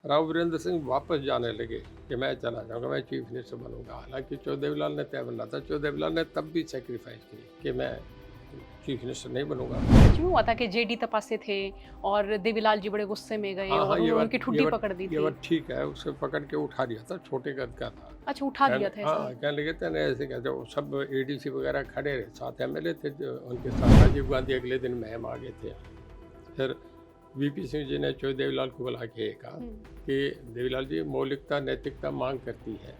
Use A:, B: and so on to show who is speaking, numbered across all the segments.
A: राव वीरेंद्र सिंह वापस जाने लगे कि मैं चला जाऊंगा, मैं चीफ मिनिस्टर बनूंगा। हालांकि देवीलाल ने तय बनना था, देवीलाल ने तब भी सेक्रीफाइस की कि मैं चीफ मिनिस्टर नहीं बनूंगा।
B: क्यों हुआ था कि जेडी तपासे थे और देवीलाल जी बड़े गुस्से में गए
A: हाँ हाँ,
B: और उन्होंने उनकी ठुड्डी पकड़ दी
A: ये
B: थी।
A: बात ठीक है, उसे पकड़ के उठा दिया था, छोटे कद का था।
B: अच्छा, उठा दिया था ऐसा?
A: हाँ, कहने लगे थे ना, ऐसे कहते वो सब एडीसी वगैरह खड़े रहे, साथ एमएलए थे जो उनके साथ। राजीव गांधी अगले दिन महम आ गए थे। फिर वीपी सिंह जी ने देवीलाल को बुला के कहा कि देवीलाल जी, मौलिकता नैतिकता मांग करती है,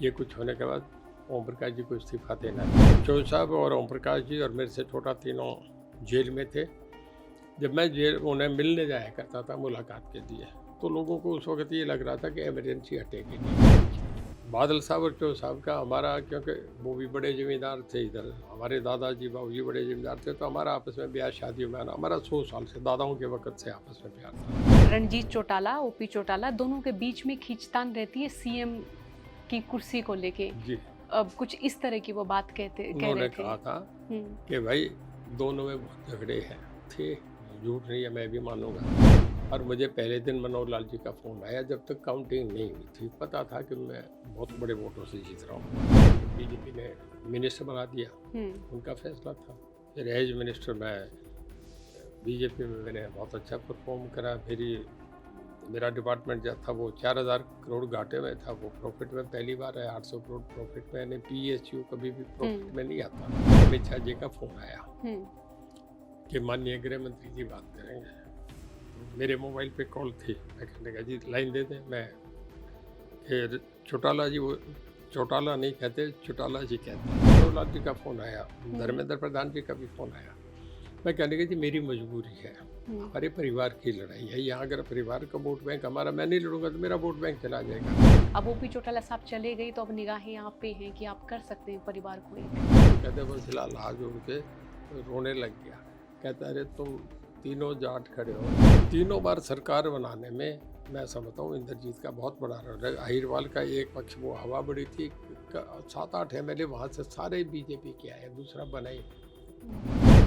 A: ये कुछ होने के बाद ओम प्रकाश जी को इस्तीफा देना है। चौधरी साहब और ओम प्रकाश जी और मेरे से छोटा तीनों जेल में थे। जब मैं जेल उन्हें मिलने जाया करता था मुलाकात के लिए, तो लोगों को उस वक्त ये लग रहा था कि इमरजेंसी हटेगी नहीं। बादल साहब और चौधरी साहब का हमारा, क्योंकि वो भी बड़े ज़िम्मेदार थे, इधर हमारे दादाजी बाबूजी बड़े ज़िम्मेदार थे, तो हमारा आपस में ब्याह शादियों में आना हमारा 100 साल से, दादाओं के वक्त से आपस में प्यार था।
B: रणजीत चौटाला, ओपी चौटाला दोनों के बीच में खींचतान रहती है सीएम की कुर्सी को लेके।
A: जी,
B: अब कुछ इस तरह की वो बात कह
A: उन्होंने
B: रहे थे।
A: कहा था कि भाई दोनों में बहुत झगड़े हैं, थे, झूठ नहीं है, मैं भी मानूंगा। और मुझे पहले दिन मनोहर लाल जी का फ़ोन आया, जब तक काउंटिंग नहीं हुई थी। पता था कि मैं बहुत बड़े वोटों से जीत रहा हूँ। बीजेपी ने मिनिस्टर बना दिया, उनका फैसला था। फिर एज मिनिस्टर मैं बीजेपी में मैंने बहुत अच्छा परफॉर्म करा। मेरा डिपार्टमेंट जो था वो 4000 करोड़ घाटे में था, वो प्रॉफिट में पहली बार है। 800 करोड़ प्रॉफिट में, यानी पीएसयू कभी भी प्रॉफिट में नहीं आता। अमित शाह जी का फ़ोन आया कि माननीय गृह मंत्री जी बात करेंगे। मेरे मोबाइल पे कॉल थी, मैं कहने लगा जी लाइन दे दें। मैं फिर चौटाला जी, वो चौटाला नहीं कहते, चौटाला जी कहते हैं। मनोहर लाल जी का फ़ोन आया, धर्मेंद्र प्रधान जी का भी फ़ोन आया। मैं कहने लगा जी मेरी मजबूरी है, हमारे परिवार की लड़ाई है यहाँ। अगर परिवार का वोट बैंक हमारा, मैं नहीं लड़ूंगा तो मेरा वोट बैंक चला जाएगा।
B: अब ओपी चौटाला साहब चले गए तो अब निगाहें आप पे हैं कि आप कर सकते हैं परिवार को एक।
A: कहते बंसीलाल हाथ जोड़ के रोने लग गया। कहता अरे तुम तीनों जाट खड़े हो। तीनों बार सरकार बनाने में मैं समझता हूँ इंद्रजीत का बहुत बड़ा रोल है। अहिरवाल का एक पक्ष वो हवा बड़ी थी, 7-8 एमएलए वहाँ से सारे बीजेपी के आए, दूसरा बना ही।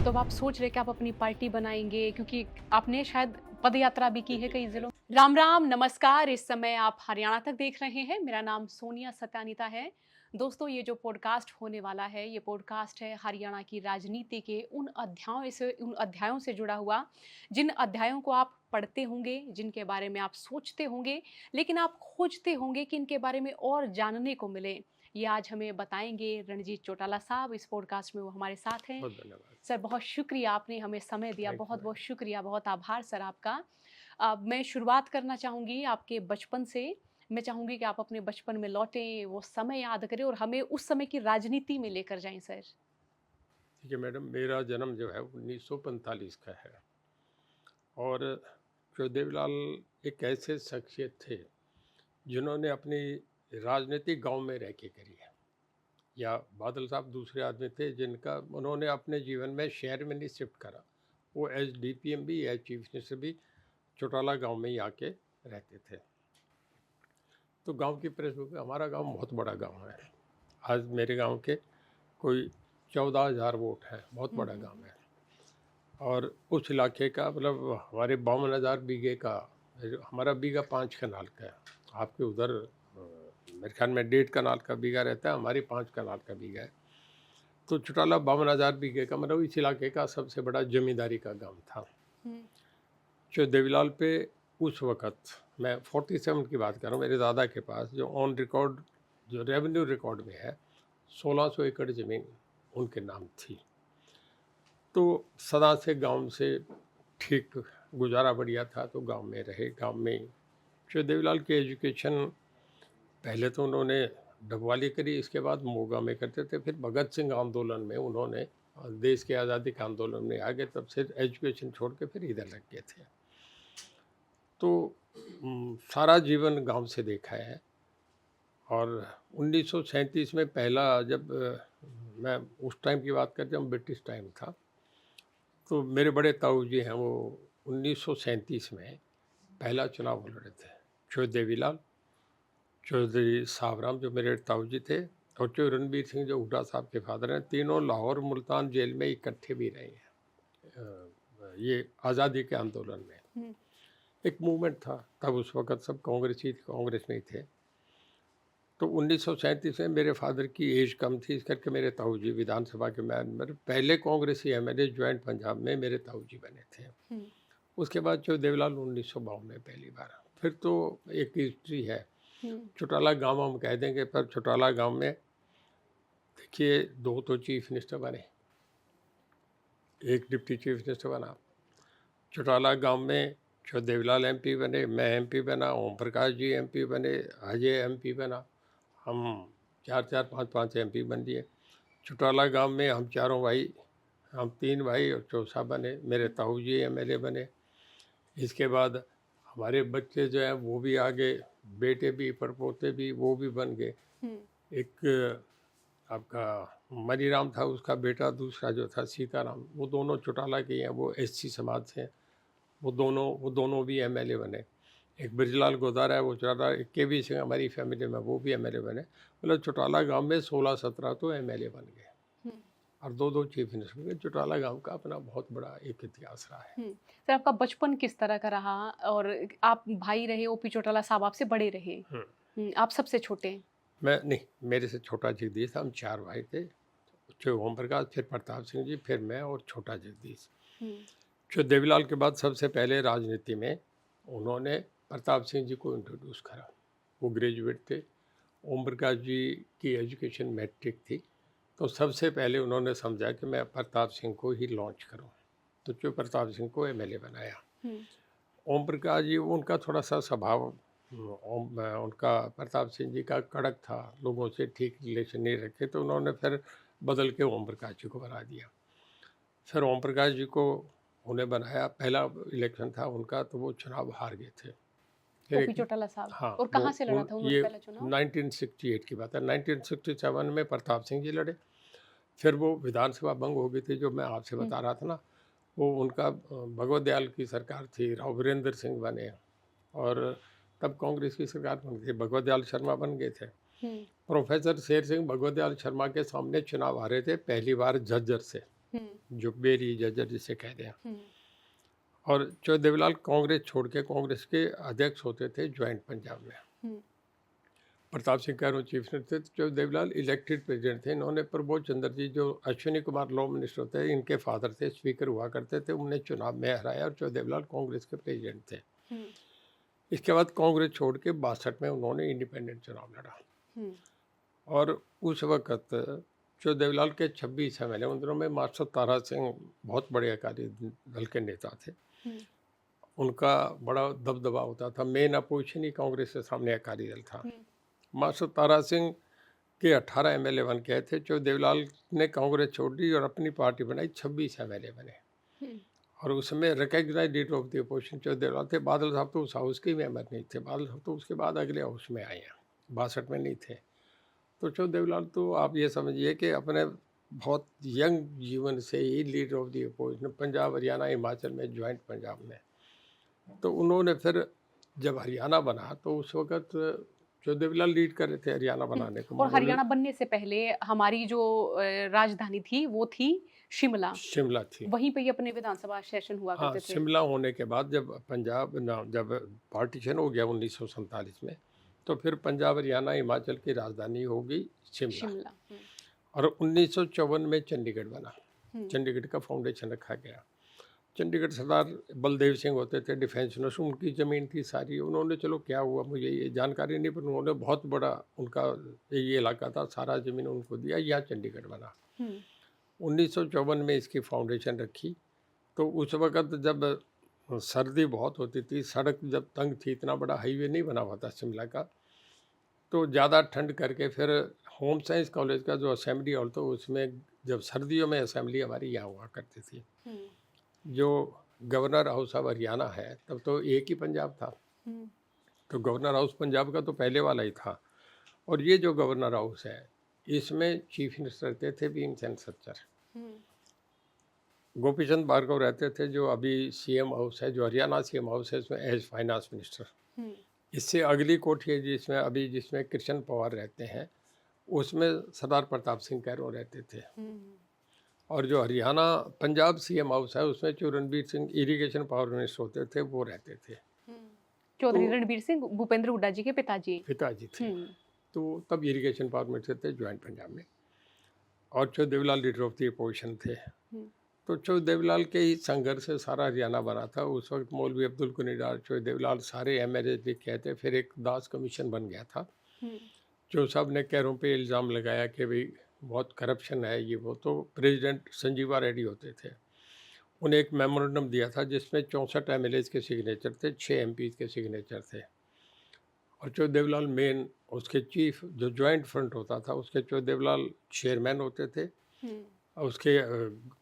B: तो अब आप सोच रहे कि आप अपनी पार्टी बनाएंगे, क्योंकि आपने शायद पद यात्रा भी की है कई जिलों। राम राम, नमस्कार। इस समय आप हरियाणा तक देख रहे हैं। मेरा नाम सोनिया सत्यानीता है। दोस्तों, ये जो पॉडकास्ट होने वाला है, ये पॉडकास्ट है हरियाणा की राजनीति के उन अध्यायों से जुड़ा हुआ, जिन अध्यायों को आप पढ़ते होंगे, जिनके बारे में आप सोचते होंगे, लेकिन आप खोजते होंगे कि इनके बारे में और जानने को मिले। ये आज हमें बताएंगे रणजीत चौटाला साहब। इस पॉडकास्ट में वो हमारे साथ हैं।
A: बहुत धन्यवाद
B: सर, बहुत शुक्रिया, आपने हमें समय दिया। बहुत बहुत शुक्रिया, बहुत आभार सर आपका। मैं शुरुआत करना चाहूँगी आपके बचपन से। मैं चाहूँगी कि आप अपने बचपन में लौटें, वो समय याद करें और हमें उस समय की राजनीति में लेकर जाएं सर।
A: ठीक है मैडम, मेरा जन्म जो है 1945 का है। और देवीलाल एक ऐसे शख्सियत थे जिन्होंने अपनी राजनीति गांव में रह के करी है। या बादल साहब दूसरे आदमी थे जिनका उन्होंने अपने जीवन में शहर में नहीं शिफ्ट करा। वो एज डीपीएम भी, एज चीफ मिनिस्टर भी चौटाला गांव में ही आके रहते थे। तो गांव की प्रेस, हमारा गांव बहुत बड़ा गांव है। आज मेरे गांव के कोई 14,000 वोट हैं, बहुत बड़ा गांव है। और उस इलाके का मतलब हमारे 52,000 बीघे का, हमारा बीघा 5 कनाल का है। आपके उधर मेरे ख्याल में 1.5 कनाल का बीघा रहता है, हमारी 5 कनाल का बीघा है। तो चौटाला 52,000 बीघे का, मतलब इस इलाके का सबसे बड़ा जमींदारी का गांव था। जो देवीलाल पे उस वक़्त, मैं 47 की बात कर रहा हूँ, मेरे दादा के पास जो ऑन रिकॉर्ड, जो रेवेन्यू रिकॉर्ड में है, 1600 एकड़ ज़मीन उनके नाम थी। तो सदा से गांव से ठीक गुजारा बढ़िया था, तो गांव में रहे। गांव में जो देवीलाल की एजुकेशन, पहले तो उन्होंने डबवाली करी, इसके बाद मोगा में करते थे। फिर भगत सिंह आंदोलन में उन्होंने, देश के आज़ादी के आंदोलन में आगे, तब से एजुकेशन छोड़ के फिर इधर लग गए थे। तो सारा जीवन गांव से देखा है। और 1937 में पहला, जब मैं उस टाइम की बात करता हूँ, ब्रिटिश टाइम था, तो मेरे बड़े ताऊ जी हैं, वो 1937 में पहला चुनाव वो लड़े थे। चौधरी देवीलाल, चौधरी सावराम जो मेरे ताऊ जी थे, और चौधरी रणबीर सिंह जो हुड्डा साहब के फादर हैं, तीनों लाहौर मुल्तान जेल में इकट्ठे भी रहे हैं ये आज़ादी के आंदोलन में। एक मूवमेंट था, तब उस वक़्त सब कांग्रेस में ही थे। तो 1937 में मेरे फादर की एज कम थी, इस करके मेरे ताऊ जी विधानसभा के मेंबर, पहले कांग्रेसी एमएलए ज्वाइंट पंजाब में मेरे ताऊ जी बने थे। उसके बाद जो देवीलाल 1952 में पहली बार, फिर तो एक हिस्ट्री है। चौटाला गांव हम कह देंगे, पर चौटाला गांव में देखिए 2 तो चीफ मिनिस्टर बने, एक डिप्टी चीफ मिनिस्टर बना। चौटाला गांव में जो देवीलाल एमपी बने, मैं एमपी बना, ओम प्रकाश जी एमपी बने, अजय एमपी बना, हम 4-4, 5-5 एमपी बन दिए। चौटाला गांव में हम चारों भाई, हम 3 भाई और चौथा बने, मेरे ताऊ जी एमएलए बने। इसके बाद हमारे बच्चे जो हैं वो भी आगे, बेटे भी परपोते भी, वो भी बन गए। एक आपका मनीराम था, उसका बेटा दूसरा जो था सीताराम, वो दोनों चौटाला के हैं, वो एससी समाज से, वो दोनों भी एमएलए बने। एक ब्रजलाल गोदारा है, वो चौटाला केवी सिंह हमारी फैमिली में, वो भी एमएलए बने। मतलब चौटाला गांव में 16-17 तो एमएलए बन गए और 2-2 चीफ मिनिस्टर बन गए। चौटाला गांव का अपना बहुत बड़ा एक इतिहास रहा है।
B: सर, आपका बचपन किस तरह का रहा? और आप भाई रहे, ओपी चौटाला साहब आपसे बड़े रहे, आप सबसे छोटे हैं?
A: मैं नहीं, मेरे से छोटा जगदीश था, हम 4 भाई थे, जो ओम प्रकाश, फिर प्रताप सिंह जी, फिर मैं और छोटा जगदीश। जो देवीलाल के बाद सबसे पहले राजनीति में उन्होंने प्रताप सिंह जी को इंट्रोड्यूस करा। वो ग्रेजुएट थे, ओम प्रकाश जी की एजुकेशन मैट्रिक थी, तो सबसे पहले उन्होंने समझा कि मैं प्रताप सिंह को ही लॉन्च करूं, तो जो प्रताप सिंह को एमएलए बनाया। ओम प्रकाश जी, उनका थोड़ा सा स्वभाव, उनका प्रताप सिंह जी का कड़क था, लोगों से ठीक रिलेशन नहीं रखे, तो उन्होंने फिर बदल के ओम प्रकाश जी को बना दिया। फिर ओम प्रकाश जी को उन्हें बनाया, पहला इलेक्शन था उनका, तो वो चुनाव हार गए थे।
B: ओपी चौटाला साहब?
A: हाँ,
B: और कहाँ से लड़ा था उन्होंने पहला चुनाव?
A: 1968 की बात है। 1967 में प्रताप सिंह जी लड़े, फिर वो विधानसभा भंग हो गई थी, जो मैं आपसे बता रहा था ना, वो उनका भगवत दयाल की सरकार थी, राव वीरेंद्र सिंह बने, और तब कांग्रेस की सरकार बन गई, भगवत दयाल शर्मा बन गए थे। प्रोफेसर शेर सिंह भगवत दयाल शर्मा के सामने चुनाव हारे थे पहली बार झज्जर से, जो बेरी झज्जर जिसे कहते हैं। और जो देवीलाल कांग्रेस छोड़ के कांग्रेस के अध्यक्ष होते थे ज्वाइंट पंजाब में। प्रताप सिंह कैरों चीफ मिनिस्टर थे, जो देवीलाल इलेक्टेड प्रेसिडेंट थे। इन्होंने प्रबोध चंद्र जी, जो अश्विनी कुमार लॉ मिनिस्टर होते हैं, इनके फादर थे, स्पीकर हुआ करते थे, उन्हें चुनाव में हराया, और जो देवीलाल कांग्रेस के प्रेसिडेंट थे। इसके बाद कांग्रेस छोड़ के 62 में उन्होंने इंडिपेंडेंट चुनाव लड़ा, और उस वक्त जो देवीलाल के 26 एमएलए, उन दिनों में मास्टर तारा सिंह बहुत बड़े अकाली दल के नेता थे, उनका बड़ा दबदबा होता था, मेन अपोजिशन ही कांग्रेस के सामने अकाली दल था। मास्टर तारा सिंह के 18 एमएलए बन गए थे, जो देवीलाल ने कांग्रेस छोड़ दी और अपनी पार्टी बनाई, 26 एमएलए बने। और उसमें recognise leader of the opposition जो देवीलाल थे। बादल साहब तो उस हाउस के मेंबर नहीं थे, बादल साहब तो उसके बाद अगले हाउस में आए हैं, 62 में नहीं थे। तो जो देवीलाल, तो आप ये समझिए कि अपने बहुत यंग जीवन से ही leader of the opposition, Punjab, Haryana, Himachal में, ज्वाइंट पंजाब में। तो उन्होंने फिर जब हरियाणा बना, तो उस वक्त जो देवीलाल लीड कर रहे थे हरियाणा बनाने को।
B: और हरियाणा बनने से पहले हमारी जो राजधानी थी वो थी शिमला
A: थी,
B: वहीं पे ही अपने विधानसभा सेशन हुआ करते थे।
A: शिमला होने के बाद जब पंजाब जब पार्टीशन हो गया 1947 में, तो फिर पंजाब, हरियाणा, हिमाचल की राजधानी होगी शिमला। और 1954 में चंडीगढ़ बना, चंडीगढ़ का फाउंडेशन रखा गया। चंडीगढ़ सरदार बलदेव सिंह होते थे, डिफेंस मिनिस्टर, उनकी ज़मीन थी सारी। उन्होंने, चलो क्या हुआ मुझे ये जानकारी नहीं, पर उन्होंने बहुत बड़ा, उनका ये इलाका था, सारा ज़मीन उनको दिया, यहाँ चंडीगढ़ बना। 1954 में इसकी फाउंडेशन रखी। तो उस वक़्त जब सर्दी बहुत होती थी, सड़क जब तंग थी, इतना बड़ा हाईवे नहीं बना हुआ था शिमला का, तो ज़्यादा ठंड करके फिर होम साइंस कॉलेज का जो असेंबली हॉल था, उसमें जब सर्दियों में असेंबली हमारी यहाँ हुआ करती थी। जो गवर्नर हाउस ऑफ हरियाणा है, तब तो एक ही पंजाब था, तो गवर्नर हाउस पंजाब का तो पहले वाला ही था। और ये जो गवर्नर हाउस है, इसमें चीफ मिनिस्टर रहते थे भीमसेन सच्चर, गोपीचंद भार्गव रहते थे, जो अभी सीएम हाउस है, जो हरियाणा सीएम हाउस है, इसमें एज फाइनेंस मिनिस्टर। इससे अगली कोठी है जिसमें कृष्ण पवार रहते हैं, उसमें सरदार प्रताप सिंह कैरों रहते थे। और जो हरियाणा पंजाब सीएम हाउस है, उसमें जो Ranbir Singh irrigation power minister होते थे, वो रहते थे।
B: चौधरी
A: तो
B: रणबीर सिंह भूपेंद्र हुड्डा जी के पिताजी।
A: पिताजी थे।
B: हम्म।
A: तो तब इरिगेशन डिपार्टमेंट से थे ज्वाइंट पंजाब में, और चौ Devilal leader of the opposition थे।
B: हम्म।
A: तो चौ देवीलाल के ही संघर्ष से सारा हरियाणा बना था। उस वक्त मौलवी अब्दुल कुनी डार, चौ देवीलाल सारे एमएलए लिख के आए थे। फिर एक दास कमीशन बन गया था।
B: हम्म।
A: चौ साहब ने कैरों पे इल्ज़ाम लगाया कि भाई बहुत करप्शन है ये वो। तो प्रेसिडेंट संजीवा रेड्डी होते थे, उन्हें एक मेमोरेंडम दिया था जिसमें 64 एमएलएज के सिग्नेचर थे, 6 एमपी के सिग्नेचर थे। और चौ देवीलाल मेन उसके चीफ, जो जॉइंट फ्रंट होता था उसके चौ देवीलाल चेयरमैन होते थे। और उसके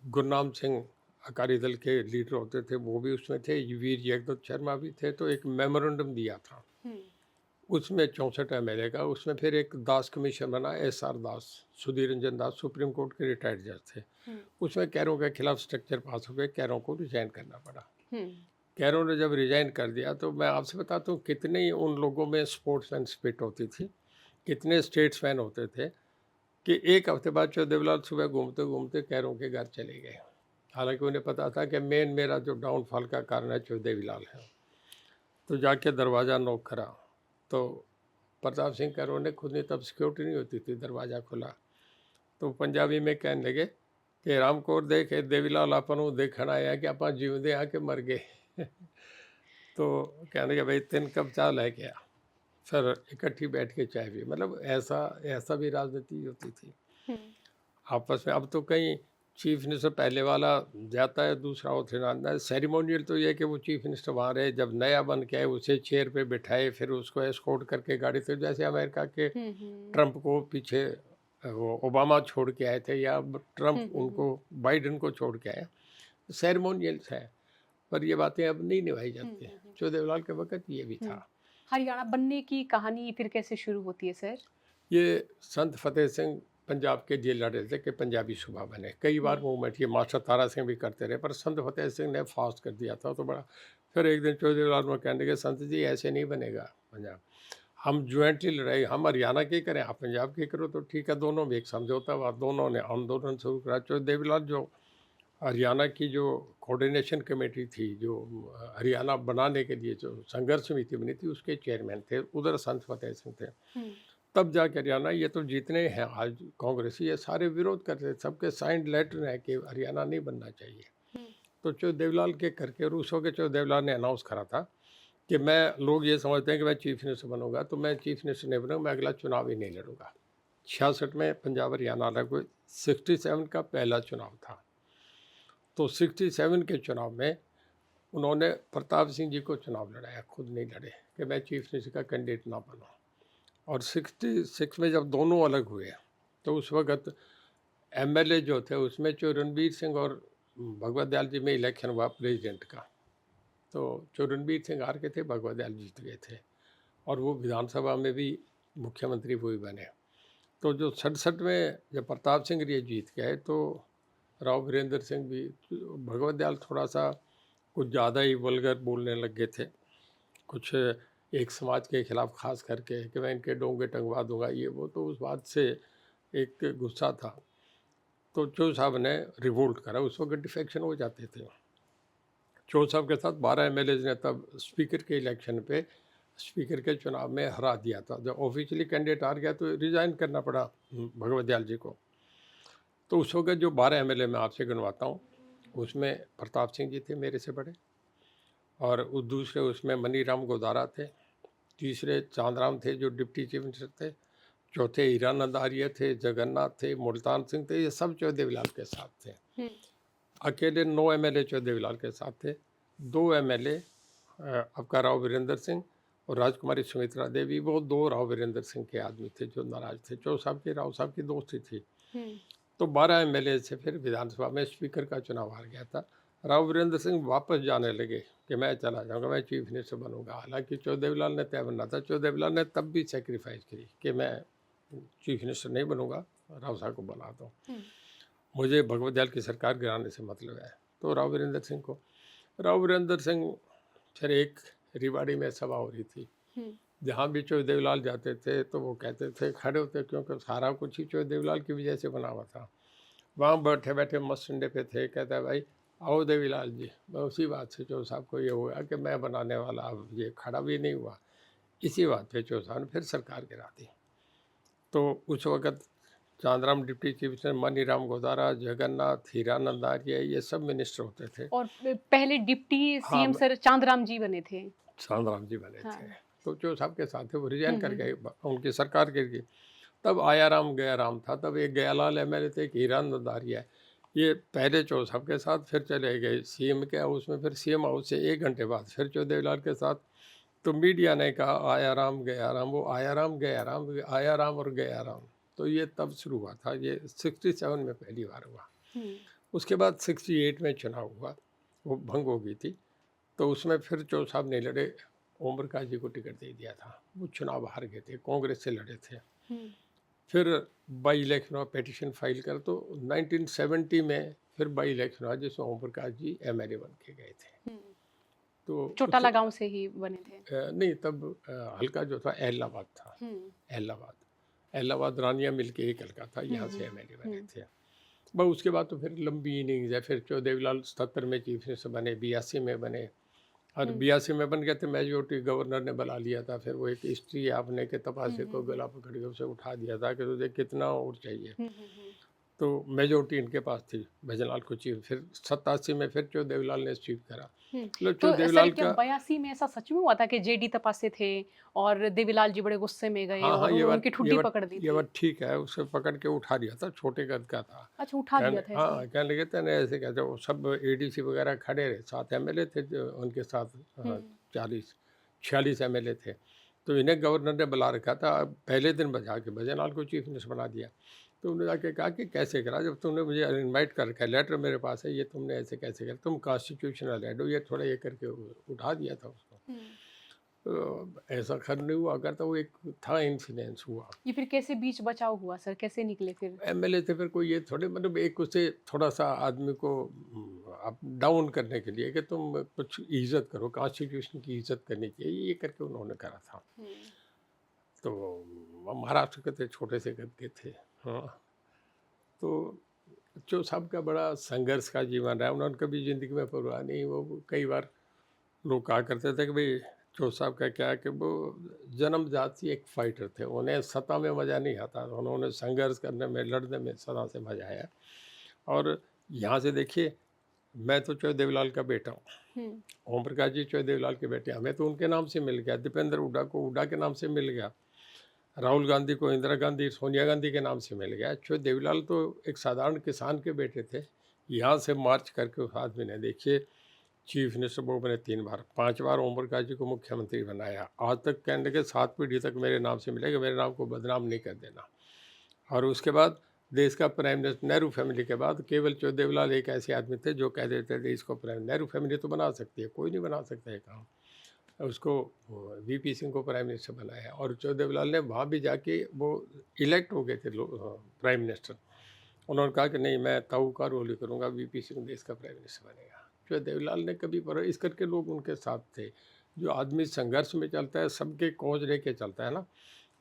A: गुरनाम सिंह अकाली दल के लीडर होते थे, वो भी उसमें थे। वीर जगदत्त शर्मा भी थे। तो एक मेमोरेंडम दिया था उसमें 64 एमएलए का। उसमें फिर एक दास कमीशन बना, एसआर दास, सुधीर रंजन दास, सुप्रीम कोर्ट के रिटायर्ड जज थे। उसमें कैरों के खिलाफ स्ट्रक्चर पास हो गए, कैरों को रिजाइन करना पड़ा। कैरों ने जब रिजाइन कर दिया तो मैं आपसे बताता हूँ कितनी उन लोगों में स्पोर्ट्समैन स्पिरिट होती थी, कितने स्टेट्समैन होते थे, कि एक हफ्ते बाद चौ देवीलाल सुबह घूमते घूमते कैरों के घर चले गए। हालांकि उन्हें पता था कि मेरा जो डाउनफॉल का कारण है चौ देवीलाल है। तो जाके दरवाज़ा नॉक करा तो प्रताप सिंह कैरों ने खुद नहीं, तब सिक्योरिटी नहीं होती थी, दरवाज़ा खुला तो पंजाबी में कहने लगे कि रामकोर देख देवीलाल अपन देखण आया कि आप जीवदे आके मर गए। तो कहने लगे भाई 3 कप चाय लेके आ, फिर इकट्ठी बैठ के चाय पी। मतलब ऐसा भी राजनीति होती थी आपस में। अब तो कहीं चीफ मिनिस्टर पहले वाला जाता है, दूसरा उठे ना। सेरिमोनियल तो ये है कि वो चीफ मिनिस्टर वहाँ रहे, जब नया बन के आए उसे चेयर पे बिठाए, फिर उसको एस्कॉर्ट करके गाड़ी से, जैसे अमेरिका के ट्रंप को पीछे वो ओबामा छोड़ के आए थे, या ट्रंप उनको बाइडन को छोड़ के आए। सेरेमोनियल्स है, पर ये बातें अब नहीं निभाई जाती हैं। चौ देवीलाल के वक्त ये भी था।
B: हरियाणा बनने की कहानी फिर कैसे शुरू होती है सर?
A: ये संत फतेह सिंह पंजाब के लिए लड़े थे कि पंजाबी सूबा बने। कई बार मूवमेंट ये मास्टर तारा सिंह भी करते रहे, पर संत फतेह सिंह ने फास्ट कर दिया था तो बड़ा। फिर एक दिन चौ देवीलाल में कहने लगे संत जी ऐसे नहीं बनेगा पंजाब, हम ज्वाइंटली लड़ाई, हम हरियाणा की करें आप पंजाब की करो। तो ठीक है, दोनों में एक समझौता हुआ, दोनों ने आंदोलन शुरू करा। चौ देवीलाल जो हरियाणा की जो कोऑर्डिनेशन कमेटी थी, जो हरियाणा बनाने के लिए जो संघर्ष समिति बनी थी, उसके चेयरमैन थे। उधर संत फतेह सिंह थे। तब जाके हरियाणा, ये तो जितने हैं आज कांग्रेसी, ये सारे विरोध करते थे, सबके साइंड लेटर है कि हरियाणा नहीं बनना चाहिए। तो चौ देवीलाल के करके रूस हो के चौ देवीलाल ने अनाउंस करा था कि मैं, लोग ये समझते हैं कि मैं चीफ मिनिस्टर बनूंगा, तो मैं चीफ मिनिस्टर नहीं बनूंगा, मैं अगला चुनाव ही नहीं लड़ूंगा। 66 में पंजाब हरियाणा अलग हुए, 67 का पहला चुनाव था। तो 67 के चुनाव में उन्होंने प्रताप सिंह जी को चुनाव लड़ाया, खुद नहीं लड़े कि मैं चीफ मिनिस्टर का कैंडिडेट ना बनूँ। और 66 में जब दोनों अलग हुए तो उस वक्त एमएलए जो थे उसमें जो रणबीर सिंह और भगवत दयाल जी में इलेक्शन हुआ प्रेसिडेंट का। तो जो रणबीर सिंह हार के थे, भगवत दयाल जीत गए थे, और वो विधानसभा में भी मुख्यमंत्री वो ही बने। तो जो 67 में जब प्रताप सिंह ये जीत गए तो राव वीरेंद्र सिंह भी, भगवत दयाल थोड़ा सा कुछ ज़्यादा ही वल्गर बोलने लग गए थे, कुछ एक समाज के खिलाफ खास करके कि मैं इनके डोंगे टंगवा दूंगा ये वो। तो उस बात से एक गुस्सा था, तो चौ साहब ने रिवोल्ट करा। उस वक्त डिफेक्शन हो जाते थे। चौ साहब के साथ 12 एमएलए ने तब स्पीकर के इलेक्शन पे, स्पीकर के चुनाव में हरा दिया था। जब ऑफिशियली कैंडिडेट हार गया तो रिज़ाइन करना पड़ा भगवत दयाल जी को। तो उस वक्त जो 12 एमएलए मैं आपसे गिनवाता हूँ, उसमें प्रताप सिंह जी थे मेरे से बड़े, और उस दूसरे उसमें मनीराम गोदारा थे, तीसरे चांदराम थे जो डिप्टी चीफ मिनिस्टर थे, चौथे हीरानंद आर्य थे, जगन्नाथ थे, मुल्तान सिंह थे। ये सब चौ देवीलाल के साथ थे। अकेले 9 एमएलए चौ देवीलाल के साथ थे। 2 एमएलए आपका राव वीरेंद्र सिंह और राजकुमारी सुमित्रा देवी, वो 2 राव वीरेंद्र सिंह के आदमी थे जो नाराज थे। चौ साहब की, राव साहब की दोस्ती थी। तो 12 एमएलए से फिर विधानसभा में स्पीकर का चुनाव हार गया था। राव वीरेंद्र सिंह वापस जाने लगे कि मैं चला जाऊंगा, मैं चीफ मिनिस्टर बनूंगा। हालांकि चौ देवीलाल ने तय बनना था। चौ देवीलाल ने तब भी सेक्रीफाइस करी कि मैं चीफ मिनिस्टर नहीं बनूंगा, राव साहब को बना दो, मुझे भगवत दयाल की सरकार गिराने से मतलब है। तो राव वीरेंद्र सिंह को, राव वीरेंद्र सिंह, फिर एक रिवाड़ी में सभा हो रही थी, जहाँ भी चौ देवीलाल जाते थे तो वो कहते थे, खड़े होते, क्योंकि सारा कुछ ही चौ देवीलाल की वजह से बना हुआ था। वहाँ बैठे बैठे मस्त संडे पे थे, कहता है भाई आओ देवीलाल जी, मैं उसी बात से चौधरी साहब को ये हुआ कि मैं बनाने वाला, अब ये खड़ा भी नहीं हुआ। इसी बात पे चौधरी साहब ने फिर सरकार गिरा दी। तो उस वक़्त Chandram deputy chief minister, Maniram Godara, Jagannath, Hiranand Arya, ये सब मिनिस्टर होते थे।
B: और पहले डिप्टी
A: हाँ,
B: सीएम सर चांदराम जी बने थे।
A: चांदराम जी बने
B: हाँ।
A: थे। तो चौधरी साहब के साथ थे, वो रिजाइन कर
B: हम्म,
A: गए, उनकी सरकार गिर गई। तब आया राम गया राम था, तब एक गयालाल एमएलए थे, एक हीरानंद आर्य, ये पहले चौधरी साहब के साथ फिर चले गए सीएम के हाउस में, फिर सीएम हाउस से 1 घंटे बाद फिर चौधरी देवीलाल के साथ। तो मीडिया ने कहा आया राम गया राम, वो आया राम गया राम, आया राम और गया राम। तो ये तब शुरू हुआ था, ये 67 में पहली बार हुआ। उसके बाद 68 में चुनाव हुआ, वो भंग हो गई थी। तो उसमें फिर चौधरी साहब नहीं लड़े, ओम प्रकाश जी को टिकट दे दिया था। वो चुनाव हार गए थे, कांग्रेस से लड़े थे। फिर बाई इलेक्शन हुआ, पिटीशन फाइल कर, तो 1970 में फिर बाई इलेक्शन हुआ जिसमें ओम प्रकाश जी एमएलए बन के गए थे। तो
B: चौटाला गांव से ही बने थे।
A: नहीं, तब हल्का जो था इलाहाबाद था। इलाहाबाद रानिया मिल के एक हल्का था, यहाँ से एमएलए बने थे। बस उसके बाद तो फिर लंबी इनिंग्स है। फिर चौधरी देवीलाल 77 में चीफ मिनिस्टर बने, 82 में बने, और 82 में बन गए थे, मेजोरिटी गवर्नर ने बुला लिया था। फिर वो एक हिस्ट्री आपने के तपासे को गला पकड़ के उसे उठा दिया था कि तुझे कितना और चाहिए। तो मेजोरिटी इनके पास थी, भजनलाल को चीफ। फिर 87 में फिर चौधरी देवीलाल ने चीफ करा। मतलब
B: तो
A: चौधरी देवीलाल
B: सर क्या
A: का
B: 82 में ऐसा सच में हुआ था कि जेडी तपासे थे और देवीलाल जी बड़े गुस्से में गए
A: हाँ हाँ,
B: और
A: ये
B: उनकी
A: बात
B: ठुड्डी पकड़ दी
A: ये
B: थी?
A: बात ठीक है, उसे पकड़ के उठा दिया था, छोटे कद का था।
B: अच्छा, उठा दिया था ऐसा?
A: हाँ, कहने लगे थे ना, ऐसे कहते वो सब एडीसी वगैरह खड़े रहे, 7 एमएलए थे जो उनके साथ, 40-46 एमएलए थे। तो इन्हें गवर्नर ने बुला रखा था, पहले दिन बजा के भजनलाल को चीफ मिनिस्टर बना दिया। तो उन्होंने जाके कहा कि कैसे करा, जब तुमने मुझे इनवाइट कर रखा है, लेटर मेरे पास है, ये तुमने ऐसे कैसे करा, तुम कॉन्स्टिट्यूशनल हेड हो, ये थोड़ा ये करके उठा दिया था उसको। तो ऐसा खैर नहीं हुआ, अगर तो वो एक था, इंसिडेंस हुआ।
B: ये फिर कैसे बीच बचाव हुआ सर, कैसे निकले फिर?
A: एमएलए थे, फिर कोई ये थोड़े, मतलब एक उसे थोड़ा सा आदमी को अप डाउन करने के लिए कि तुम कुछ इज्जत करो, कॉन्स्टिट्यूशन की इज्जत करनी चाहिए, ये करके उन्होंने करा था। तो महाराष्ट्र के थे, छोटे से कद के थे। हाँ, तो चौधरी साहब का बड़ा संघर्ष का जीवन रहा, उन्होंने कभी ज़िंदगी में परवाह नहीं। वो कई बार लोग कहा करते थे कि भाई चौधरी साहब का क्या है कि वो जन्मजात ही एक फाइटर थे, उन्हें सत्ता में मज़ा नहीं आता, उन्होंने संघर्ष करने में, लड़ने में सदा से मज़ा आया। और यहाँ से देखिए, मैं तो चौधरी देवीलाल का बेटा हूँ, ओम प्रकाश जी चौधरी देवीलाल के बेटे, हमें तो उनके नाम से मिल गया। दीपेंद्र हुड्डा को हुड्डा के नाम से मिल गया, राहुल गांधी को इंदिरा गांधी, सोनिया गांधी के नाम से मिल गया। चौधरी देवीलाल तो एक साधारण किसान के बेटे थे। यहाँ से मार्च करके उस आदमी ने, देखिए, चीफ मिनिस्टर वो बने 3 बार, 5 बार ओम प्रकाश जी को मुख्यमंत्री बनाया। आज तक कहने के 7 पीढ़ी तक मेरे नाम से मिलेगा, मेरे नाम को बदनाम नहीं कर देना। और उसके बाद देश का प्राइम मिनिस्टर, नेहरू फैमिली के बाद केवल चौधरी देवीलाल एक ऐसे आदमी थे जो कह देते थे इसको प्राइम, नेहरू फैमिली तो बना सकती है, कोई नहीं बना सकता है काम। उसको वीपी सिंह को प्राइम मिनिस्टर बनाया, और चौधरी देवीलाल ने वहाँ भी जाके वो इलेक्ट हो गए थे प्राइम मिनिस्टर। उन्होंने कहा कि नहीं, मैं ताऊ का रोल ही करूँगा, वीपी सिंह देश का प्राइम मिनिस्टर बनेगा। चौधरी देवीलाल ने कभी पर, इस करके लोग उनके साथ थे। जो आदमी संघर्ष में चलता है, सबके कौज लेके चलता है ना,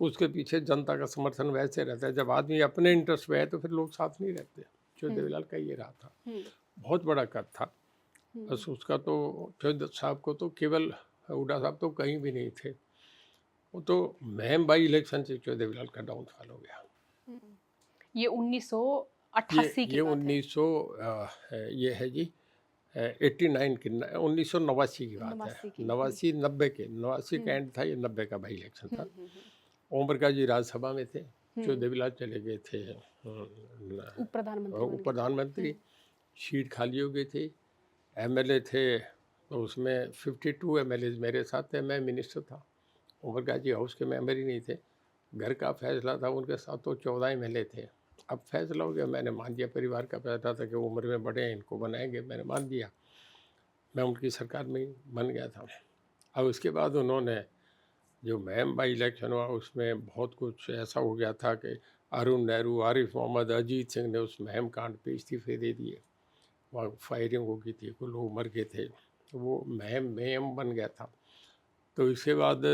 A: उसके पीछे जनता का समर्थन वैसे रहता है। जब आदमी अपने इंटरेस्ट में है तो फिर लोग साथ नहीं रहते। चौधरी देवीलाल का ये रहा था, बहुत बड़ा कद था। बस उसका तो, चौधरी साहब को तो केवल, हुड्डा साहब तो कहीं भी नहीं थे, वो तो महम बाई इलेक्शन से चौधरी देवीलाल का डाउनफॉल हो गया।
B: ये 1988 की
A: ये
B: बात है।
A: 1900 ये है जी 89 की, 1989 की बात है। 89 90 के, 89 का एंड था, ये 90 का भाई इलेक्शन था। ओम प्रकाश जी राज्यसभा में थे, चौधरी देवीलाल चले गए थे
B: उप
A: प्रधानमंत्री, सीट खाली हो गई थी। एमएलए थे, तो उसमें 52 एमएलए मेरे साथ थे, मैं मिनिस्टर था। ओम प्रकाश जी हाउस के मेंबर ही नहीं थे। घर का फैसला था, उनके साथ तो 14 एमएलए थे। अब फैसला हो गया, मैंने मान दिया, परिवार का फैसला था कि उम्र में बड़े हैं, इनको बनाएंगे, मैंने मान दिया। मैं उनकी सरकार में ही बन गया था। अब उसके बाद उन्होंने, जो महम बाई इलेक्शन हुआ, उसमें बहुत कुछ ऐसा हो गया था कि अरुण नेहरू, आरिफ मोहम्मद, अजीत सिंह ने उस महम कांड पे इस्तीफे दे दिए। वहाँ फायरिंग हो गई थी, कुछ लोग मर गए थे, तो वो महम बन गया था। तो इसके बाद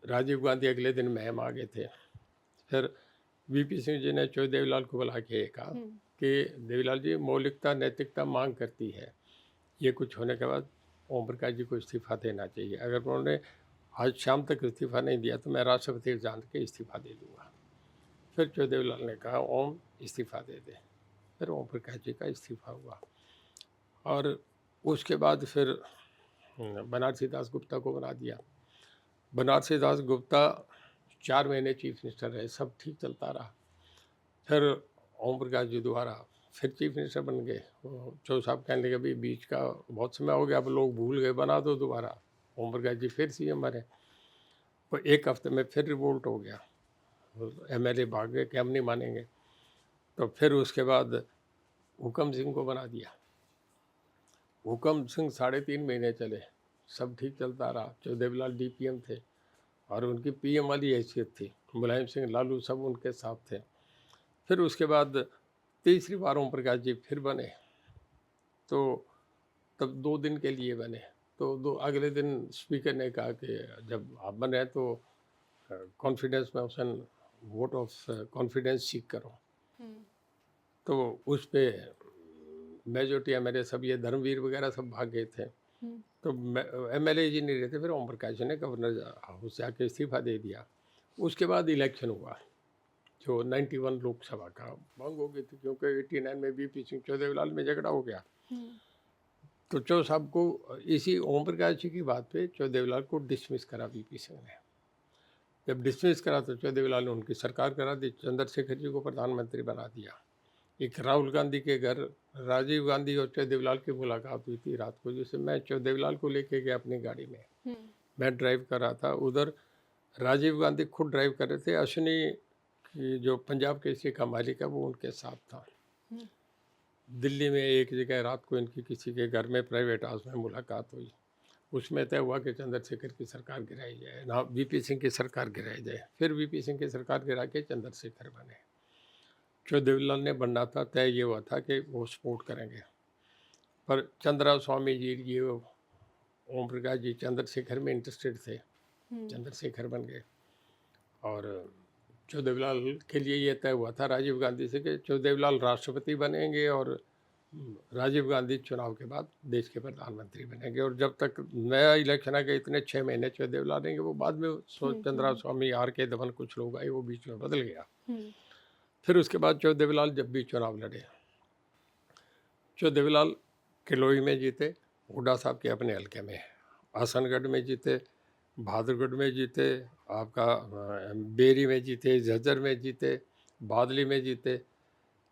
A: राजीव गांधी अगले दिन महम आ गए थे। फिर वीपी सिंह जी ने चौधरी देवीलाल को बुला के कहा कि देवीलाल जी मौलिकता नैतिकता मांग करती है, ये कुछ होने के बाद ओम प्रकाश जी को इस्तीफा देना चाहिए। अगर उन्होंने आज शाम तक इस्तीफा नहीं दिया तो मैं राष्ट्रपति को जान के इस्तीफा दे दूँगा। फिर देवीलाल ने कहा ओम इस्तीफा दे दे। फिर ओम प्रकाश जी का इस्तीफा हुआ और उसके बाद फिर बनारसी दास गुप्ता को बना दिया। बनारसी दास गुप्ता 4 महीने चीफ मिनिस्टर रहे, सब ठीक चलता रहा। फिर ओम प्रकाश जी दोबारा फिर चीफ मिनिस्टर बन गए। चौ साहब कहने लगे भाई बीच का बहुत समय हो गया, अब लोग भूल गए, बना दो दोबारा। ओम प्रकाश जी फिर सीएम बने। तो एक हफ्ते में फिर रिवोल्ट हो गया, एमएलए भाग गए कि हम नहीं मानेंगे। तो फिर उसके बाद हुकम सिंह को बना दिया। हुकम सिंह 3.5 महीने चले, सब ठीक चलता रहा। देवीलाल डीपीएम थे और उनकी पीएम वाली हैसियत थी। मुलायम सिंह, लालू सब उनके साथ थे। फिर उसके बाद तीसरी बार ओम प्रकाश जी फिर बने, तो तब 2 दिन के लिए बने। तो अगले दिन स्पीकर ने कहा कि जब आप बने तो confidence motion, vote of confidence सीख करो। तो उस पर मेजोरिटी एमएलए सब, ये धर्मवीर वगैरह सब भाग गए थे। तो एमएलए जी नहीं रहते। फिर ओम प्रकाश जी ने गवर्नर हाउस से आके इस्तीफा दे दिया। उसके बाद इलेक्शन हुआ, जो 91 लोकसभा का भंग हो गई थी, क्योंकि 89 में बीपी सिंह देवीलाल में झगड़ा हो गया। तो चौ साहब को इसी ओम प्रकाश जी की बात पे देवीलाल को डिसमिस करा बीपी सिंह ने। जब डिसमिस करा तो देवीलाल ने उनकी सरकार करा दी, चंद्रशेखर जी को प्रधानमंत्री बना दिया। एक राहुल गांधी के घर राजीव गांधी और देवीलाल की मुलाकात हुई थी रात को, जिसे मैं देवीलाल को लेके गया अपनी गाड़ी में। मैं ड्राइव कर रहा था, उधर राजीव गांधी खुद ड्राइव कर रहे थे। अश्विनी की जो पंजाब केसरी का मालिक है वो उनके साथ था। दिल्ली में एक जगह रात को इनकी किसी के घर में प्राइवेट हाउस में मुलाकात हुई। उसमें तय हुआ कि चंद्रशेखर की सरकार गिराई जाए, ना वीपी सिंह की सरकार गिराई जाए। फिर वीपी सिंह की सरकार गिरा के चंद्रशेखर बने। देवीलाल ने बनना था, तय ये हुआ था कि वो सपोर्ट करेंगे, पर चंद्रा स्वामी जी ये ओम प्रकाश जी चंद्रशेखर में इंटरेस्टेड थे। चंद्रशेखर बन गए और देवीलाल के लिए ये तय हुआ था राजीव गांधी से कि देवीलाल राष्ट्रपति बनेंगे और राजीव गांधी चुनाव के बाद देश के प्रधानमंत्री बनेंगे। और जब तक नया इलेक्शन आ गया, इतने 6 महीने देवीलाल रहेंगे। वो बाद में चंद्रा स्वामी, आर के दमन, कुछ लोग आए, वो बीच में बदल गया। फिर उसके बाद देवीलाल जब भी चुनाव लड़े, देवीलाल किलोई में जीते, हुड्डा साहब के अपने हल्के में, आसनगढ़ में जीते, बहादुरगढ़ में जीते, आपका बेरी में जीते, झज्जर में जीते, बादली में जीते,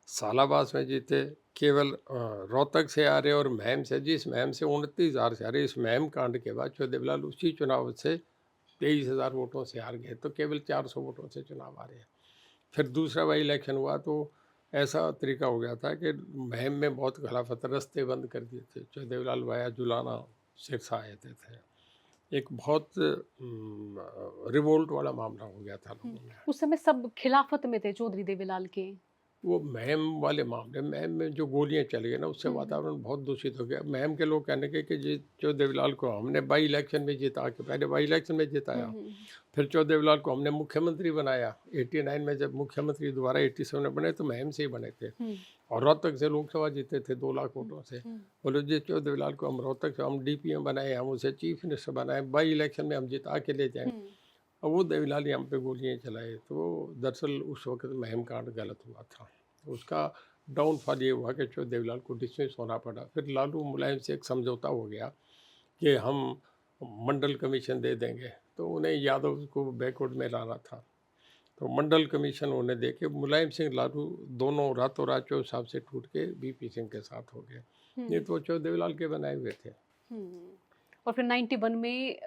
A: सालाबास में जीते। केवल रोहतक से आ रहे और महम से, जिस महम से 29,000 से आ रहे, इस महम कांड के बाद देवीलाल उसी चुनाव से 23,000 वोटों से हार गए। तो केवल 400 वोटों से चुनाव आ रहे हैं। फिर दूसरा बाई इलेक्शन हुआ तो ऐसा तरीका हो गया था कि महम में बहुत खिलाफत, रास्ते बंद कर दिए थे। देवीलाल वाया जुलाना सिरसा आए थे। एक बहुत रिवोल्ट वाला मामला हो गया था लोगों में।
B: उस समय सब खिलाफत में थे चौधरी देवीलाल के।
A: वो महम वाले मामले, महम में जो गोलियां चली गई ना, उससे वातावरण बहुत दूषित हो गया। महम के लोग कहने के कि देवीलाल को हमने बाई इलेक्शन में जिता के, पहले बाई इलेक्शन में जिताया, फिर देवीलाल को हमने मुख्यमंत्री बनाया। 89 में जब मुख्यमंत्री दोबारा 87 में बने तो महम से ही बने थे। और रोहतक से लोकसभा जीते थे 2 लाख वोटों से। बोले जी देवीलाल को हम रोहतक से हम डीपीएम बनाए, हम उसे चीफ मिनिस्टर बनाए, बाई इलेक्शन में हम जिता के ले जाएं। और वो देवीलाल हम पे गोलियाँ चलाए। तो दरअसल उस वक्त महम कांड गलत हुआ था। उसका डाउनफॉल ये हुआ कि देवीलाल को डिसमिस होना पड़ा। फिर लालू मुलायम से एक समझौता हो गया कि हम मंडल कमीशन दे देंगे। तो उन्हें यादव को बैकवर्ड में लाना था, तो मंडल कमीशन उन्हें दे के मुलायम सिंह लालू दोनों रातों रात साहब से टूट के बीपी सिंह के साथ हो गए। नहीं तो देवीलाल के बनाए हुए थे।
B: और फिर 91 में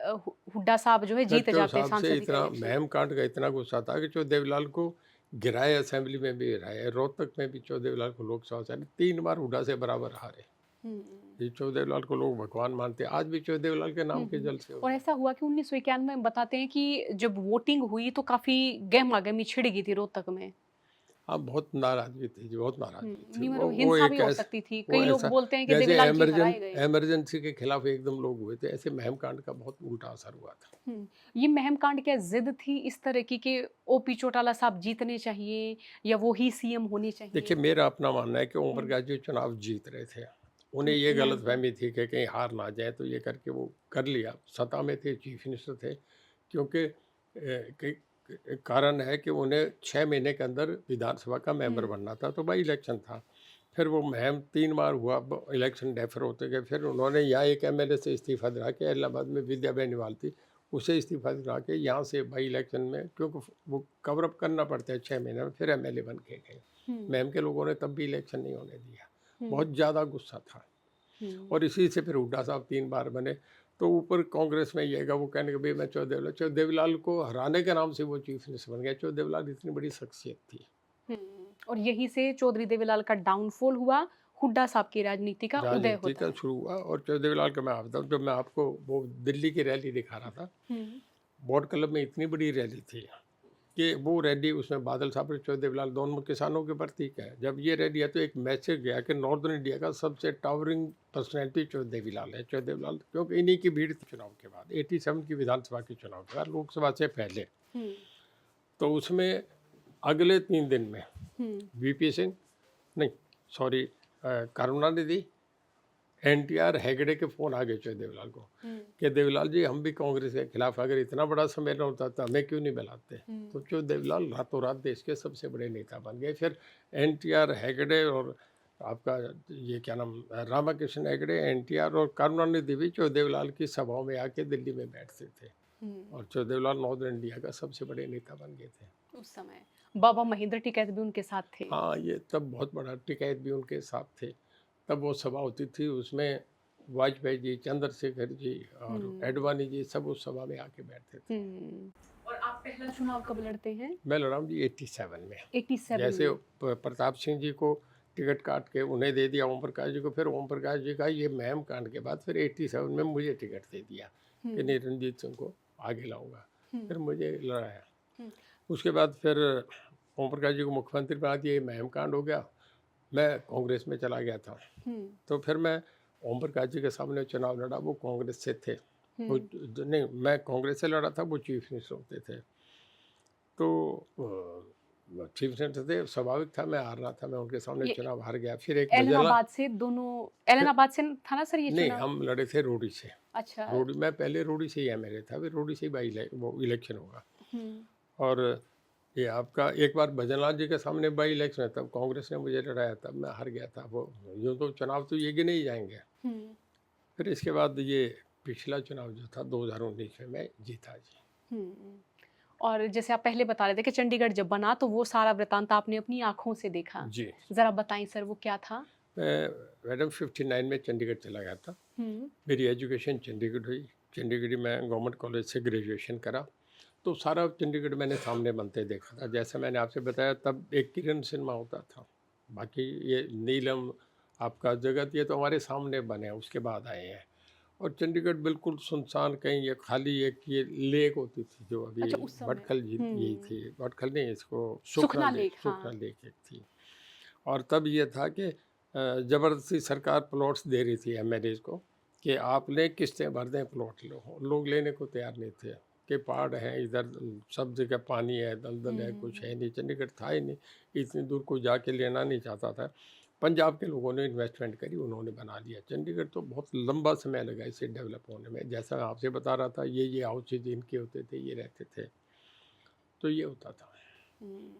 B: हुड्डा साहब जो है जीत जाते हैं
A: सांसद से। इतना महम कांड का इतना गुस्सा था कि देवीलाल को गिराए, असेंबली में भी गिराए, रोहतक में भी देवीलाल को लोकसभा से 3 बार हुड्डा से बराबर हारे। देवीलाल को लोग भगवान मानते, आज भी देवीलाल के नाम के जल से। और
B: ऐसा हुआ कि 1991 में बताते हैं कि जब वोटिंग हुई तो काफी गहमागहमी छिड़ गई थी रोहतक में।
A: हाँ, बहुत नाराज़गी थी जी, बहुत नाराज़गी थी।
B: नहीं
A: वो
B: मतलब हिंसा
A: एक
B: भी हो
A: ऐसा
B: सकती थी।
A: वो
B: कई लोग
A: ऐसा
B: बोलते हैं कि
A: जैसे
B: देवीलाल जी हराए गए।
A: इमरजेंसी के खिलाफ एकदम लोग हुए थे, ऐसे महम कांड का बहुत उल्टा असर हुआ था।
B: ये महम कांड क्या ज़िद थी इस तरह की कि ओपी चौटाला साहब जीतने चाहिए या वो ही सीएम होने
A: देखिए,
B: चाहिए?
A: मेरा अपना मानना है कि ओम
B: हुँ,
A: प्रकाश जी चुनाव जीत रहे थे। उन्हें ये
B: महम कांड।
A: गलतफ़हमी थी कि कहीं हार ना जाए, तो ये करके वो कर लिया। सत्ता में थे, चीफ मिनिस्टर थे, क्योंकि कई कारण है कि उन्हें 6 महीने के अंदर विधानसभा का मेंबर
B: हुँ,
A: बनना था, तो बाई इलेक्शन था। फिर वो मुहिम 3 बार हुआ, ब इलेक्शन डेफर होते गए। फिर उन्होंने यहाँ एक एमएलए से इस्तीफ़ा दिला के, इलाहाबाद में विद्या बेनीवाल थी, उसे इस्तीफ़ा दिला के यहाँ से बाई इलेक्शन में, क्योंकि वो कवर अप करना पड़ता है 6 महीने में, फिर एमएलए बन के गए।
B: हुँ,
A: मैम के लोगों ने तब भी इलेक्शन नहीं होने दिया।
B: हुँ,
A: बहुत ज़्यादा गुस्सा था,
B: हुँ,
A: और इसी से फिर हुड्डा साहब 3 बार बने। तो ऊपर कांग्रेस में ये है, वो कहने कि भई मैं चौदेवलाल को हराने के नाम से वो चीफ मिनिस्टर बन गया। चौदेवलाल इतनी बड़ी शख्सियत थी।
B: हुँ। और यहीं से चौधरी देवीलाल का डाउनफॉल हुआ, हुड्डा साहब की राजनीति का उदय
A: राजनीति
B: होता
A: का
B: है।
A: शुरू हुआ, और चौदेवलाल का मैं आपको बताऊँ, जब मैं आपको वो दिल्ली की रैली दिखा रहा था,
B: हुँ,
A: बोट क्लब में इतनी बड़ी रैली थी कि वो रैली, उसमें बादल साहब और चौदेवलाल दोनों किसानों के प्रतीक है। जब ये रैली है तो एक मैसेज गया कि नॉर्दर्न इंडिया का सबसे टावरिंग पर्सनैलिटी चौदेवीलाल है। चौदेवलाल, क्योंकि इन्हीं की भीड़ थी चुनाव के बाद, 87 की विधानसभा के चुनाव के बाद, लोकसभा से पहले।
B: हुँ,
A: तो उसमें अगले 3 दिन में
B: हुँ,
A: वीपी सिंह, नहीं सॉरी, करुणानिधि, एनटीआर, हेगड़े के फ़ोन आ गए चौदेवलाल को
B: हुँ,
A: कि देवीलाल जी, हम भी कांग्रेस के खिलाफ, अगर इतना बड़ा सम्मेलन होता तो हमें क्यों नहीं बुलाते।
B: हुँ,
A: तो चौदेवलाल रातों रात देश के सबसे बड़े नेता बन गए। फिर एनटीआर, हेगड़े और आपका ये क्या नाम, रामाकृष्ण हेगड़े, एनटीआर और करुणानिधि भी चौदेवलाल की सभाओं में आके दिल्ली में बैठते थे,
B: हुँ,
A: और चौदेवलाल नॉर्दर्न इंडिया का सबसे बड़े नेता बन गए थे।
B: उस समय बाबा महेंद्र टिकैत भी उनके साथ थे।
A: हाँ, ये तब बहुत बड़ा, टिकैत भी उनके साथ थे। तब वो सभा होती थी, उसमें वाजपेयी जी, चंद्रशेखर जी और
B: हुँ,
A: एडवाणी जी सब उस सभा में आके बैठते थे।
B: हुँ। और आप पहला चुनाव कब लड़ते हैं?
A: मैं लड़ा हूँ जी 87 में।
B: 87
A: जैसे
B: में।
A: प्रताप सिंह जी को टिकट काट के उन्हें दे दिया, ओम प्रकाश जी को, फिर ओम प्रकाश जी का ये महम कांड के बाद फिर 87 में मुझे टिकट दे दिया कि
B: हुँ,
A: नहीं, रणजीत सिंह को आगे लाऊंगा।
B: हुँ,
A: फिर मुझे लड़ाया।
B: हुँ,
A: उसके बाद फिर ओम प्रकाश जी को मुख्यमंत्री बना दिया, ये महम कांड हो गया। मैं कांग्रेस में चला गया था।
B: हुँ,
A: तो फिर मैं ओम प्रकाश जी के सामने चुनाव लड़ा, वो कांग्रेस से थे। वो
B: हुँ,
A: नहीं, मैं कांग्रेस से लड़ा था, वो चीफ मिनिस्टर होते थे। तो चीफ मिनिस्टर थे, स्वाभाविक था, मैं हार रहा था, मैं उनके सामने
B: ये
A: चुनाव हार गया। फिर एक बजला,
B: एलनाबाद से दोनों
A: फिर
B: एलनाबाद से था ना सर ये
A: नहीं,
B: चुनाव?
A: हम लड़े थे रोडी से।
B: अच्छा।
A: रोडी, मैं पहले रोडी से ही एमएलए था, फिर रोडी से ही वो इलेक्शन होगा।
B: हुँ,
A: और ये आपका एक बार भजनलाल जी के सामने बाई इलेक्शन है, तब कांग्रेस ने मुझे लड़ाया, तब मैं हार गया था। वो यूँ तो चुनाव तो ये गिने ही जाएंगे।
B: हुँ,
A: फिर इसके बाद ये पिछला चुनाव जो था 2019 में मैं जीता जी।
B: हुँ। और जैसे आप पहले बता रहे थे कि चंडीगढ़ जब बना तो वो सारा वृतांत आपने अपनी आँखों से देखा।
A: जी,
B: ज़रा बताएँ सर वो क्या था?
A: मैं मैडम 59 में चंडीगढ़ चला गया था।
B: हुँ,
A: मेरी एजुकेशन चंडीगढ़ हुई। चंडीगढ़ में गवर्नमेंट कॉलेज से ग्रेजुएशन करा। तो सारा चंडीगढ़ मैंने सामने बनते देखा था। जैसे मैंने आपसे बताया, तब एक किरण सिनेमा होता था। बाकी ये नीलम, आपका जगत, ये तो हमारे सामने बने हैं, उसके बाद आए हैं। और चंडीगढ़ बिल्कुल सुनसान, कहीं ये खाली एक ये लेक होती थी, जो अभी
B: अच्छा उस समय।
A: भटखल झील यही
B: हुँ,
A: थी। भटखल नहीं, इसको सुखना
B: सुखना
A: लेक,
B: लेक,
A: सुखना
B: हाँ।
A: लेक एक थी। और तब ये था कि ज़बरदस्ती सरकार प्लॉट्स दे रही थी एमएलएज़ को कि आप लें, किस्तें भर दें, प्लॉट लो। लोग लेने को तैयार नहीं थे कि पहाड़ हैं इधर, सब जगह पानी है, दलदल है, कुछ है
B: हुँ,
A: नहीं, चंडीगढ़ था ही नहीं, इतनी दूर कोई जाके लेना नहीं चाहता था। पंजाब के लोगों ने इन्वेस्टमेंट करी, उन्होंने बना लिया। चंडीगढ़ तो बहुत लंबा समय लगा इसे डेवलप होने में। जैसा मैं आपसे बता रहा था, ये हाउसेज इनके होते थे, ये रहते थे, तो ये होता था।
B: हुँ।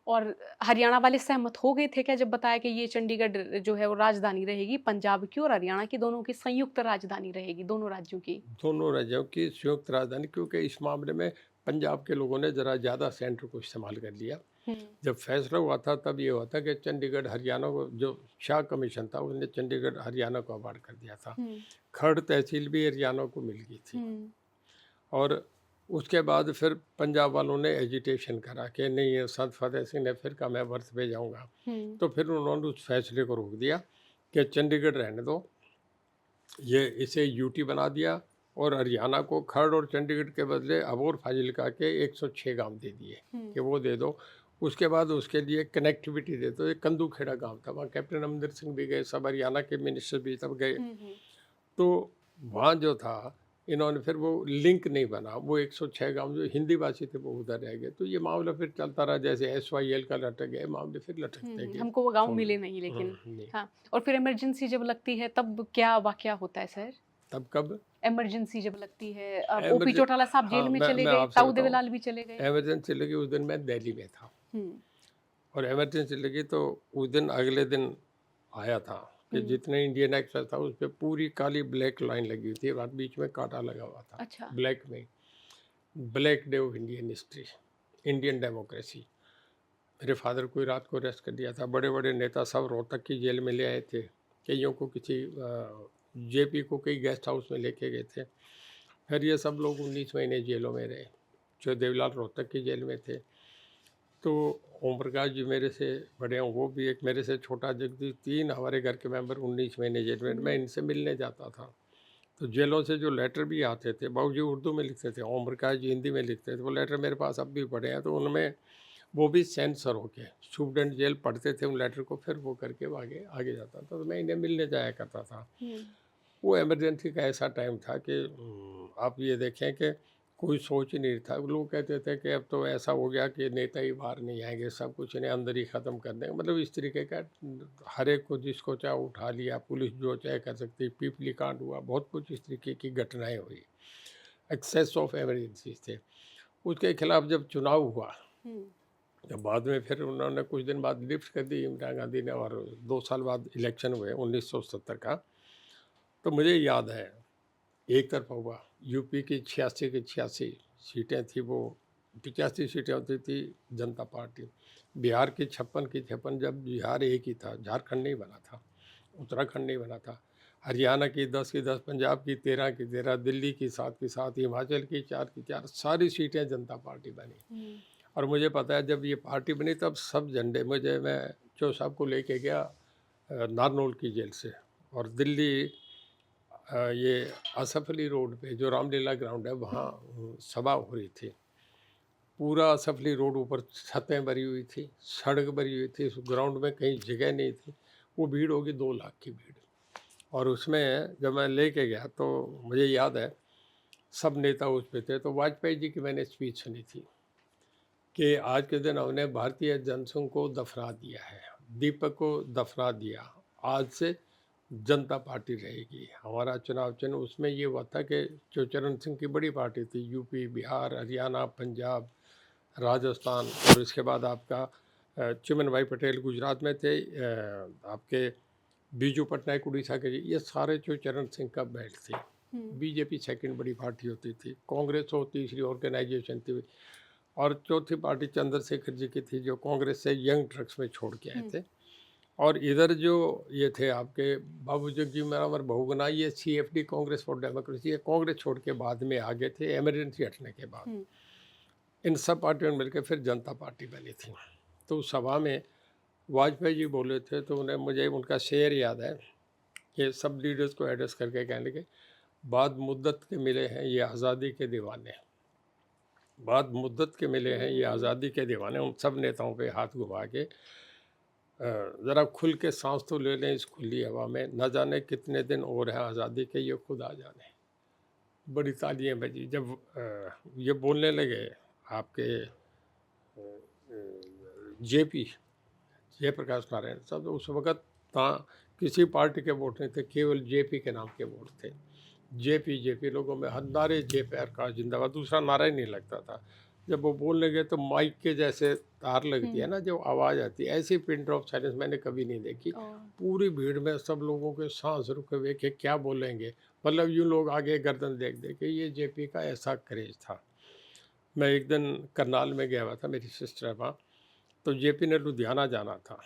B: और हरियाणा वाले सहमत हो गए थे क्या जब बताया कि ये चंडीगढ़ जो है वो राजधानी रहेगी पंजाब की और हरियाणा की दोनों की संयुक्त राजधानी रहेगी, दोनों राज्यों की?
A: दोनों राज्यों की संयुक्त राजधानी, क्योंकि इस मामले में पंजाब के लोगों ने ज़रा ज़्यादा सेंटर को इस्तेमाल कर लिया।
B: हुँ,
A: जब फैसला हुआ था, तब ये हुआ था कि चंडीगढ़ हरियाणा को, जो शाह कमीशन था, उसने चंडीगढ़ हरियाणा को अवार्ड कर दिया था।
B: हुँ,
A: खर्ड़ तहसील भी हरियाणा को मिल गई थी।
B: हुँ,
A: और उसके बाद फिर पंजाब वालों ने एजिटेशन करा कि नहीं, ये संत फतेह सिंह ने फिर कहा मैं वर्थ पे जाऊँगा।
B: हुँ,
A: तो फिर उन्होंने उस फैसले को रोक दिया कि चंडीगढ़ रहने दो, ये इसे यूटी बना दिया, और हरियाणा को खर्ड़ और चंडीगढ़ के बदले अबोर फाजिल्का के 106 गांव दे दिए
B: हुँ,
A: कि वो दे दो। उसके बाद उसके लिए कनेक्टिविटी दे, तो एक कंदूखेड़ा गांव था, वहाँ कैप्टन अमरिंदर सिंह भी गए, सब हरियाणा के मिनिस्टर भी तब गए। तो वहाँ जो था इन्होंने फिर वो लिंक नहीं बना, वो 106 गांव जो हिंदी भाषी थे वो उधर रह गए। तो ये मामला फिर चलता रहा, जैसे SYL का लटक गया, मामले फिर लटकते गए।
B: हमको वो गांव मिले नहीं लेकिन।
A: नहीं।
B: हाँ, और फिर इमरजेंसी जब लगती है तब क्या वाकया होता है सर?
A: तब कब
B: इमरजेंसी जब लगती है, अब ओपी
A: एमरजेंसी,
B: चौटाला साहब जेल
A: हाँ
B: में चले
A: मैं
B: गए,
A: आपसे
B: ताऊ
A: बताऊं,
B: देवीलाल भी चले गए।
A: एमरजेंसी लगी उस दिन मैं दिल्ली में था, और इमरजेंसी लगी तो उस दिन अगले दिन आया था कि जितने इंडियन एक्सप्रेस था उस पर पूरी काली ब्लैक लाइन लगी हुई थी, रात बीच में कांटा लगा हुआ था।
B: अच्छा।
A: ब्लैक में, black day of Indian history, Indian democracy. मेरे फादर को रात को अरेस्ट कर दिया था, बड़े बड़े नेता सब रोहतक की जेल में ले आए थे, कईयों को किसी JP को कई गेस्ट हाउस में लेके गए थे। फिर ये सब लोग 19 महीने जेलों में रहे। जो देवलाल रोहतक की जेल में थे, तो ओम प्रकाश जी मेरे से बड़े हैं, वो भी, एक मेरे से छोटा जगदीश, 3 हमारे घर के मेंबर 19 महीने जेल में। मैं इनसे मिलने जाता था, तो जेलों से जो लेटर भी आते थे, बाबू जी उर्दू में लिखते थे, ओम प्रकाश जी हिंदी में लिखते थे, वो लेटर मेरे पास अब भी पड़े हैं। तो उनमें वो भी सेंसर होके स्टूडेंट जेल पढ़ते थे उन लेटर को, फिर वो करके वो आगे आगे जाता था। तो मैं इन्हें मिलने जाया करता था। वो इमरजेंसी का ऐसा टाइम था कि आप ये देखें कि कोई सोच ही नहीं था। लोग कहते थे कि अब तो ऐसा हो गया कि नेता ही बाहर नहीं आएंगे, सब कुछ इन्हें अंदर ही ख़त्म कर देंगे। मतलब इस तरीके का हर एक को जिसको चाहे उठा लिया, पुलिस जो चाहे कर सकती, पीपली कांड हुआ, बहुत कुछ इस तरीके की घटनाएं हुई। एक्सेस ऑफ एमरजेंसी थे। उसके खिलाफ जब चुनाव हुआ, जब बाद में फिर उन्होंने कुछ दिन बाद लिफ्ट कर दी इंदिरा गांधी ने, और 2 साल बाद इलेक्शन हुए 1970 का, तो मुझे याद है एक तरफा हुआ। यूपी की 86 की 86 सीटें थी, वो 85 सीटें होती थी जनता पार्टी। बिहार की 56 की 56, जब बिहार एक ही था, झारखंड नहीं बना था, उत्तराखंड नहीं बना था। हरियाणा की 10 की 10, पंजाब की 13 की 13, दिल्ली की 7 की 7, हिमाचल की 4 की 4, सारी सीटें जनता पार्टी बनी। और मुझे पता है जब ये पार्टी बनी तब सब झंडे, मैं चो साहब को लेके गया नारनौल की जेल से, और दिल्ली ये आसफ अली रोड पे जो रामलीला ग्राउंड है वहाँ सभा हो रही थी। पूरा आसफ अली रोड ऊपर छतें भरी हुई थी, सड़क भरी हुई थी, उस ग्राउंड में कहीं जगह नहीं थी। वो भीड़ होगी 2 लाख की भीड़। और उसमें जब मैं लेके गया तो मुझे याद है सब नेता उस पे थे। तो वाजपेयी जी की मैंने स्पीच सुनी थी कि आज के दिन हमने भारतीय जनसंघ को दफना दिया है, दीपक को दफना दिया, आज से जनता पार्टी रहेगी। हमारा चुनाव चिन्ह उसमें ये हुआ था कि जो चरण सिंह की बड़ी पार्टी थी, यूपी, बिहार, हरियाणा, पंजाब, राजस्थान, और इसके बाद आपका चिमन भाई पटेल गुजरात में थे, आपके बीजू पटनायक उड़ीसा के, ये सारे जो चरण सिंह का बेल्ट थी। बीजेपी सेकंड बड़ी पार्टी होती थी, कांग्रेस हो तीसरी ऑर्गेनाइजेशन थी, और चौथी पार्टी चंद्रशेखर जी की थी जो कांग्रेस से यंग ट्रक्स में छोड़ के आए थे। और इधर जो ये थे आपके बाबू जगजीवन राम और बहुगुना, ये CFD, कांग्रेस फॉर डेमोक्रेसी, ये कांग्रेस छोड़ के बाद में आगे थे इमरजेंसी हटने के बाद। इन सब पार्टियों ने मिलकर फिर जनता पार्टी बनी थी। तो उस सभा में वाजपेयी जी बोले थे, तो उन्हें, मुझे उनका शेर याद है कि सब लीडर्स को एड्रेस करके कहने लगे, बाद मुद्दत के मिले हैं ये आज़ादी के दीवाने, बाद मुद्दत के मिले हैं ये आज़ादी के दीवाने। उन सब नेताओं पे हाथ घुमा के, ज़रा खुल के सांस तो ले लें इस खुली हवा में, न जाने कितने दिन और हैं आज़ादी के, ये खुद आ जाने। बड़ी तालियां बजी जब ये बोलने लगे आपके JP, जयप्रकाश नारायण साहब। तो उस वक़्त किसी पार्टी के वोट नहीं थे, केवल JP के नाम के वोट थे। JP लोगों में हर नारे जयप्रकाश जिंदाबाद, दूसरा नारा ही नहीं लगता था। जब वो बोलने गए तो माइक के जैसे तार लगती है ना, जो आवाज़ आती है, ऐसी पिन ड्रॉप साइलेंस मैंने कभी नहीं देखी। पूरी भीड़ में सब लोगों के सांस रुके हुए कि क्या बोलेंगे, मतलब यूँ लोग आगे गर्दन देख दे के, ये JP का ऐसा क्रेज था। मैं एक दिन करनाल में गया हुआ था, मेरी सिस्टर है वहाँ, तो JP ने लुधियाना जाना था।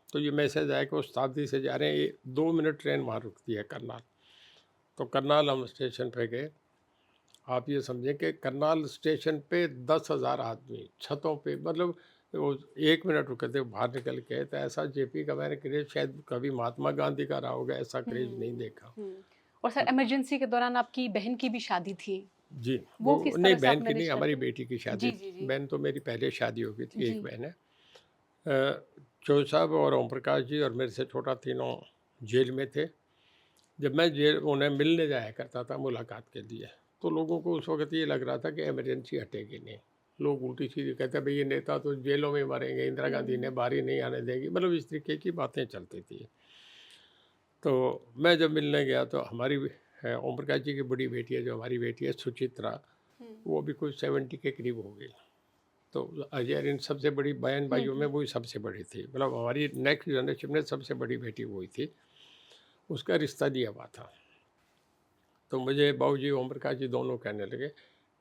A: तो ये मैसेज आया कि वो शताब्दी से जा रहे हैं, ये 2 मिनट ट्रेन वहाँ रुकती है करनाल। तो करनाल हम स्टेशन पे गए। आप ये समझें कि करनाल स्टेशन पे 10,000 आदमी छतों पे, मतलब वो 1 मिनट रुके थे बाहर निकल के। तो ऐसा JP का मैंने क्रेज शायद कभी महात्मा गांधी का रहा होगा, ऐसा क्रेज नहीं देखा।
B: और सर इमरजेंसी के दौरान आपकी बहन की भी शादी थी?
A: जी,
B: वो किस
A: नहीं,
B: तरह से
A: बहन
B: आप
A: की नहीं,
B: मैनेज
A: हमारी
B: करते?
A: बेटी की शादी।
B: जी।
A: बहन तो मेरी पहले शादी हो गई थी, एक बहन है। चौधरी साहब और ओम प्रकाश जी और मेरे से छोटा तीनों जेल में थे। जब मैं जेल उन्हें मिलने जाया करता था मुलाकात के लिए, तो लोगों को उस वक्त ये लग रहा था कि इमरजेंसी हटेगी नहीं। लोग उल्टी सीधी कहते भाई ये नेता तो जेलों में मरेंगे, इंदिरा गांधी ने बारी नहीं आने देगी, मतलब इस तरीके की बातें चलती थी। तो मैं जब मिलने गया तो हमारी ओम प्रकाश जी की बड़ी बेटी है, जो हमारी बेटी है सुचित्रा, वो भी कुछ 70 के करीब हो गई। तो अजय इन सबसे बड़ी बहन भाइयों में वही सबसे बड़ी थी, मतलब हमारी नेक्स्ट जनरेशन में सबसे बड़ी बेटी वही थी। उसका रिश्ता दिया हुआ था। तो मुझे बाबूजी ओम प्रकाश जी दोनों कहने लगे,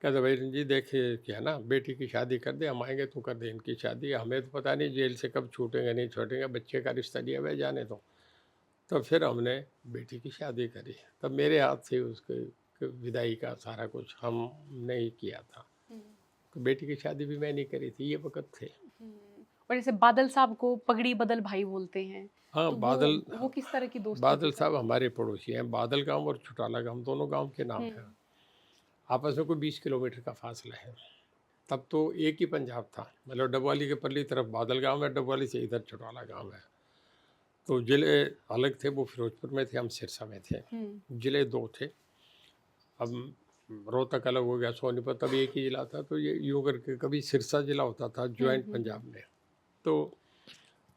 A: कहते भाई जी देखिए क्या ना, बेटी की शादी कर दे, हम आएंगे तो कर दे इनकी शादी, हमें तो पता नहीं जेल से कब छूटेंगे नहीं छूटेंगे, बच्चे का रिश्ता दिया हुआ जाने दो। तो फिर हमने बेटी की शादी करी। तब मेरे हाथ से उसके विदाई का सारा कुछ हमने ही किया था। तो बेटी की शादी भी मैं नहीं करी थी, ये वक्त थे।
B: और जैसे बादल साहब को पगड़ी बदल भाई बोलते हैं,
A: हाँ
B: तो
A: बादल,
B: वो किस तरह की दोस्ती
A: बादल
B: थी सर?
A: साहब हमारे पड़ोसी हैं। बादल गांव और छुटाला गांव दोनों गांव के नाम हैं। आपस में कोई 20 किलोमीटर का फासला है। तब तो एक ही पंजाब था, मतलब डबवाली के परली तरफ बादल गांव है, डबवाली से इधर छुटाला गांव है। तो जिले अलग थे, वो फिरोजपुर में थे, हम सिरसा में थे। जिले दो थे। अब रोहतक अलग हो गया, सोनीपत, तब एक ही जिला था। तो ये यूँ करके कभी सिरसा जिला होता था ज्वाइंट पंजाब में। तो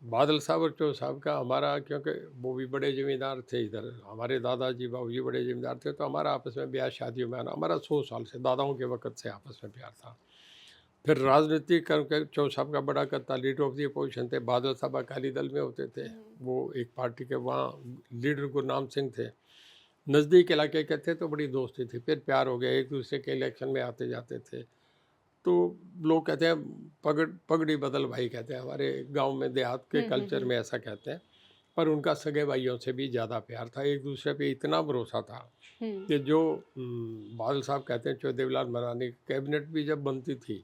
A: बादल साहब और चौधरी साहब का हमारा, क्योंकि वो भी बड़े ज़मींदार थे, इधर हमारे दादाजी बाबूजी बड़े ज़मींदार थे, तो हमारा आपस में ब्याह शादियों में आना हमारा 100 साल से, दादाओं के वक़्त से आपस में प्यार था। फिर राजनीति करके चौधरी साहब का बड़ा कद था, लीडर ऑफ दी अपोजिशन थे। बादल साहब अकाली दल में होते थे, वो एक पार्टी के वहाँ लीडर गुरनाम सिंह थे, नज़दीक इलाके के थे, तो बड़ी दोस्ती थी। फिर प्यार हो गया, एक दूसरे के इलेक्शन में आते जाते थे। तो लोग कहते हैं पगड़ी बदल भाई कहते हैं, हमारे गांव में देहात के कल्चर में ऐसा कहते हैं। पर उनका सगे भाइयों से भी ज़्यादा प्यार था, एक दूसरे पे इतना भरोसा था कि जो बादल साहब कहते हैं चौदेवलाल मरानी कैबिनेट भी जब बनती थी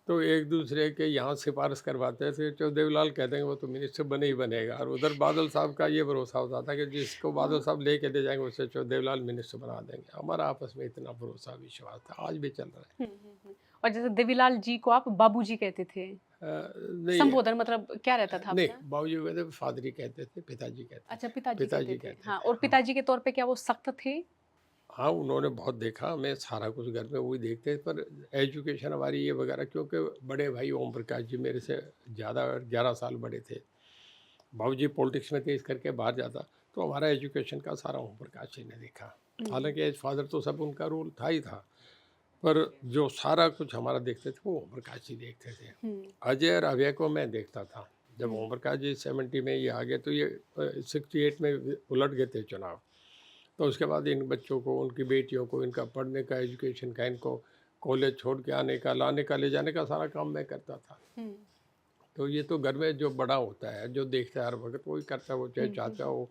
A: तो एक दूसरे के यहाँ सिफारिश करवाते थे। चौदेवलाल कहते हैं वो तो मिनिस्टर बने ही बनेगा, और उधर बादल साहब का ये भरोसा होता था कि जिसको बादल साहब लेके ले जाएंगे उसे चौदेवलाल मिनिस्टर बना देंगे। हमारा आपस में इतना भरोसा विश्वास था, आज भी चल रहा है।
B: और जैसे देवीलाल जी को आप बाबूजी कहते थे,
A: नहीं
B: संबोधन मतलब क्या रहता था
A: नहीं,
B: आपका?
A: बाबूजी कहते फादर ही कहते थे, पिताजी कहते
B: अच्छा,
A: थे।
B: पिताजी कहते थे।
A: कहते
B: हाँ,
A: थे,
B: और
A: हाँ।
B: पिताजी के तौर पे क्या वो सख्त थे?
A: हाँ, उन्होंने बहुत देखा, मैं सारा कुछ घर में वही देखते, पर एजुकेशन हमारी ये वगैरह, क्योंकि बड़े भाई ओम प्रकाश जी मेरे से ज़्यादा 11 साल बड़े थे। बाबूजी पॉलिटिक्स में थे, इस करके बाहर जाता, तो हमारा एजुकेशन का सारा ओम प्रकाश जी ने देखा। हालांकि एज फादर तो सब उनका रोल था ही था, पर जो सारा कुछ हमारा देखते थे वो ओम प्रकाश जी देखते थे। अजय और अभय को मैं देखता था। जब ओम प्रकाश जी 70 में ये आ गए, तो ये 68 में उलट गए थे चुनाव। तो उसके बाद इन बच्चों को, उनकी बेटियों को, इनका पढ़ने का, एजुकेशन का, इनको कॉलेज छोड़ के आने का, लाने का, ले जाने का सारा काम मैं करता था। तो ये तो घर में जो बड़ा होता है, जो देखता है हर वक्त, वही करता है, वो चाहे चाचा हो,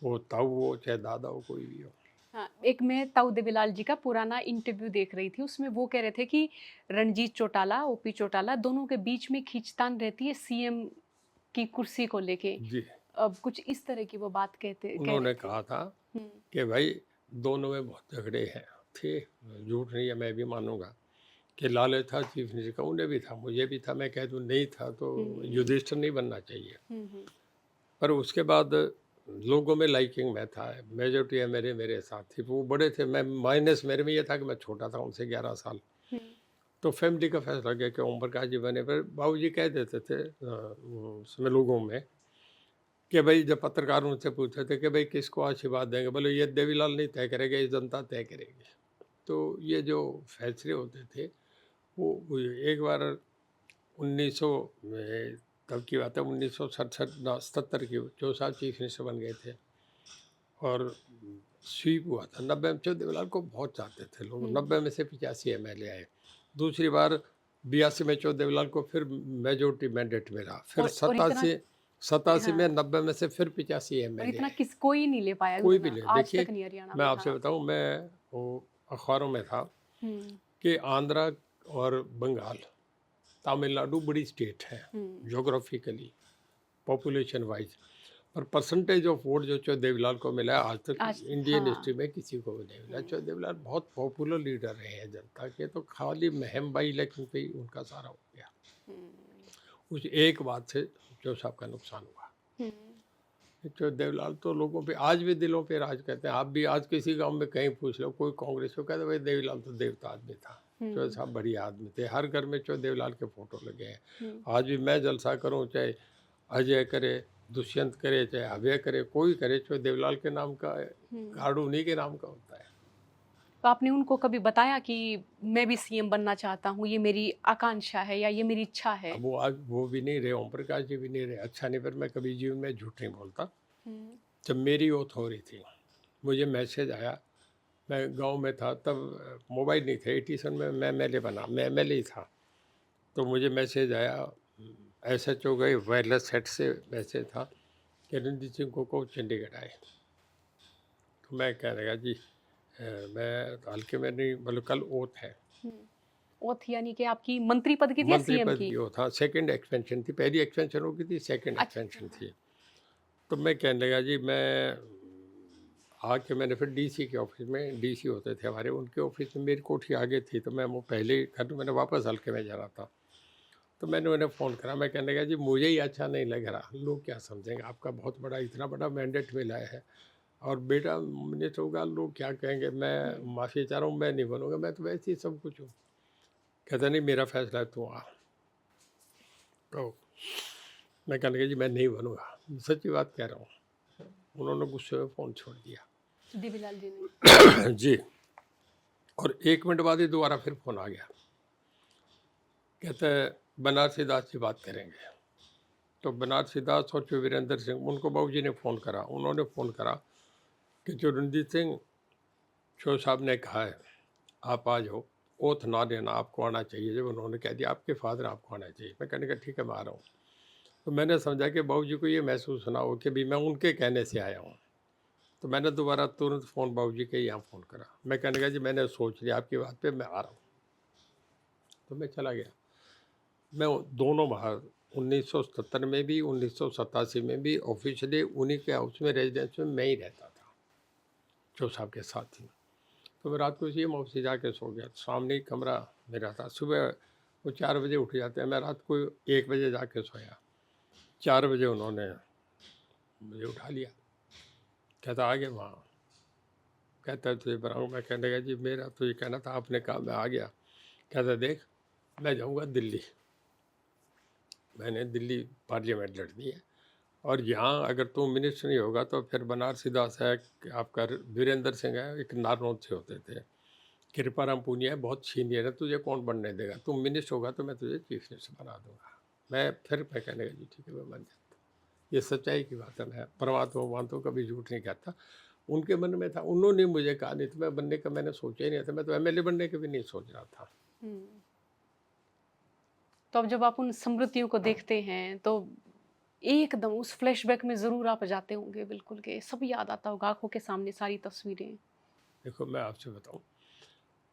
A: वो ताऊ हो, चाहे दादा हो, कोई भी हो।
B: हाँ, एक मैं ताऊ देवीलाल जी का पुराना इंटरव्यू देख रही थी, उसमें वो कह रहे थे कि रणजीत चौटाला, ओपी चौटाला दोनों के बीच में खींचतान रहती है सीएम की कुर्सी को लेके।
A: जी,
B: अब कुछ इस तरह की वो बात
A: उन्होंने कहा था कि भाई दोनों में बहुत झगड़े हैं, थे, झूठ नहीं है, मैं भी मानूंगा कि लाले था चीफ मिनिस्टर का, उन्हें भी था, मुझे भी था। मैं कह दूँ नहीं था तो युधिष्ठिर नहीं बनना चाहिए। पर उसके बाद लोगों में लाइकिंग में था, मेजोरिटी है मेरे साथ थी। वो बड़े थे, मैं माइनस मेरे में ये था कि मैं छोटा था उनसे 11 साल। तो फैमिली का फैसला किया कि ओम प्रकाश जी बने। पर बाबूजी कह देते थे उसमें लोगों में कि भाई, जब पत्रकार उनसे पूछते थे कि भाई किसको आशीर्वाद देंगे, बोले ये देवीलाल नहीं तय करेगा, ये जनता तय करेगी। तो ये जो फैसले होते थे वो एक बार 1900 में, तब की बात है 1967 की, जो साहब चीफ मिनिस्टर बन गए थे और स्वीप हुआ था 90 में। चौदेवलाल को बहुत चाहते थे लोग, 90 में से 85 MLA आए। दूसरी बार 82 में चौदेवलाल को फिर मेजोरिटी मैंडेट मिला, फिर 87 में, 90 में से फिर 85 MLA।
B: इतना किसको ही नहीं ले पाया,
A: कोई भी ले।
B: आज
A: देखिए,
B: तक नहीं हरियाणा
A: मैं
B: में।
A: आपसे बताऊं, मैं वो अखबारों में था कि आंध्रा और बंगाल, तमिलनाडु बड़ी स्टेट है जोग्राफिकली, पॉपुलेशन वाइज, और परसेंटेज ऑफ वोट जो देवीलाल को मिला है आज तक इंडियन हिस्ट्री में किसी को भी नहीं मिला। देवीलाल बहुत पॉपुलर लीडर रहे हैं जनता के, तो खाली महम बाई इलेक्शन पे ही उनका सारा हो गया। उस एक बात से चौ साहब का नुकसान हुआ। चौ देवलाल तो लोगों पे आज भी दिलों पे राज करते हैं। आप भी आज किसी गांव में कहीं पूछ लो, कोई कांग्रेस को कहते भाई देवीलाल तो देवता आदमी था, चौ साहब बढ़िया आदमी थे। हर घर में चौ देवलाल के फोटो लगे हैं। आज भी मैं जलसा करूं, चाहे अजय करे, दुष्यंत करे, चाहे अभय करे, कोई करे, चौ देवलाल के नाम का कार्ड उन्हीं के नाम का होता है।
B: तो आपने उनको कभी बताया कि मैं भी सीएम बनना चाहता हूँ, ये मेरी आकांक्षा है या ये मेरी इच्छा है?
A: अब वो आज वो भी नहीं रहे, ओम प्रकाश जी भी नहीं रहे। अच्छा नहीं, पर मैं कभी जीवन में झूठ नहीं बोलता। जब मेरी ओथ हो रही थी, मुझे मैसेज आया, मैं गांव में था तब, मोबाइल नहीं थे, 87 में मैं एमएलए बना, मैं एमएलए ही था। तो मुझे मैसेज आया, एसएचओ गए वायरलेस सेट से मैसेज था कि रणजीत सिंह को चंडीगढ़ आए। तो मैं कह रहा जी मैं हल्के में नहीं, मतलब कल ओथ है।
B: ओथ यानी कि आपकी मंत्री पद की थी या
A: मंत्री
B: सीएम
A: पद
B: की?
A: की ओथ, हाँ, सेकंड एक्सपेंशन थी। पहली एक्सपेंशन हो गई थी, सेकंड एक्सपेंशन थी। तो मैं कहने लगा जी, मैं आके मैंने फिर डीसी के ऑफिस में, डीसी होते थे हमारे, उनके ऑफिस में मेरी कोठी आगे थी। तो मैं वो पहले घर मैंने वापस हल्के में जा रहा था। तो मैंने उन्हें फ़ोन करा, मैं कहने लगा जी मुझे ही अच्छा नहीं लग रहा, लोग क्या समझेंगे, आपका बहुत बड़ा इतना बड़ा मैंडेट मिला है और बेटा मिनिस्टर होगा, लोग क्या कहेंगे, मैं माफ़ी चाह रहा हूँ, मैं नहीं बनूंगा, मैं तो वैसे ही सब कुछ हूँ। कहता नहीं मेरा फैसला है, तू आ। तो मैं कहने लगा जी मैं नहीं बनूंगा, सच्ची बात कह रहा हूँ। उन्होंने गुस्से में फ़ोन छोड़ दिया,
B: देवीलाल जी ने?
A: जी। और 1 मिनट बाद ही दोबारा फिर फ़ोन आ गया, कहते बनारसी दास से बात करेंगे। तो बनारसी दास और जो वीरेंद्र सिंह, उनको बाबूजी ने फ़ोन करा। उन्होंने फ़ोन करा कि जो रणजीत सिंह चौ साहब ने कहा है आप आ जाओ, ओथ ना देना, आपको आना चाहिए। जब उन्होंने कह दिया आपके फादर आपको आना चाहिए, मैं कहने का ठीक है मैं आ रहा हूँ। तो मैंने समझा कि बाबूजी को ये महसूस ना हो कि भी मैं उनके कहने से आया हूँ। तो मैंने दोबारा तुरंत फ़ोन बाबूजी के यहाँ फ़ोन करा। मैं कहने का जी मैंने सोच लिया आपकी बात पे, मैं आ रहा हूँ। तो मैं चला गया। मैं दोनों बार 1977 में भी, 1987 में भी ऑफिशियली उन्हीं के हाउस में, रेजिडेंस में मैं ही रहता था, चौ साहब के साथ ही। तो मैं रात को इसी हाउस से जाके सो गया, सामने ही कमरा मेरा था। सुबह वो 4 बजे उठ जाते हैं, मैं रात को 1 बजे जाके सोया। 4 बजे उन्होंने मुझे उठा लिया, कहता आ गया वहाँ, कहता है तुझे बनाऊँ। मैं कहने लगा जी मेरा तो ये कहना था, आपने कहा मैं आ गया। कहता देख मैं जाऊँगा दिल्ली, मैंने दिल्ली पार्लियामेंट लड़नी है, और यहाँ अगर तू मिनिस्टर नहीं होगा तो फिर बनारसी दास है, आपका वीरेंद्र सिंह है, एक नारनौल से होते थे, कृपाराम पूनिया है, बहुत सीनियर है, तुझे कौन बनने देगा, तू मिनिस्टर होगा तो मैं तुझे चीफ मिनिस्टर बना दूंगा। मैं कहने लगा जी ठीक है मैं बन जाता। ये सच्चाई की बात है, मैं परमात्मा मानता हूँ, कभी झूठ नहीं कहता। उनके मन में था, उन्होंने मुझे कहा, नहीं तो मैं बनने का मैंने सोचा ही नहीं था, मैं तो एमएलए बनने के भी नहीं सोच रहा था।
B: तो अब जब आप उन स्मृतियों को देखते हैं तो एकदम उस फ्लैशबैक में ज़रूर आप जाते होंगे, बिल्कुल के सब याद आता होगा, आंखों के सामने सारी तस्वीरें।
A: देखो मैं आपसे बताऊं,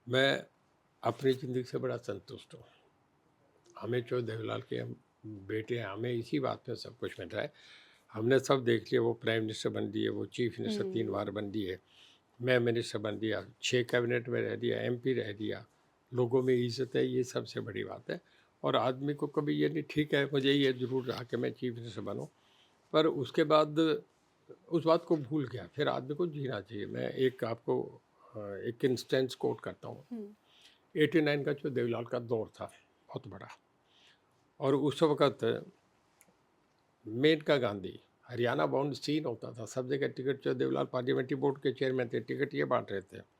A: मैं अपनी ज़िंदगी से बड़ा संतुष्ट हूँ। हमें चौ देवलाल के हम बेटे हैं, हमें इसी बात में सब कुछ मिल रहा है। हमने सब देख लिया, वो प्राइम मिनिस्टर बन दिए, वो चीफ मिनिस्टर 3 बार बन दिए, मैं मिनिस्टर बन दिया, 6 कैबिनेट में रह दिया, एमपी रह दिया, लोगों में इज्जत है, ये सबसे बड़ी बात है। और आदमी को कभी ये नहीं, ठीक है मुझे ये ज़रूर रहा कि मैं चीफ मिनिस्टर बनूँ, पर उसके बाद उस बात को भूल गया। फिर आदमी को जीना चाहिए। मैं एक आपको एक इंस्टेंस कोट करता हूँ। 89 का जो देवलाल का दौर था बहुत बड़ा, और उस वक़्त मेनका गांधी हरियाणा बाउंड सीन होता था, सब जगह टिकट, जो देवलाल पार्लियामेंट्री बोर्ड के चेयरमैन थे, टिकट ये बांट रहे थे।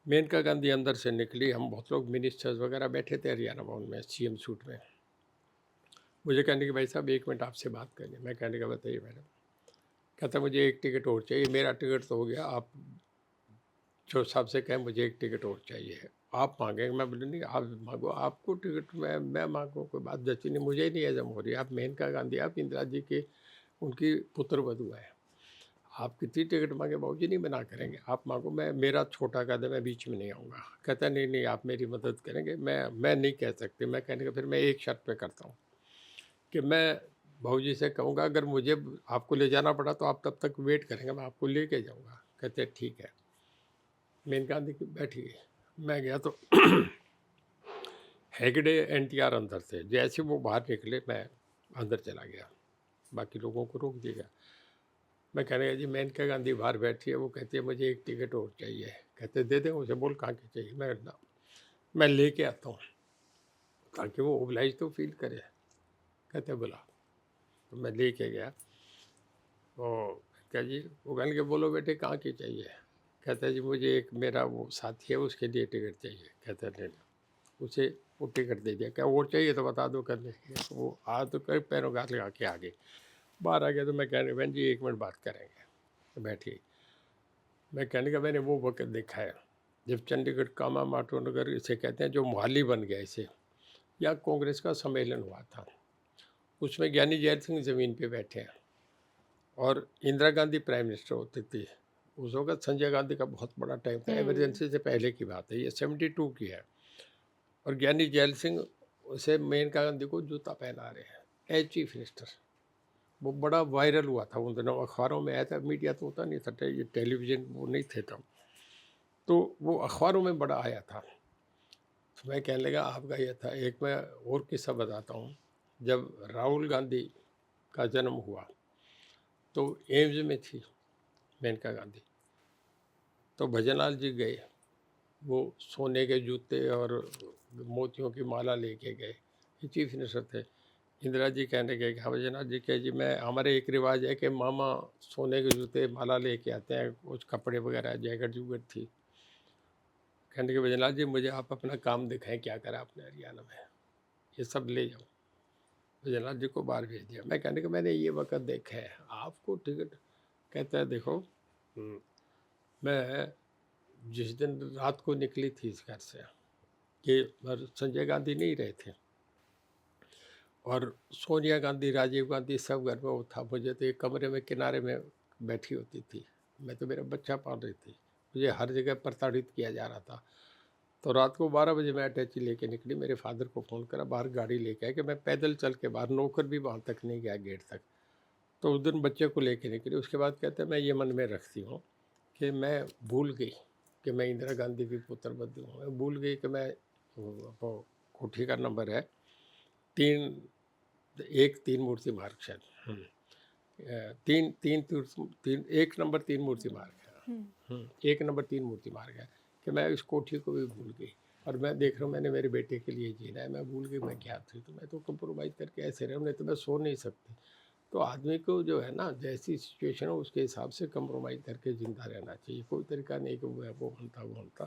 A: मेनका गांधी अंदर से निकली, हम बहुत लोग मिनिस्टर्स वगैरह बैठे थे हरियाणा बाउंड में सीएम सूट में। मुझे कहने कि भाई साहब 1 मिनट आपसे बात करनी। मैं कहने का बताइए मैडम। कहता मुझे एक टिकट और चाहिए, मेरा टिकट तो हो गया, आप जो साहब से कहें मुझे एक टिकट और चाहिए, आप मांगेंगे। मैं बोले नहीं आप मांगो, आपको टिकट मैं मांगो, कोई बात जची नहीं, मुझे ही नहीं हजम हो रही। आप मेनका गांधी, आप इंदिरा जी की उनकी पुत्र वधू है, आप कितनी टिकट मांगे बाबूजी नहीं मना करेंगे, आप मांगो, मैं मेरा छोटा कदम है, बीच में नहीं आऊँगा। कहता नहीं नहीं आप मेरी मदद करेंगे। मैं नहीं कह सकती। मैं कहने का फिर मैं एक शर्त पे करता हूँ कि मैं भाऊजी से कहूँगा अगर मुझे आपको ले जाना पड़ा तो आप तब तक वेट करेंगे, मैं आपको लेके जाऊँगा। कहते ठीक है। मेनका गांधी बैठी गई, मैं गया तो हेगड़े एनटीआर अंदर थे। जैसे वो बाहर निकले मैं अंदर चला गया, बाकी लोगों को रोक दिया। मैं कहने लगा जी मेनका गांधी बाहर बैठी है, वो कहती है मुझे एक टिकट और चाहिए। कहते दे दे, उसे बोल कहाँ की चाहिए। मैं लेके आता हूँ ताकि वो ओबलाइज तो फील करे। कहते बुला, तो मैं लेके गया। वो क्या जी, वो कहने के बोलो बेटे कहाँ की चाहिए। कहता है जी मुझे एक मेरा वो साथी है उसके लिए टिकट चाहिए। कहता है ले लो, उसे वो टिकट दे दिया। क्या और चाहिए तो बता दो करने के लिए। वो आ तो कर पैरों घात लगा के आ गए। बाहर आ गया तो मैं कहने बहन जी 1 मिनट बात करेंगे, तो बैठिए। मैं कहने का मैंने वो वक्त देखा है जब चंडीगढ़ कामा माटो नगर इसे कहते हैं जो मोहाली बन गया, इसे यहाँ कांग्रेस का सम्मेलन हुआ था। उसमें ज्ञानी जैल सिंह ज़मीन पे बैठे हैं और इंदिरा गांधी प्राइम मिनिस्टर होती थी। उस वक्त संजय गांधी का बहुत बड़ा टाइम था, इमरजेंसी से पहले की बात है, ये 72 की है। और ज्ञानी जैल सिंह उसे मेनका गांधी को जूता पहना रहे हैं एज चीफ मिनिस्टर। वो बड़ा वायरल हुआ था उन दिनों, अखबारों में आया था। मीडिया तो होता नहीं था, ये टेलीविज़न वो नहीं थे तब, तो वो अखबारों में बड़ा आया था। तो मैं कहने लगा आपका ये था। एक मैं और किस्सा बताता हूँ। जब राहुल गांधी का जन्म हुआ तो एम्स में थी मेनका गांधी, तो भजनलाल जी गए, वो सोने के जूते और मोतियों की माला लेके गए। ये चीफ मिनिस्टर थे। इंदिरा जी कहने गए कि हाँ भजनलाल जी कहे जी मैं, हमारे एक रिवाज है कि मामा सोने के जूते माला लेके आते हैं, कुछ कपड़े वगैरह जैकेट जूकेट थी। कहने के भजनलाल जी मुझे आप अपना काम दिखाएं, क्या करा आपने हरियाणा में, ये सब ले जाओ। भजनलाल जी को बाहर भेज दिया। मैं कहने का मैंने ये वक्त देखा है, आपको टिकट। कहता है देखो मैं जिस दिन रात को निकली थी इस घर से, ये संजय गांधी नहीं रहे थे और सोनिया गांधी राजीव गांधी सब घर में वो था। मुझे तो एक कमरे में किनारे में बैठी होती थी, मैं तो मेरा बच्चा पाल रही थी, मुझे हर जगह प्रताड़ित किया जा रहा था। तो रात को 12 बजे मैं अटैची लेके निकली, मेरे फादर को फ़ोन करा, बाहर गाड़ी लेके आए कि मैं पैदल चल के बाहर, नौकर भी वहाँ तक नहीं गया गेट तक। तो उस दिन बच्चे को लेके निकली। उसके बाद कहते हैं मैं ये मन में रखती हूँ कि मैं भूल गई कि मैं इंदिरा गांधी की पुत्र बदी हूँ। मैं भूल गई कि मैं, वो कोठी का नंबर है 3 मूर्ति मार्ग शायद, 1 नंबर 3 मूर्ति मार्ग है, 1 नंबर 3 मूर्ति मार्ग है, कि मैं इस कोठी को भी भूल गई। और मैं देख रहा हूँ मैंने मेरे बेटे के लिए जीना है, मैं भूल गई मैं क्या थी। तो मैं तो कंप्रोमाइज़ करके ऐसे रहा, नहीं तो मैं सो नहीं सकती। तो आदमी को जो है ना, जैसी सिचुएशन हो उसके हिसाब से कंप्रोमाइज़ करके ज़िंदा रहना चाहिए। कोई तरीका नहीं कि वो बनता।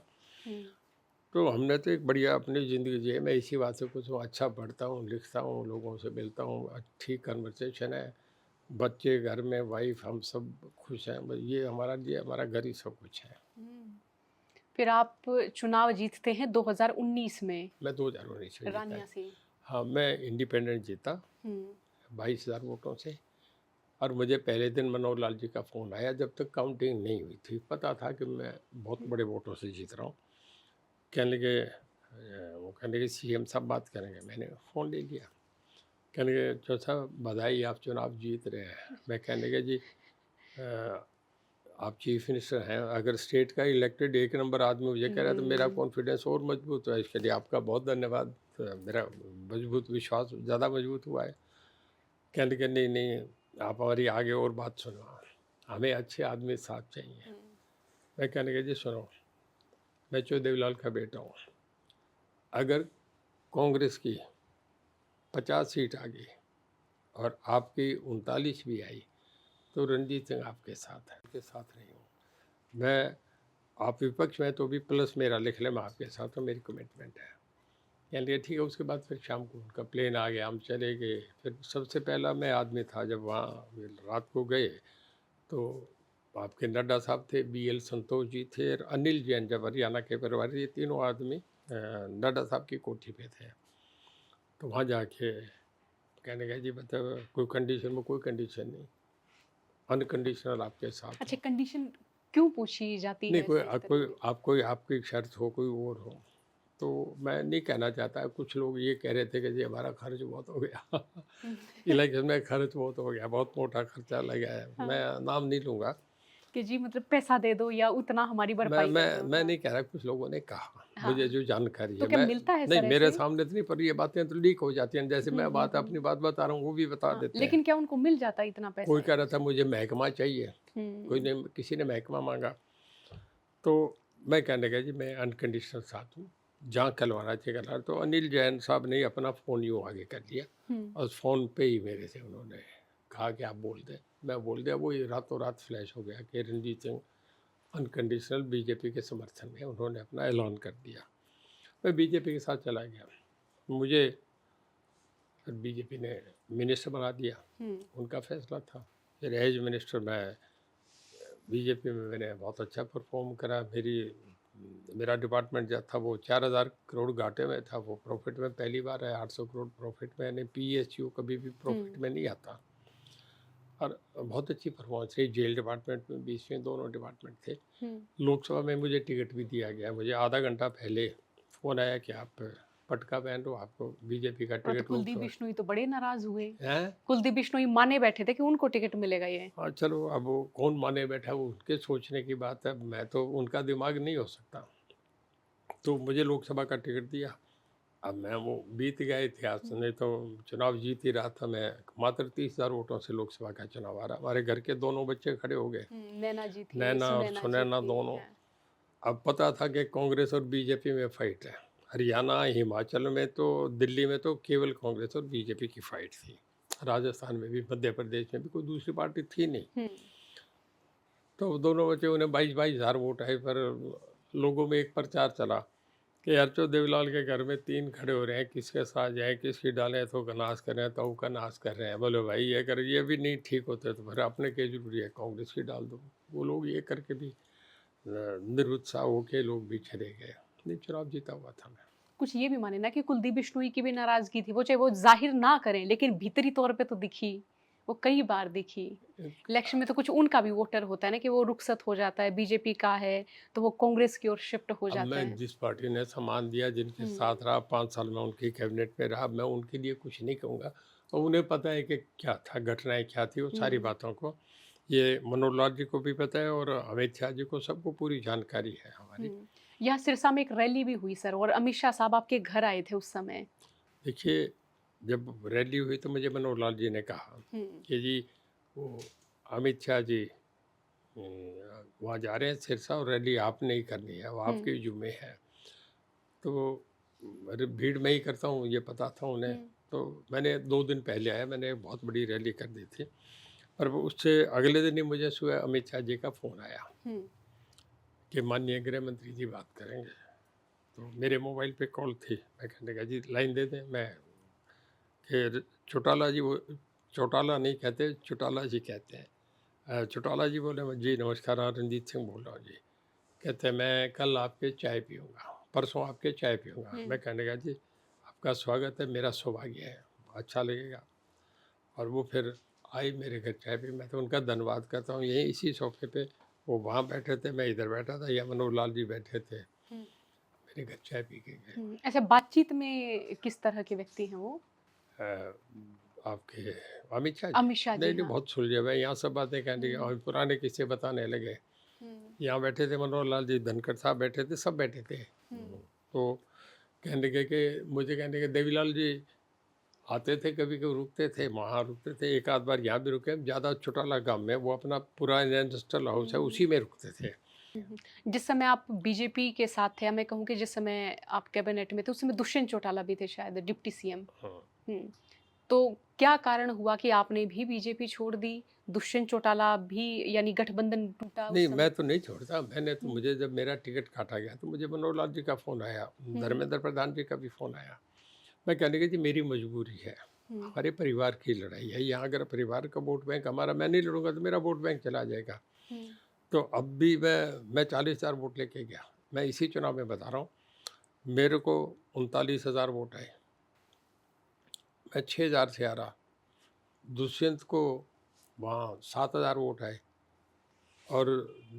A: तो हमने तो एक बढ़िया अपनी ज़िंदगी जी है। मैं इसी बात से कुछ अच्छा पढ़ता हूँ, लिखता हूँ, लोगों से मिलता हूँ, अच्छी कन्वर्सेशन है, बच्चे घर में, वाइफ, हम सब खुश हैं। बस ये हमारा घर ही सब कुछ है।
B: फिर आप चुनाव जीतते हैं 2019 में
A: मैं 2019 में जीता
B: रानिया
A: है।
B: से।
A: हाँ, मैं इंडिपेंडेंट जीता 22,000 वोटों से। और मुझे पहले दिन मनोहर लाल जी का फ़ोन आया, जब तक काउंटिंग नहीं हुई थी। पता था कि मैं बहुत बड़े वोटों से जीत रहा हूँ। कहने लगे वो कहने लगे सीएम साहब बात करेंगे। मैंने फ़ोन ले लिया। कहने लगे जो साहब बधाई आप चुनाव जीत रहे हैं। मैं कहने लगे जी आप चीफ मिनिस्टर हैं, अगर स्टेट का इलेक्टेड 1 नंबर आदमी मुझे कह रहा है तो मेरा कॉन्फिडेंस और मजबूत हुआ। इसके लिए आपका बहुत धन्यवाद, मेरा मजबूत विश्वास ज़्यादा मजबूत हुआ है। कहने लगे नहीं नहीं, आप हमारी आगे और बात सुनो, हमें अच्छे आदमी साथ चाहिए। मैं कहने लगा जी सुनो, मैं चौ देवीलाल का बेटा हूँ, अगर कांग्रेस की 50 सीट आ गई और आपकी 39 भी आई तो रणजीत सिंह आपके साथ है, आपके साथ नहीं हूँ मैं। आप विपक्ष में तो भी प्लस मेरा लिख ले, मैं आपके साथ हूँ, मेरी कमिटमेंट है। कहने लगे ठीक है। उसके बाद फिर शाम को उनका प्लेन आ गया, हम चले गए। फिर सबसे पहला मैं आदमी था जब वहाँ रात को गए तो आपके नड्डा साहब थे, BL संतोष जी थे और अनिल जैन जब हरियाणा के प्रभारी, ये तीनों आदमी नड्डा साहब की कोठी पे थे। तो वहाँ जाके कहने लगा जी मतलब कोई कंडीशन में, कोई कंडीशन नहीं, अनकंडीशनल आपके साथ।
B: अच्छा, कंडीशन क्यों पूछी जाती
A: नहीं
B: है
A: कोई
B: ऐसा इस तरह की?
A: कोई आपकी शर्त हो, कोई और हो, तो मैं नहीं कहना चाहता। कुछ लोग ये कह रहे थे कि जी हमारा खर्च बहुत हो गया इलेक्शन में खर्च बहुत हो गया, बहुत मोटा खर्चा लगा है। मैं नाम नहीं लूँगा,
B: कि जी मतलब पैसा दे दो या उतना हमारी
A: मैं
B: भरपाई कर
A: मैं
B: दो।
A: मैं
B: हाँ।
A: नहीं कह रहा, कुछ लोगों ने कहा,
B: हाँ,
A: मुझे जो जानकारी
B: तो
A: है,
B: क्या
A: मैं
B: मिलता है
A: नहीं,
B: सर
A: मेरे
B: ऐसे?
A: सामने तो नहीं, पर ये बातें तो लीक हो जाती हैं, जैसे मैं बात अपनी बात बता रहा हूँ वो भी बता
B: हाँ,
A: देते हैं।
B: लेकिन क्या उनको मिल जाता है इतना पैसा
A: कोई कह
B: या
A: रहा था
B: कुछ?
A: मुझे महकमा चाहिए, कोई
B: हुँ,
A: ने किसी ने महकमा मांगा, तो मैं कहने लगा जी मैं अनकंडीशनल साथ हूँ, जहाँ करवाना चाहिए करवा। तो अनिल जैन साहब ने अपना फ़ोन यूँ आगे कर लिया
B: हुँ,
A: और फ़ोन पे ही मेरे से उन्होंने कहा कि आप बोल दें। मैं बोल दिया, वो ही रातों रात फ्लैश हो गया कि रणजीत सिंह अनकंडीशनल बीजेपी के समर्थन में, उन्होंने अपना ऐलान कर दिया। मैं बीजेपी के साथ चला गया। मुझे फिर बीजेपी ने मिनिस्टर बना दिया,
B: हुँ,
A: उनका फैसला था। फिर एज मिनिस्टर मैं बीजेपी में मैंने बहुत अच्छा परफॉर्म करा। मेरा डिपार्टमेंट जो था वो 4,000 करोड़ घाटे में था, वो प्रॉफिट में पहली बार है, 800 करोड़ प्रॉफिट में, यानी पीएसयू कभी भी प्रॉफिट
B: हुँ,
A: में नहीं आता। और बहुत अच्छी परफॉर्मेंस रही, जेल डिपार्टमेंट में भी, इसमें दोनों डिपार्टमेंट थे।
B: हुँ।
A: लोकसभा में मुझे टिकट भी दिया गया, मुझे आधा घंटा पहले फ़ोन आया कि आप पटका पहन लो, आपको बीजेपी का
B: और तो
A: टिकट
B: कुलदीप
A: लोकसभा
B: बिश्नोई तो बड़े नाराज़ हुए।
A: हैं।
B: कुलदीप बिश्नोई माने बैठे थे कि उनको टिकट मिलेगा ये।
A: हाँ चलो, अब वो कौन माने बैठा, वो उनके सोचने की बात है, मैं तो उनका दिमाग नहीं हो सकता। तो मुझे लोकसभा का टिकट दिया। अब मैं वो बीत गया इतिहास, नहीं तो चुनाव जीत ही रहा था मैं। मात्र 30,000 वोटों से लोकसभा का चुनाव आ रहा, हमारे घर के दोनों बच्चे खड़े हो गए,
B: नैना जी थे,
A: नैना और
B: सुनैना जी
A: सुनैना
B: थी।
A: दोनों।
B: हाँ।
A: अब पता था कि कांग्रेस और बीजेपी में फाइट है। हरियाणा, हिमाचल में तो, दिल्ली में तो केवल कांग्रेस और बीजेपी की फाइट थी। राजस्थान में भी, मध्य प्रदेश में भी कोई दूसरी पार्टी थी नहीं।
B: हुँ,
A: तो दोनों बच्चे, उन्हें 22,000 वोट आए, पर लोगों में एक प्रचार चला कि अर्चो देवलाल के घर में 3 खड़े हो रहे हैं, किसके साथ जाएँ, किसकी डालें, तो का नाश कर रहे हैं, तो का नाश कर रहे हैं। बोले भाई ये अगर ये भी नहीं ठीक होते तो फिर अपने क्या जरूरी है, कांग्रेस की डाल दो। वो लोग ये करके भी निरुत्साह होके लोग भी चले गए। नहीं, चुनाव जीता हुआ था मैं।
B: कुछ ये भी माने ना कि कुलदीप बिश्नोई की भी नाराज़गी थी, वो चाहे वो ज़ाहिर ना करें, लेकिन भीतरी तौर पे तो दिखी, वो कई बार दिखी। इलेक्शन में तो कुछ उनका भी वोटर होता है ना कि वो रुखसत हो जाता है, बीजेपी का है, तो वो कांग्रेस की ओर शिफ्ट हो
A: अब
B: जाते
A: मैं
B: हैं।
A: जिस पार्टी ने सम्मान दिया, जिनके
B: हुँ,
A: साथ रहा, 5 साल में उनकी कैबिनेट में रहा, मैं उनके लिए कुछ नहीं कहूँगा। और उन्हें पता है कि क्या था, घटनाएँ क्या थी, वो सारी
B: हुँ,
A: बातों को, ये मनोहर लाल जी को भी पता है और अमित शाह जी को, सबको पूरी जानकारी है हमारी।
B: हुँ। यहाँ सिरसा में एक रैली भी हुई सर और अमित शाह साहब आपके घर आए थे उस समय।
A: देखिए, जब रैली हुई तो मुझे मनोहर लाल जी ने कहा
B: हुँ,
A: कि जी वो अमित शाह जी वहाँ जा रहे हैं सिरसा, और रैली आपने ही करनी है, वो
B: हुँ,
A: आपके जुम्मे है। तो अरे भीड़ में ही करता हूँ, ये पता था उन्हें।
B: हुँ,
A: तो मैंने 2 दिन पहले आया, मैंने एक बहुत बड़ी रैली कर दी थी। पर वो उससे अगले दिन ही मुझे सुबह अमित शाह जी का फ़ोन आया
B: हुँ,
A: कि माननीय गृह मंत्री जी बात करेंगे। तो मेरे मोबाइल पे कॉल थी, मैं कहने लगा जी लाइन दे दें। मैं फिर चौटाला जी, वो चौटाला नहीं कहते, चौटाला जी कहते हैं। चौटाला जी बोले, जी नमस्कार, हाँ रणजीत सिंह बोल रहा हूँ जी। कहते हैं मैं कल आपके चाय पीऊँगा, परसों आपके चाय पीऊँगा।
B: हुँ,
A: मैं कहने लगा जी आपका स्वागत है, मेरा सौभाग्य है, अच्छा लगेगा। और वो फिर आई मेरे घर चाय पी, मैं तो उनका धन्यवाद करता हूँ। यहीं इसी सोफे पे वो वहाँ बैठे थे, मैं इधर बैठा था, या मनोहर लाल जी बैठे थे,
B: हुँ,
A: मेरे घर चाय पी के गए।
B: हुँ। अच्छा बातचीत में किस तरह के व्यक्ति हैं वो?
A: अ, आपके अमित शाह जी?
B: अमित शाह जी,
A: नहीं, नहीं,
B: हाँ।
A: बहुत सुलझे हुए हैं, यहाँ सब बातें कहने की
B: हुँ,
A: और पुराने किस्से बताने लगे।
B: हुँ,
A: यहाँ बैठे थे मनोहर लाल जी, धनखड़ साहब बैठे थे, सब बैठे थे।
B: हुँ,
A: तो कहने लगे कि मुझे कहने लगे देवीलाल जी आते थे, कभी-कभी रुकते थे, वहाँ रुकते थे, एक आध बार यहाँ भी रुके, ज़्यादा चौटाला गाँव में, वो अपना पूरा इंडस्ट्रियल हाउस है,
B: हुँ,
A: उसी में रुकते थे।
B: हुँ, हुँ। जिस समय आप बीजेपी के साथ थे या मैं कहूँ कि जिस समय आप कैबिनेट में थे, उस समय दुष्यंत चौटाला भी थे शायद डिप्टी सीएम।
A: हाँ।
B: हुँ। तो क्या कारण हुआ कि आपने भी बीजेपी छोड़ दी? दुष्यंत चौटाला भी यानी गठबंधन टूटा
A: नहीं,
B: उस
A: मैं
B: समय?
A: तो नहीं छोड़ता, मैंने तो,
B: हुँ,
A: मुझे जब मेरा टिकट काटा गया, तो मुझे मनोहर लाल जी का फ़ोन आया,
B: हुँ,
A: धर्मेंद्र प्रधान जी का भी फ़ोन आया। मैं कहने लगा जी मेरी मजबूरी है,
B: हुँ,
A: हमारे परिवार की लड़ाई है, यहाँ अगर परिवार का वोट बैंक हमारा, मैं नहीं लड़ूँगा तो मेरा वोट बैंक चला जाएगा।
B: हुँ,
A: तो अब भी मैं 40,000 वोट लेके गया। मैं इसी चुनाव में बता रहा हूँ, मेरे को 39,000 वोट आए, मैं 6,000 से हारा। दुष्यंत को वहाँ 7,000 वोट आए, और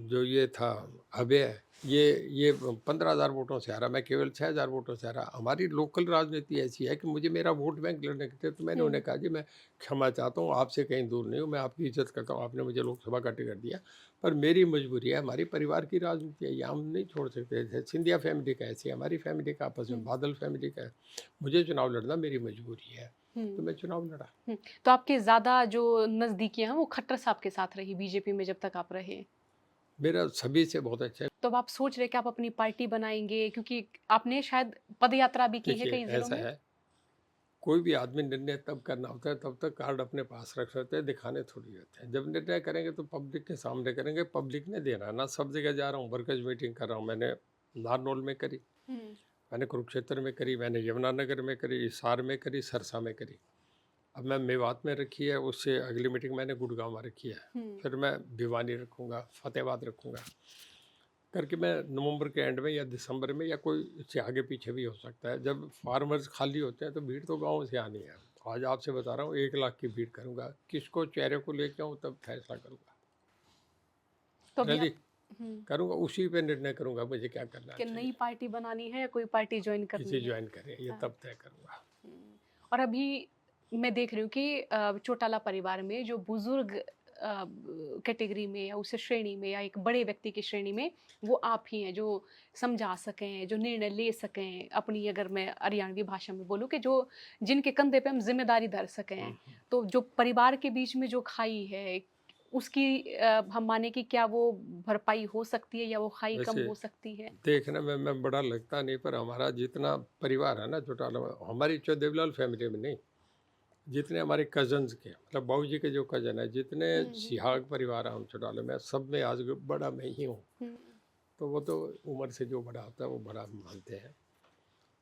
A: जो ये था अभय, ये 15,000 वोटों से हारा, मैं केवल 6,000 वोटों से हारा। हमारी लोकल राजनीति ऐसी है कि मुझे मेरा वोट बैंक लड़ने के थे, तो मैंने उन्हें कहा जी मैं क्षमा चाहता हूँ, आपसे कहीं दूर नहीं हूँ, मैं आपकी इज्जत करता हूँ, आपने मुझे लोकसभा का टिकट दिया, पर मेरी मजबूरी है, हमारी परिवार की राजनीति है, ये हम नहीं छोड़ सकते। जैसे सिंधिया फैमिली का ऐसी है, हमारी फैमिली का आपस में, बादल फैमिली का है, मुझे चुनाव लड़ना मेरी मजबूरी है, तो मैं चुनाव लड़ा।
B: तो आपके ज्यादा जो नजदीकियां हैं वो खट्टर साहब के साथ रही बीजेपी में जब तक आप रहे?
A: मेरा सभी से बहुत अच्छा है।
B: तो अब आप सोच रहे कि आप अपनी पार्टी बनाएंगे, क्योंकि आपने शायद पदयात्रा भी की है
A: देखिए
B: कई जिलों
A: ऐसा
B: में।
A: है, कोई भी आदमी निर्णय तब करना होता है तब तक कार्ड अपने पास रख सकते हैं, दिखाने थोड़ी होते हैं। जब निर्णय करेंगे तो पब्लिक के सामने करेंगे, पब्लिक ने देना है ना। सब जगह जा रहा हूँ, वर्कर्स मीटिंग कर रहा हूँ, मैंने नारनौल में करी, मैंने कुरुक्षेत्र में करी, मैंने यमुनानगर में करी, हिसार में करी, सरसा में करी। अब मैं मेवात में रखी है, उससे अगली मीटिंग मैंने गुड़गांव में रखी है, फिर मैं भिवानी रखूँगा, फतेहाबाद रखूँगा करके। मैं नवंबर के एंड में या दिसंबर में, या कोई इससे आगे पीछे भी हो सकता है, जब फार्मर्स खाली होते हैं तो भीड़ तो गांव से आनी है। आज आपसे बता रहा हूँ 1 लाख की भीड़ करूँगा, किसको चेहरे को लेके आऊँ तब फैसला करूँगा,
B: तो अभी
A: रैली
B: आप
A: करूँगा, उसी पे निर्णय करूँगा मुझे क्या करना
B: कि
A: चाहिए।
B: नई पार्टी बनानी है या कोई पार्टी ज्वाइन करनी
A: किसे
B: है?
A: ज्वाइन करें ये तब तय करूँगा।
B: और अभी मैं देख रही हूँ कि चौटाला परिवार में जो बुजुर्ग कैटेगरी में या उस श्रेणी में या एक बड़े व्यक्ति की श्रेणी में वो आप ही हैं जो समझा सकें, जो निर्णय ले सकें अपनी, अगर मैं हरियाणवी भाषा में बोलूँ, कि जो जिनके कंधे पे हम जिम्मेदारी धर सकें। तो जो परिवार के बीच में जो खाई है उसकी हम माने कि क्या वो भरपाई हो सकती है या वो खाई कम
A: वैसे
B: हो सकती है?
A: देखने में मैं बड़ा लगता नहीं, पर हमारा जितना परिवार है ना चौटाला में, हमारी देवलाल फैमिली में नहीं, जितने हमारे कजन्स के, मतलब बाबू जी के जो कजन है, जितने सिहाग परिवार है हम चौटाले में, सब में आज बड़ा मैं ही हूँ। तो वो तो उम्र से जो बड़ा होता है वो बड़ा मानते हैं,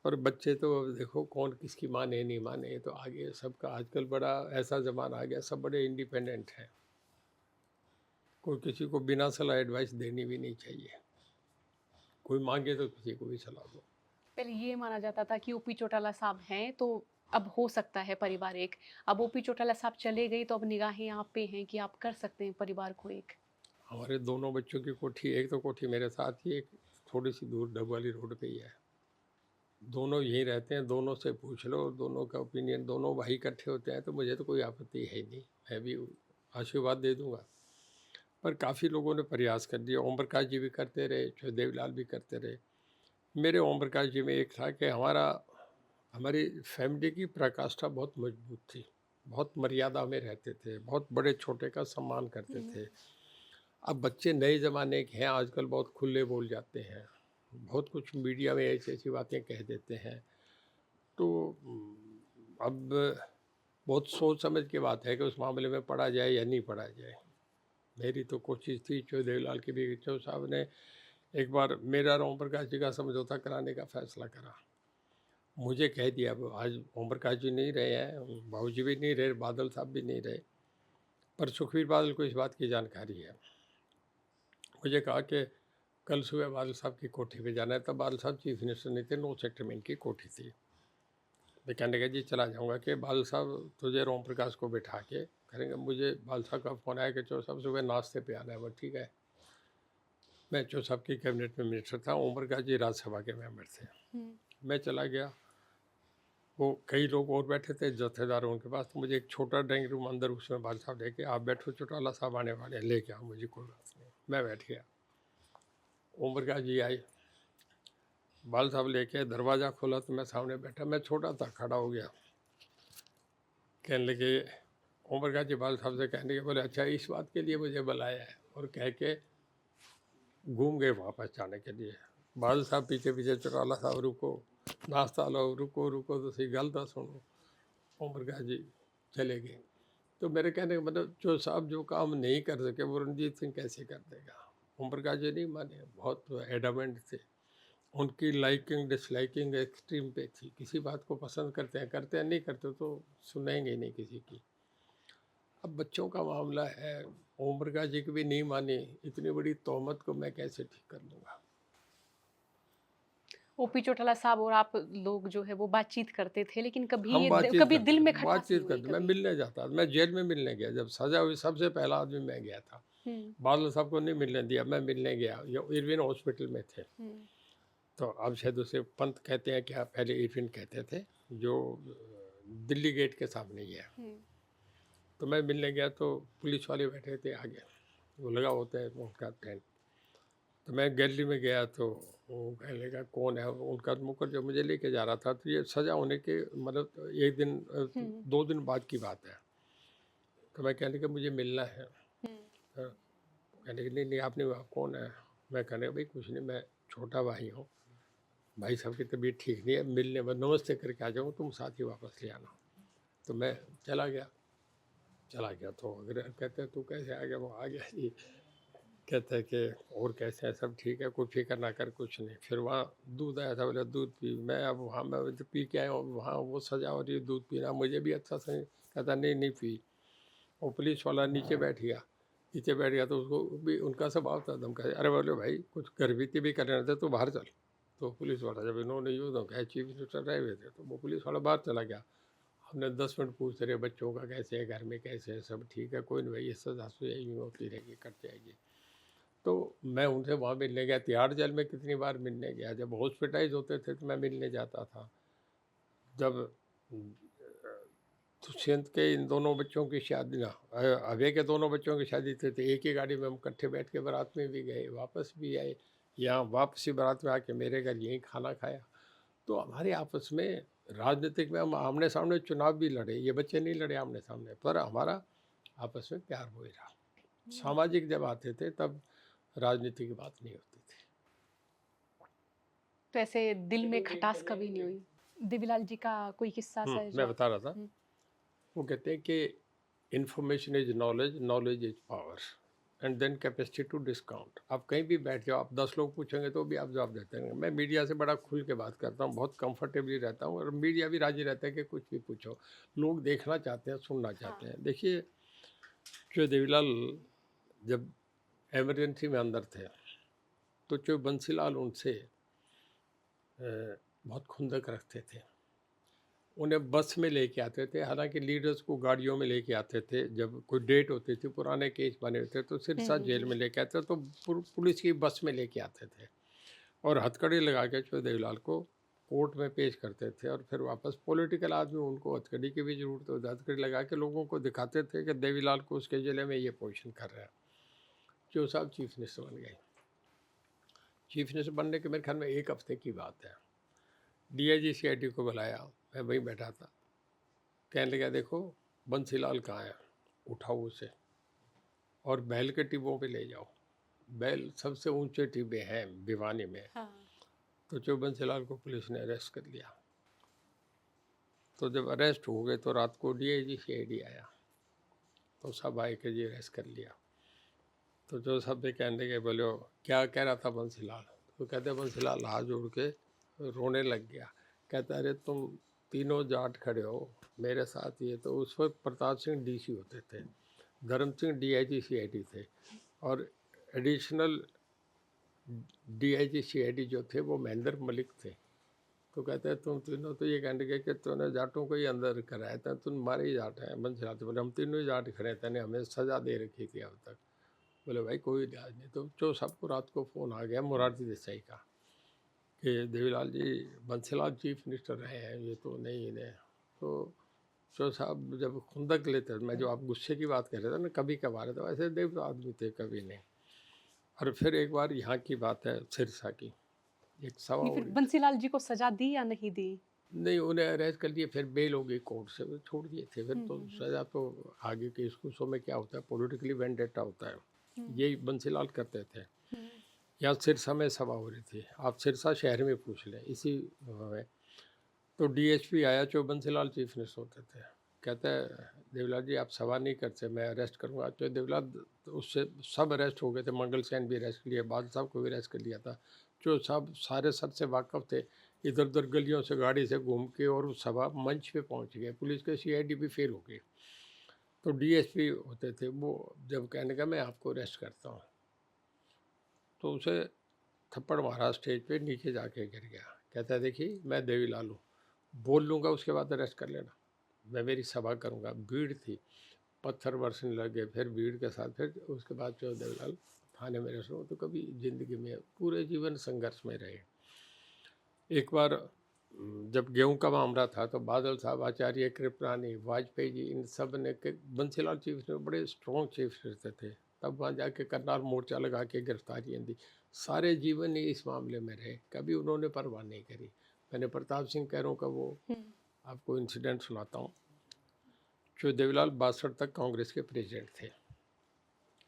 A: और बच्चे तो देखो कौन किसकी माने नहीं माने, ये तो आगे सबका आजकल बड़ा ऐसा ज़माना आ गया, सब बड़े इंडिपेंडेंट हैं, कोई किसी को बिना सलाह एडवाइस देनी भी नहीं चाहिए, कोई मांगे तो किसी को भी सलाह दो।
B: पहले ये माना जाता था कि ओपी चौटाला साहब हैं तो अब हो सकता है परिवार एक। अब ओपी चौटाला साहब चले गए तो अब निगाहें आप पे हैं कि आप कर सकते हैं परिवार को एक।
A: हमारे दोनों बच्चों की कोठी, एक तो कोठी मेरे साथ ही, एक थोड़ी सी दूर डबवाली रोड पे ही है, दोनों यहीं रहते हैं, दोनों से पूछ लो, दोनों का ओपिनियन, दोनों भाई इकट्ठे होते हैं, तो मुझे तो कोई आपत्ति है ही नहीं, मैं भी आशीर्वाद दे दूंगा। पर काफ़ी लोगों ने प्रयास कर दिया, ओम प्रकाश जी भी करते रहे, जो देवलाल भी करते रहे। मेरे ओम प्रकाश जी में एक था कि हमारी फैमिली की पराकाष्ठा बहुत मजबूत थी, बहुत मर्यादा में रहते थे, बहुत बड़े छोटे का सम्मान करते थे। अब बच्चे नए ज़माने के हैं, आजकल बहुत खुले बोल जाते हैं, बहुत कुछ मीडिया में ऐसी ऐसी बातें कह देते हैं, तो अब बहुत सोच समझ की बात है कि उस मामले में पढ़ा जाए या नहीं पढ़ा जाए। मेरी तो कोशिश थी, चौ देवलाल की भी, चौ साहब ने एक बार मेरा और ओम प्रकाश जी का समझौता कराने का फैसला करा, मुझे कह दिया। अब आज ओम प्रकाश जी नहीं रहे हैं, बाबू जी भी नहीं रहे, बादल साहब भी नहीं रहे, पर सुखबीर बादल को इस बात की जानकारी है। मुझे कहा कि कल सुबह बादल साहब की कोठी पे जाना है, तब बादल साहब चीफ मिनिस्टर नहीं थे, 9 सेक्टर में इनकी कोठी थी। मैं कहने लगा जी चला जाऊँगा कि बादल साहब तुझे और ओम प्रकाश को बिठा के करेंगे। मुझे बादल साहब का फ़ोन आया कि चो साहब सुबह नाश्ते पे आना है। वो ठीक है। मैं चो साहब की कैबिनेट में मिनिस्टर था, ओम प्रकाश जी राज्यसभा के मेंबर थे। मैं चला गया, वो कई लोग और बैठे थे जत्थेदार उनके पास, तो मुझे एक छोटा ड्राइंग रूम अंदर, उसमें बादल साहब लेके, आप बैठो चौटाला साहब आने वाले हैं, लेके आओ, मुझे कोई बात नहीं। मैं बैठ गया, ओम प्रकाश जी आए, बादल साहब लेके दरवाज़ा खोला तो मैं सामने बैठा, मैं छोटा था, खड़ा हो गया। कहने लगे ओम प्रकाश जी, बादल साहब से कहने के, बोले अच्छा इस बात के लिए मुझे बुलाया है, और कह के घूम गए वापस जाने के लिए। बादल साहब पीछे पीछे, चौटाला साहब रुको, नाश्ता लो, रुको रुको तो सही, गल तो सुनो। ओम प्रकाश जी चले गए। तो मेरे कहने का मतलब, जो साहब जो काम नहीं कर सके वो रणजीत सिंह कैसे कर देगा। ओम प्रकाश जी नहीं माने, बहुत एडमेंट थे, उनकी लाइकिंग डिसलाइकिंग एक्सट्रीम पे थी, किसी बात को पसंद करते हैं नहीं करते तो सुनेंगे नहीं किसी की। अब बच्चों का मामला है, ओम प्रकाश जी की भी नहीं मानी, इतनी बड़ी तोहमत को मैं कैसे ठीक कर लूँगा।
B: ओपी चौटाला साहब और आप लोग जो है वो बातचीत करते थे, लेकिन कभी
A: हम
B: ये
A: बातचीत
B: कभी
A: करते
B: दिल
A: थे,
B: में खटास नहीं हुई
A: मैं
B: कभी?
A: मिलने जाता, मैं जेल में मिलने गया, जब सज़ा हुई सबसे पहला आदमी मैं गया था। बादल साहब को नहीं मिलने दिया, मैं मिलने गया, ये इरविन हॉस्पिटल में थे। तो अब शायद उसे पंत कहते हैं क्या, पहले इरविन कहते थे, जो दिल्ली गेट के सामने ही है। तो मैं मिलने गया तो पुलिस वाले बैठे थे आगे, वो लगा होता है उनका टेंट। तो मैं गैलरी में गया तो वो कहने लगा कौन है, उनका मुकर जो मुझे लेके जा रहा था। तो ये सज़ा होने के मतलब एक दिन 2 दिन बाद की बात है। तो मैं कहने लगा मुझे मिलना है। कहने लगे नहीं आपने कौन है। मैं कहने लगा भाई कुछ नहीं, मैं छोटा भाई हूँ, भाई साहब की तबीयत ठीक नहीं है, मिलने में नमस्ते करके आ जाऊँ, तुम साथ ही वापस ले आना। तो मैं चला गया। तो अगर कहते हैं तू कैसे आ गया, वो आ गया जी। कहते हैं कि और कैसे है, सब ठीक है, कोई फिक्र ना कर, कुछ नहीं। फिर वहाँ दूध आया था, बोले दूध पी। मैं अब वहाँ मैं जो पी के आया हूँ, वहाँ वो सजा हो रही है, दूध पीना मुझे भी अच्छा से। कहता नहीं पी। वो पुलिस वाला नीचे बैठ गया तो उसको भी उनका स्वभाव था धमका। अरे बोले भाई कुछ गर्भवती भी करने थे तो बाहर चल। तो पुलिस वाला जब इन्होंने यूँ धमकाया, चीफ मिनिस्टर रहे हुए थे, तो वो पुलिस वाला बाहर चला गया। हमने 10 मिनट पूछ रहे बच्चों का कैसे है, घर में कैसे है, सब ठीक है, कोई नहीं भाई, ये सजा यूँ होती रहेगी, कट जाएगी। तो मैं उनसे वहाँ मिलने गया। तिहाड़ जेल में कितनी बार मिलने गया, जब हॉस्पिटलाइज होते थे तो मैं मिलने जाता था। जब दुष्यंत के इन दोनों बच्चों की शादी ना, अभय के दोनों बच्चों की शादी थी, तो एक ही गाड़ी में हम इकट्ठे बैठ के बारात में भी गए, वापस भी आए। यहाँ वापसी बारात में आके मेरे घर यहीं खाना खाया। तो हमारे आपस में राजनीतिक में हम आमने सामने चुनाव भी लड़े, ये बच्चे नहीं लड़े आमने सामने, पर हमारा आपस में प्यार हो ही रहा। सामाजिक जब आते थे तब राजनीति की बात नहीं होती थी।
B: तो ऐसे दिल में खटास कभी नहीं हुई? देवीलाल जी का कोई किस्सा सा है जो
A: मैं बता रहा था, वो कहते हैं कि information is knowledge, knowledge is power, and then capacity to discount. आप कहीं भी बैठ जाओ, आप 10 लोग पूछेंगे तो भी आप जवाब देते हैं। मैं मीडिया से बड़ा खुल के बात करता हूँ, बहुत कंफर्टेबली रहता हूँ, और मीडिया भी राजी रहता है कि कुछ भी पूछो, लोग देखना चाहते हैं, सुनना चाहते हैं। देखिए जो देवीलाल जब एमरजेंसी में अंदर थे तो जो बंसीलाल उनसे बहुत खुंदक रखते थे, उन्हें बस में लेके आते थे। हालांकि लीडर्स को गाड़ियों में लेके आते थे, जब कोई डेट होती थी, पुराने केस बने होते तो सिरसा जेल में लेके आते, तो पुलिस की बस में लेके आते थे और हथकड़ी लगा के जो देवीलाल को कोर्ट में पेश करते थे। और फिर वापस पॉलिटिकल आदमी, उनको हथकड़ी की भी ज़रूरत होती, हथकड़ी लगा के लोगों को दिखाते थे कि देवीलाल को उसके ज़िले में ये पोजीशन कर रहा है। जो साहब चीफ मिनिस्टर बन गए। चीफ मिनिस्टर बनने के मेरे ख्याल में 1 हफ्ते की बात है। DIG CID को बुलाया, मैं वहीं बैठा था। कहने लगा देखो बंसीलाल कहाँ है, उठाओ उसे और बैल के टिब्बों पे ले जाओ। बैल सबसे ऊंचे टिब्बे हैं भिवानी में। तो जो बंसीलाल को पुलिस ने अरेस्ट कर लिया। तो जब अरेस्ट हो गए तो रात को DIG CID आया, तो सब आए कि जी अरेस्ट कर लिया। तो जो सब भी कहने लगे, बोले क्या कह रहा था बंसीलाल। तो कहते बंसीलाल हाथ जोड़ के रोने लग गया। कहता अरे तुम तीनों जाट खड़े हो मेरे साथ। ये तो उस वक्त प्रताप सिंह DC होते थे, धर्म सिंह DIG CID थे, और एडिशनल DIG CID जो थे वो महेंद्र मलिक थे। तो कहते हैं तुम तीनों तो ये कहने लगे कि तूने जाटों को ही अंदर कराया था, तुम हमारे ही जाट हैं। बंसीलाल तो बोले हम तीनों ही जाट खड़े थे, हमें सज़ा दे रखी थी अब तक। बोले भाई कोई इलाज नहीं। तो जो सबको रात को फ़ोन आ गया मोरारजी देसाई का कि देवीलाल जी बंसीलाल चीफ मिनिस्टर रहे हैं, ये तो नहीं इन्हें। तो जो साहब जब खुंदक लेते, मैं जो आप गुस्से की बात कर रहे थे ना, कभी कभार, तो ऐसे देव आदमी थे, कभी नहीं। और फिर एक बार यहाँ की बात है सिरसा की, एक सवा
B: फिर बंसीलाल जी को सजा दी या नहीं दी?
A: नहीं, उन्हें अरेस्ट कर दिए, फिर बेल हो गई कोर्ट से, वो छोड़ दिए थे। फिर तो सजा तो आगे के स्कूलों में क्या होता है, पॉलिटिकली वेंडेटा होता है, यही बंसीलाल करते थे। यहाँ सिरसा में सभा हो रही थी, आप सिरसा शहर में पूछ लें इसी में। तो DSP आया, जो बंसीलाल चीफ मिनिस्टर होते थे। कहता है देवीलाल जी आप सभा नहीं करते, मैं अरेस्ट करूँगा। तो देवीलाल तो उससे सब अरेस्ट हो गए थे, मंगल सेन भी अरेस्ट कर लिया, बादल साहब को भी अरेस्ट कर लिया था। जो साहब सारे सर से वाकफ़ थे, इधर उधर गलियों से गाड़ी से घूम के और सभा मंच पे पहुंच गए। पुलिस के CID भी फेल हो गई। तो DSP होते थे, वो जब कहने का मैं आपको अरेस्ट करता हूँ, तो उसे थप्पड़ मारा स्टेज पे, नीचे जाके गिर गया। कहता है देखिए मैं देवीलाल हूँ, बोल लूँगा उसके बाद अरेस्ट कर लेना, मैं मेरी सभा करूँगा। भीड़ थी, पत्थर बरसने लगे, फिर भीड़ के साथ, फिर उसके बाद जो देवीलाल थाने में रहे, तो कभी ज़िंदगी में पूरे जीवन संघर्ष में रहे। एक बार जब गेहूं का मामला था तो बादल साहब, आचार्य कृपलानी, वाजपेयी जी, इन सब ने के बंसीलाल चीफ ने बड़े स्ट्रॉन्ग चीफ रहते थे, तब वहाँ जाके करनाल मोर्चा लगा के गिरफ्तारियाँ दी। सारे जीवन ही इस मामले में रहे, कभी उन्होंने परवाह नहीं करी। मैंने प्रताप सिंह कैरों का वो आपको इंसिडेंट सुनाता हूँ। जो देवीलाल 62 तक कांग्रेस के प्रेसिडेंट थे,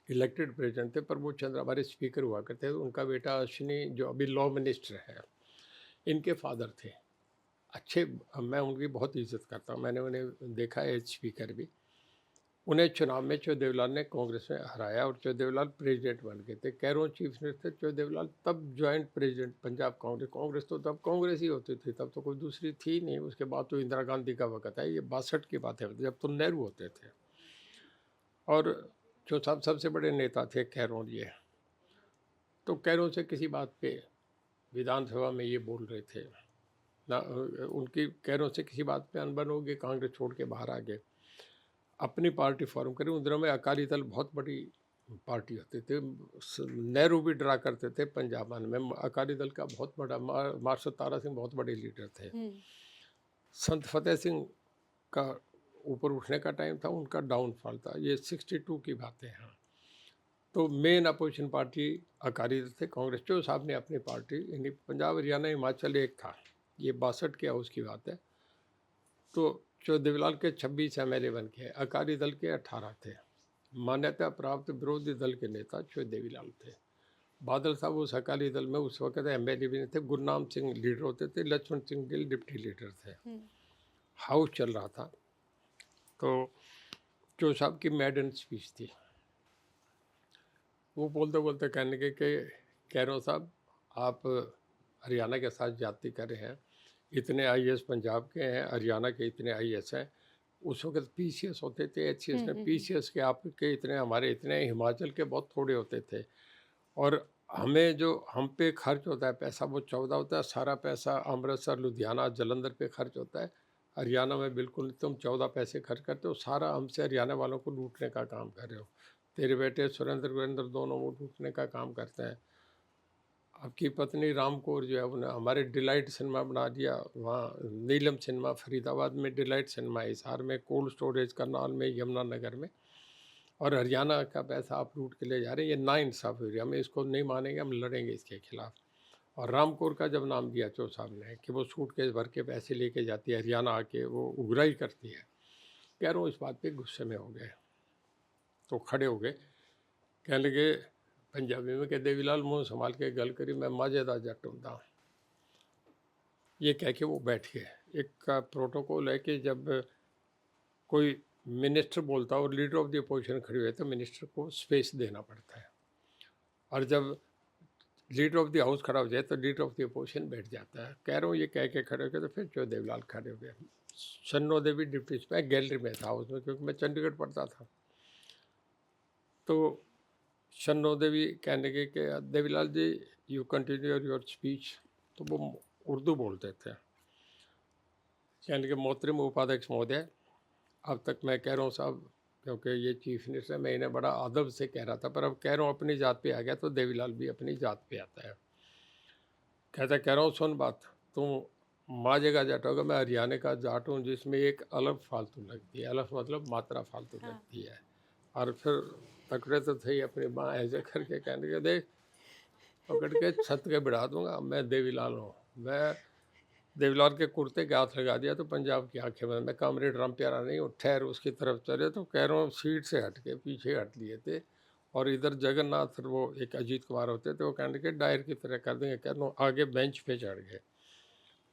A: इलेक्टेड प्रेसिडेंट थे, पर वो चंद्र हमारे स्पीकर हुआ करते थे। उनका बेटा अश्विनी जो अभी लॉ मिनिस्टर है, इनके फादर थे अच्छे, मैं उनकी बहुत इज्जत करता हूँ, मैंने उन्हें देखा है स्पीकर भी। उन्हें चुनाव में चौदेवलाल ने कांग्रेस में हराया और चौदेवलाल प्रेसिडेंट बन गए थे। कैरों चीफ मिनिस्टर, चौदेवलाल तब ज्वाइंट प्रेसिडेंट पंजाब कांग्रेस। कांग्रेस तो तब कांग्रेस ही होती थी, तब तो कोई दूसरी थी नहीं। उसके बाद तो इंदिरा गांधी का वक्त है, ये 62 की बात है, जब तो नेहरू होते थे। और जो साहब सबसे बड़े नेता थे कैरों ये, तो कैरों से किसी बात पे विधानसभा में ये बोल रहे थे ना, उनकी कैरों से किसी बात पे अनबन हो गई, कांग्रेस छोड़ के बाहर आ गए, अपनी पार्टी फॉर्म करी। उन दिनों में अकाली दल बहुत बड़ी पार्टी होती थी, नेहरू भी डरा करते थे पंजाब में। अकाली दल का बहुत बड़ा मास्टर तारा सिंह बहुत बड़े लीडर थे। संत फतेह सिंह का ऊपर उठने का टाइम था, उनका डाउनफॉल था, ये 62 की बातें हैं। तो main opposition party Akali Dal थे। कांग्रेस जो साहब ने अपनी पार्टी, पंजाब हरियाणा हिमाचल एक था, ये 62 के हाउस की बात है। तो जो देवीलाल के 26 MLA बन के, अकाली दल के 18 थे। मान्यता प्राप्त विरोधी दल के नेता जो देवीलाल थे। बादल साहब उस अकाली दल में उस वक्त MLA भी नहीं थे, गुरनाम सिंह लीडर होते थे, लक्ष्मण सिंह गिल डिप्टी लीडर थे। हाउस चल रहा था, तो जो साहब की मैडन स्पीच थी, वो बोलते बोलते कहने के कि कैरों साहब आप हरियाणा के साथ जाति कर रहे हैं, इतने IAS पंजाब के हैं, हरियाणा के इतने IAS हैं। उस वक्त PCS होते थे, HCS में PCS के आपके इतने, हमारे इतने, हिमाचल के बहुत थोड़े होते थे। और हमें जो हम पे खर्च होता है पैसा वो 14 होता है, सारा पैसा अमृतसर, लुधियाना, जलंधर पे खर्च होता है। हरियाणा में बिल्कुल तुम 14 पैसे खर्च करते हो, सारा हमसे हरियाणा वालों को लूटने का काम कर रहे हो। तेरे बेटे सुरेंद्र वीरेंद्र दोनों वो लूटने का काम करते हैं। आपकी पत्नी राम कौर जो है उन्हें हमारे डिलाइट सिनेमा बना दिया, वहाँ नीलम सिनेमा फरीदाबाद में, डिलाइट सिनेमा हिसार में, कोल्ड स्टोरेज करनाल में, यमुनानगर में। और हरियाणा का पैसा आप लूट के ले जा रहे हैं, ये नाइंसाफ़ी हो रही है, हम इसको नहीं मानेंगे, हम लड़ेंगे इसके खिलाफ। और राम कौर का जब नाम दिया चो साहब ने कि वो सूटकेस भर के पैसे लेके जाती है हरियाणा आके, वो उगराही करती है, कह रहा हूँ इस बात पे गुस्से में हो गए। तो खड़े हो गए, कहने लगे पंजाबी में कि देवीलाल मुँह संभाल के गल करी, मैं मजेदा जट हूँ। ये कह के वो बैठ गए। एक का प्रोटोकॉल है कि जब कोई मिनिस्टर बोलता है और लीडर ऑफ द अपोजिशन खड़ी हुई तो मिनिस्टर को स्पेस देना पड़ता है, और जब लीडर ऑफ द हाउस खड़ा हो जाए तो लीडर ऑफ द अपोजिशन बैठ जाता है। कह रहा हूँ ये कह के खड़े हो गए, तो फिर जो देवीलाल खड़े हो गए। शन्नो देवी डिप्टी स्पीकर गैलरी में था उसमें, क्योंकि मैं चंडीगढ़ पढ़ता था। तो शन्नो देवी कहने के कि Devilal ji you continue your speech. तो वो उर्दू बोलते थे। कहने के मोहतरम उपाध्यक्ष महोदय, अब तक मैं कह रहा हूँ साहब, क्योंकि ये चीफ मिनिस्टर है, मैं इन्हें बड़ा अदब से कह रहा था, पर अब कह रहा हूँ अपनी जात पे आ गया तो देवीलाल भी अपनी जात पे आता है। कहता कह रहा हूँ सुन बात, तुम माजेगा जाट होगा, मैं हरियाणा का जाट हूँ जिसमें एक अलफ फालतू लगती है, अलफ मतलब मात्रा फालतू लगती है। और फिर पकड़े तो थे अपनी माँ ऐसे करके, कहने के देख पकड़ के छत के बिठा दूंगा, मैं देवीलाल हूँ। मैं देवीलाल के कुर्ते के हाथ लगा दिया तो पंजाब की आंखें बंद। मैं कामरेड राम प्यारा नहीं हूँ, ठहर उसकी तरफ चले। तो कह रहा हूँ सीट से हट के पीछे हट लिए थे, और इधर जगन्नाथ वो एक अजीत कुमार होते थे, वो कहने के डायर की तरह कर देंगे। कह रहा हूँ आगे बेंच पे चढ़ गए,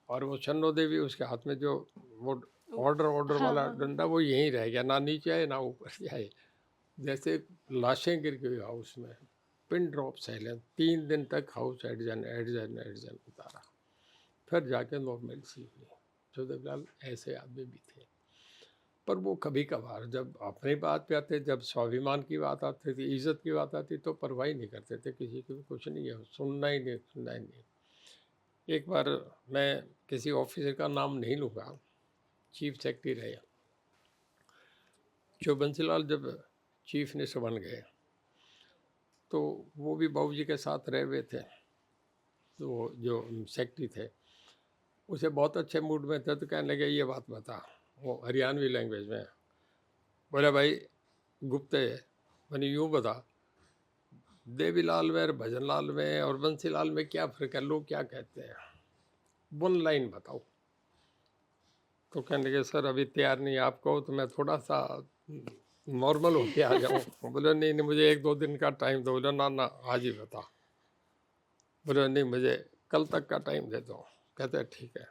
A: और वो शन्नो देवी उसके हाथ में जो वो ऑर्डर वाला डंडा वो यहीं रह गया, ना नीचे आए ना ऊपर जाए, जैसे लाशें गिर गई हाउस में। पिन ड्रॉप साइलेंस, 3 दिन तक हाउस एडजन उतारा, फिर जाके नॉर्मल सी हुई। जो देवीलाल ऐसे आदमी भी थे, पर वो कभी कभार जब अपनी बात पे आते, जब स्वाभिमान की बात आती थी, इज्जत की बात आती, तो परवाही नहीं करते थे किसी की भी, कुछ नहीं है, सुनना ही नहीं। एक बार मैं किसी ऑफिसर का नाम नहीं लूँगा, चीफ सेक्रेटरी रहे, जो बंसीलाल जब चीफ मिनिस्टर बन गए तो वो भी बाबूजी के साथ रहे हुए थे, तो जो सेक्रेटरी थे उसे बहुत अच्छे मूड में थे, तो कहने लगे ये बात बता, वो हरियाणवी लैंग्वेज में बोला, भाई गुप्ते मैंने यूँ बता, देवीलाल में और भजनलाल में और बंसीलाल में क्या फ़र्क है, लोग क्या कहते हैं, वन लाइन बताओ। तो कहने लगे सर अभी तैयार नहीं, आप कहो तो मैं थोड़ा सा नॉर्मल होके आ जाऊँ। बोले नहीं नहीं मुझे 1-2 दिन का टाइम दो। बोले ना ना आज ही बता। बोले नहीं मुझे कल तक का टाइम दे दो। कहते ठीक है।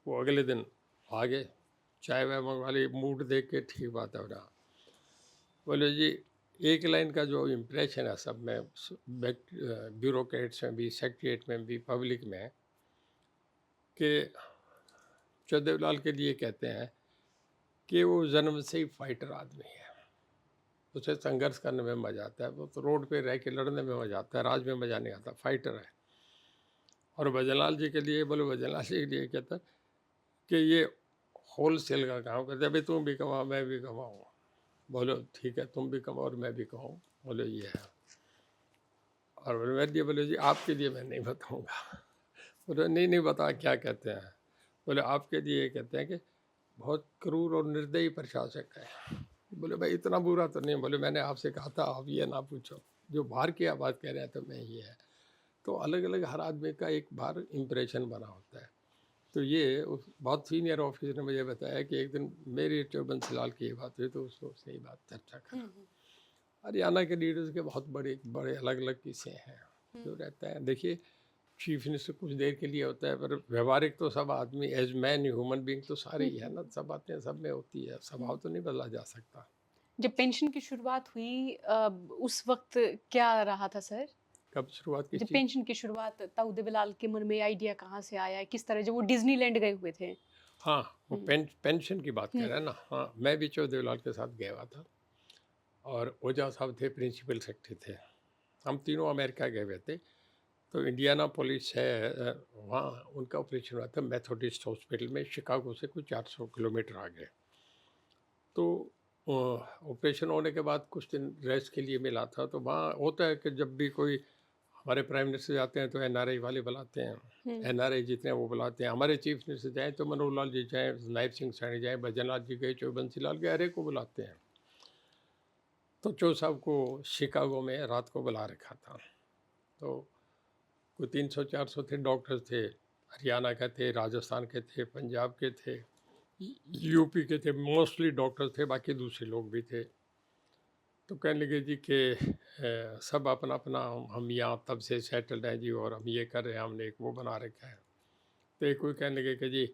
A: वो अगले दिन आ गए, चाय वाय मंगवा ली, मूड देख के ठीक बात है बोला। बोले जी एक लाइन का जो इम्प्रेशन है सब में, ब्यूरोक्रेट्स में भी, सेक्रेटरीट में भी, पब्लिक में, कि चौदेवलाल के लिए कहते हैं कि वो जन्म से ही फाइटर आदमी है, उसे संघर्ष करने में मज़ा आता है, वो तो रोड पे रह के लड़ने में मज़ा आता है, राज में मज़ा नहीं आता, फाइटर है। और भजनलाल जी के लिए बोले, भजनलाल जी के लिए कहता है कि ये होल सेल का काम करते, अभी तुम भी कमाओ मैं भी कमाऊँ। बोलो ठीक है तुम भी कमाओ और मैं भी कमाऊँ। बोले ये है। और बोले जी आपके लिए मैं नहीं बताऊँगा। बोले नहीं नहीं बता क्या कहते हैं। बोले आपके लिए ये कहते हैं कि बहुत क्रूर और निर्दयी प्रशासक है। बोले भाई इतना बुरा तो नहीं। बोले मैंने आपसे कहा था आप ये ना पूछो, जो बाहर की आप बात कह रहे हैं तो मैं ये है। तो अलग अलग हर आदमी का एक बार इम्प्रेशन बना होता है। तो ये बहुत सीनियर ऑफिसर ने मुझे बताया कि एक दिन मेरी बंसीलाल की ये बात हुई तो उसने ये बात चर्चा करा। हरियाणा के लीडर्स के बहुत बड़े बड़े अलग अलग किस्से हैं जो रहता है। देखिए चीफ मिनिस्टर कुछ देर के लिए होता है, पर व्यवहारिक तो सब आदमी एज मैन ह्यूमन बीइंग तो सारे ही है ना, सब बातें सब में होती है, स्वभाव तो नहीं बदला जा सकता।
B: जब पेंशन की शुरुआत हुई उस वक्त क्या रहा था सर?
A: कब शुरुआत की
B: जब
A: चीज?
B: पेंशन की शुरुआत ताऊ देवीलाल के मन में आइडिया कहाँ से आया, किस तरह, जब वो डिज्नीलैंड गए हुए थे?
A: हाँ वो
B: हम्म,
A: पेंशन की बात कर रहे हैं ना। हाँ मैं भी चौधरीलाल के साथ गया हुआ था और ओझा साहब थे, प्रिंसिपल सेक्रेटरी थे, हम तीनों अमेरिका गए हुए थे। तो इंडियाना पुलिस है वहाँ उनका ऑपरेशन हुआ था मेथोडिस्ट हॉस्पिटल में, शिकागो से कुछ 400 किलोमीटर आगे। तो ऑपरेशन होने के बाद कुछ दिन रेस्ट के लिए मिला था। तो वहाँ होता है कि जब भी कोई हमारे प्राइम मिनिस्टर जाते हैं तो एनआरआई वाले बुलाते हैं, एनआरआई जितने हैं वो बुलाते हैं। हमारे चीफ मिनिस्टर जाएँ तो मनोहर लाल जी जाएँ, नायब सिंह सैनी जाएँ, भजनलाल जी गए, बंसीलाल गए, हर एक को बुलाते हैं। तो चो साहब को शिकागो में रात को बुला रखा था। तो कोई 300-400 थे, डॉक्टर्स थे, हरियाणा के थे, राजस्थान के थे, पंजाब के थे, यूपी के थे, मोस्टली डॉक्टर थे, बाकी दूसरे लोग भी थे। तो कहने लगे जी कि सब अपना अपना हम यहाँ तब से सेटल्ड हैं जी और हम ये कर रहे हैं, हमने एक वो बना रखा है। तो एक कोई कहने लगे कि जी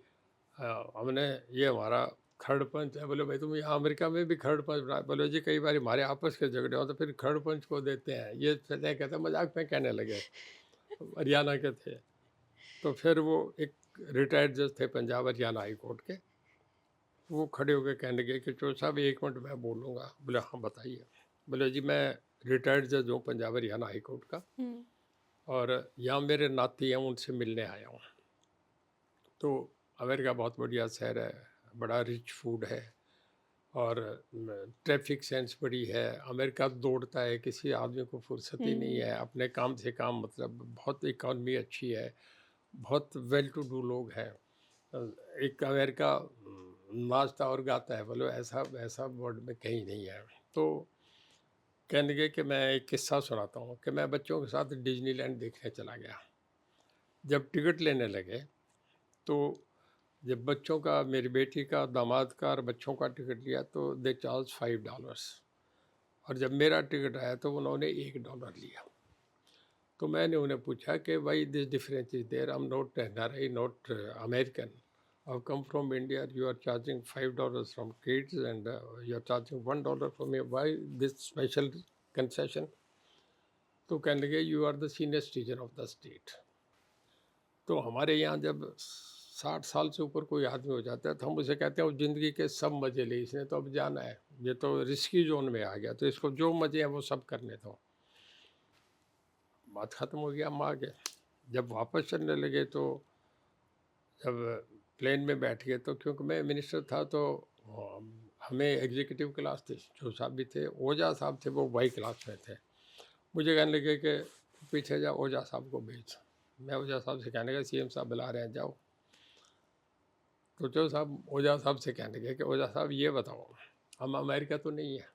A: हमने ये हमारा खर्ड पंच है। बोले भाई तुम यहाँ अमेरिका में भी खर्ड पंच बना। बोले जी कई बार हमारे आपस के झगड़े हो तो फिर खर्ड पंच को देते हैं, ये कहते मजाक में कहने लगे। हरियाणा के थे। तो फिर वो एक रिटायर्ड जज थे पंजाब हरियाणा हाई कोर्ट के, वो खड़े होकर कहने लगे कि चो साहब 1 मिनट मैं बोलूँगा। बोले हाँ बताइए। बोले जी मैं रिटायर्ड जज हूँ पंजाब हरियाणा हाई कोर्ट का और यहाँ मेरे नाती हैं, उनसे मिलने आया हूँ। तो अमेरिका बहुत बढ़िया शहर है, बड़ा रिच फूड है और ट्रैफिक सेंस बड़ी है। अमेरिका दौड़ता है, किसी आदमी को फुर्सत ही नहीं है, अपने काम से काम, मतलब बहुत इकॉनमी अच्छी है, बहुत वेल टू डू लोग हैं। एक अमेरिका नाचता और गाता है, बोलो ऐसा ऐसा वर्ल्ड में कहीं नहीं है। तो कहने लगे कि मैं एक किस्सा सुनाता हूँ कि मैं बच्चों के साथ डिज्नीलैंड देखने चला गया। जब टिकट लेने लगे तो जब बच्चों का, मेरी बेटी का, दामाद का और बच्चों का टिकट लिया तो दे चार्ज $5 और जब मेरा टिकट आया तो उन्होंने $1 लिया। तो मैंने उन्हें पूछा कि भाई this difference is there, I am not NRI, not American, I've come from India, you are charging $5 from kids and you are charging $1 for me. Why this special concession? तो कहने लगे you are the senior citizen of the state. तो हमारे यहाँ जब 60 साल से ऊपर कोई आदमी हो जाता है तो हम उसे कहते हैं वो ज़िंदगी के सब मज़े ले, इसने तो अब जाना है, ये तो रिस्की जोन में आ गया, तो इसको जो मज़े हैं वो सब करने दो। बात ख़त्म हो गया, हम आ गए। जब वापस चलने लगे तो जब प्लेन में बैठ गए तो क्योंकि मैं मिनिस्टर था तो हमें एग्जीक्यूटिव क्लास थी, जो साहब भी थे, ओझा साहब थे वो वाई क्लास में थे। मुझे कहने लगे कि पीछे जा, ओझा साहब को भेज। मैं ओझा साहब से कहने लगा सीएम साहब बुला रहे हैं, जाओ। तो जो साहब ओझा साहब से कहने लगे कि ओझा साहब ये बताओ, हम अमेरिका तो नहीं है,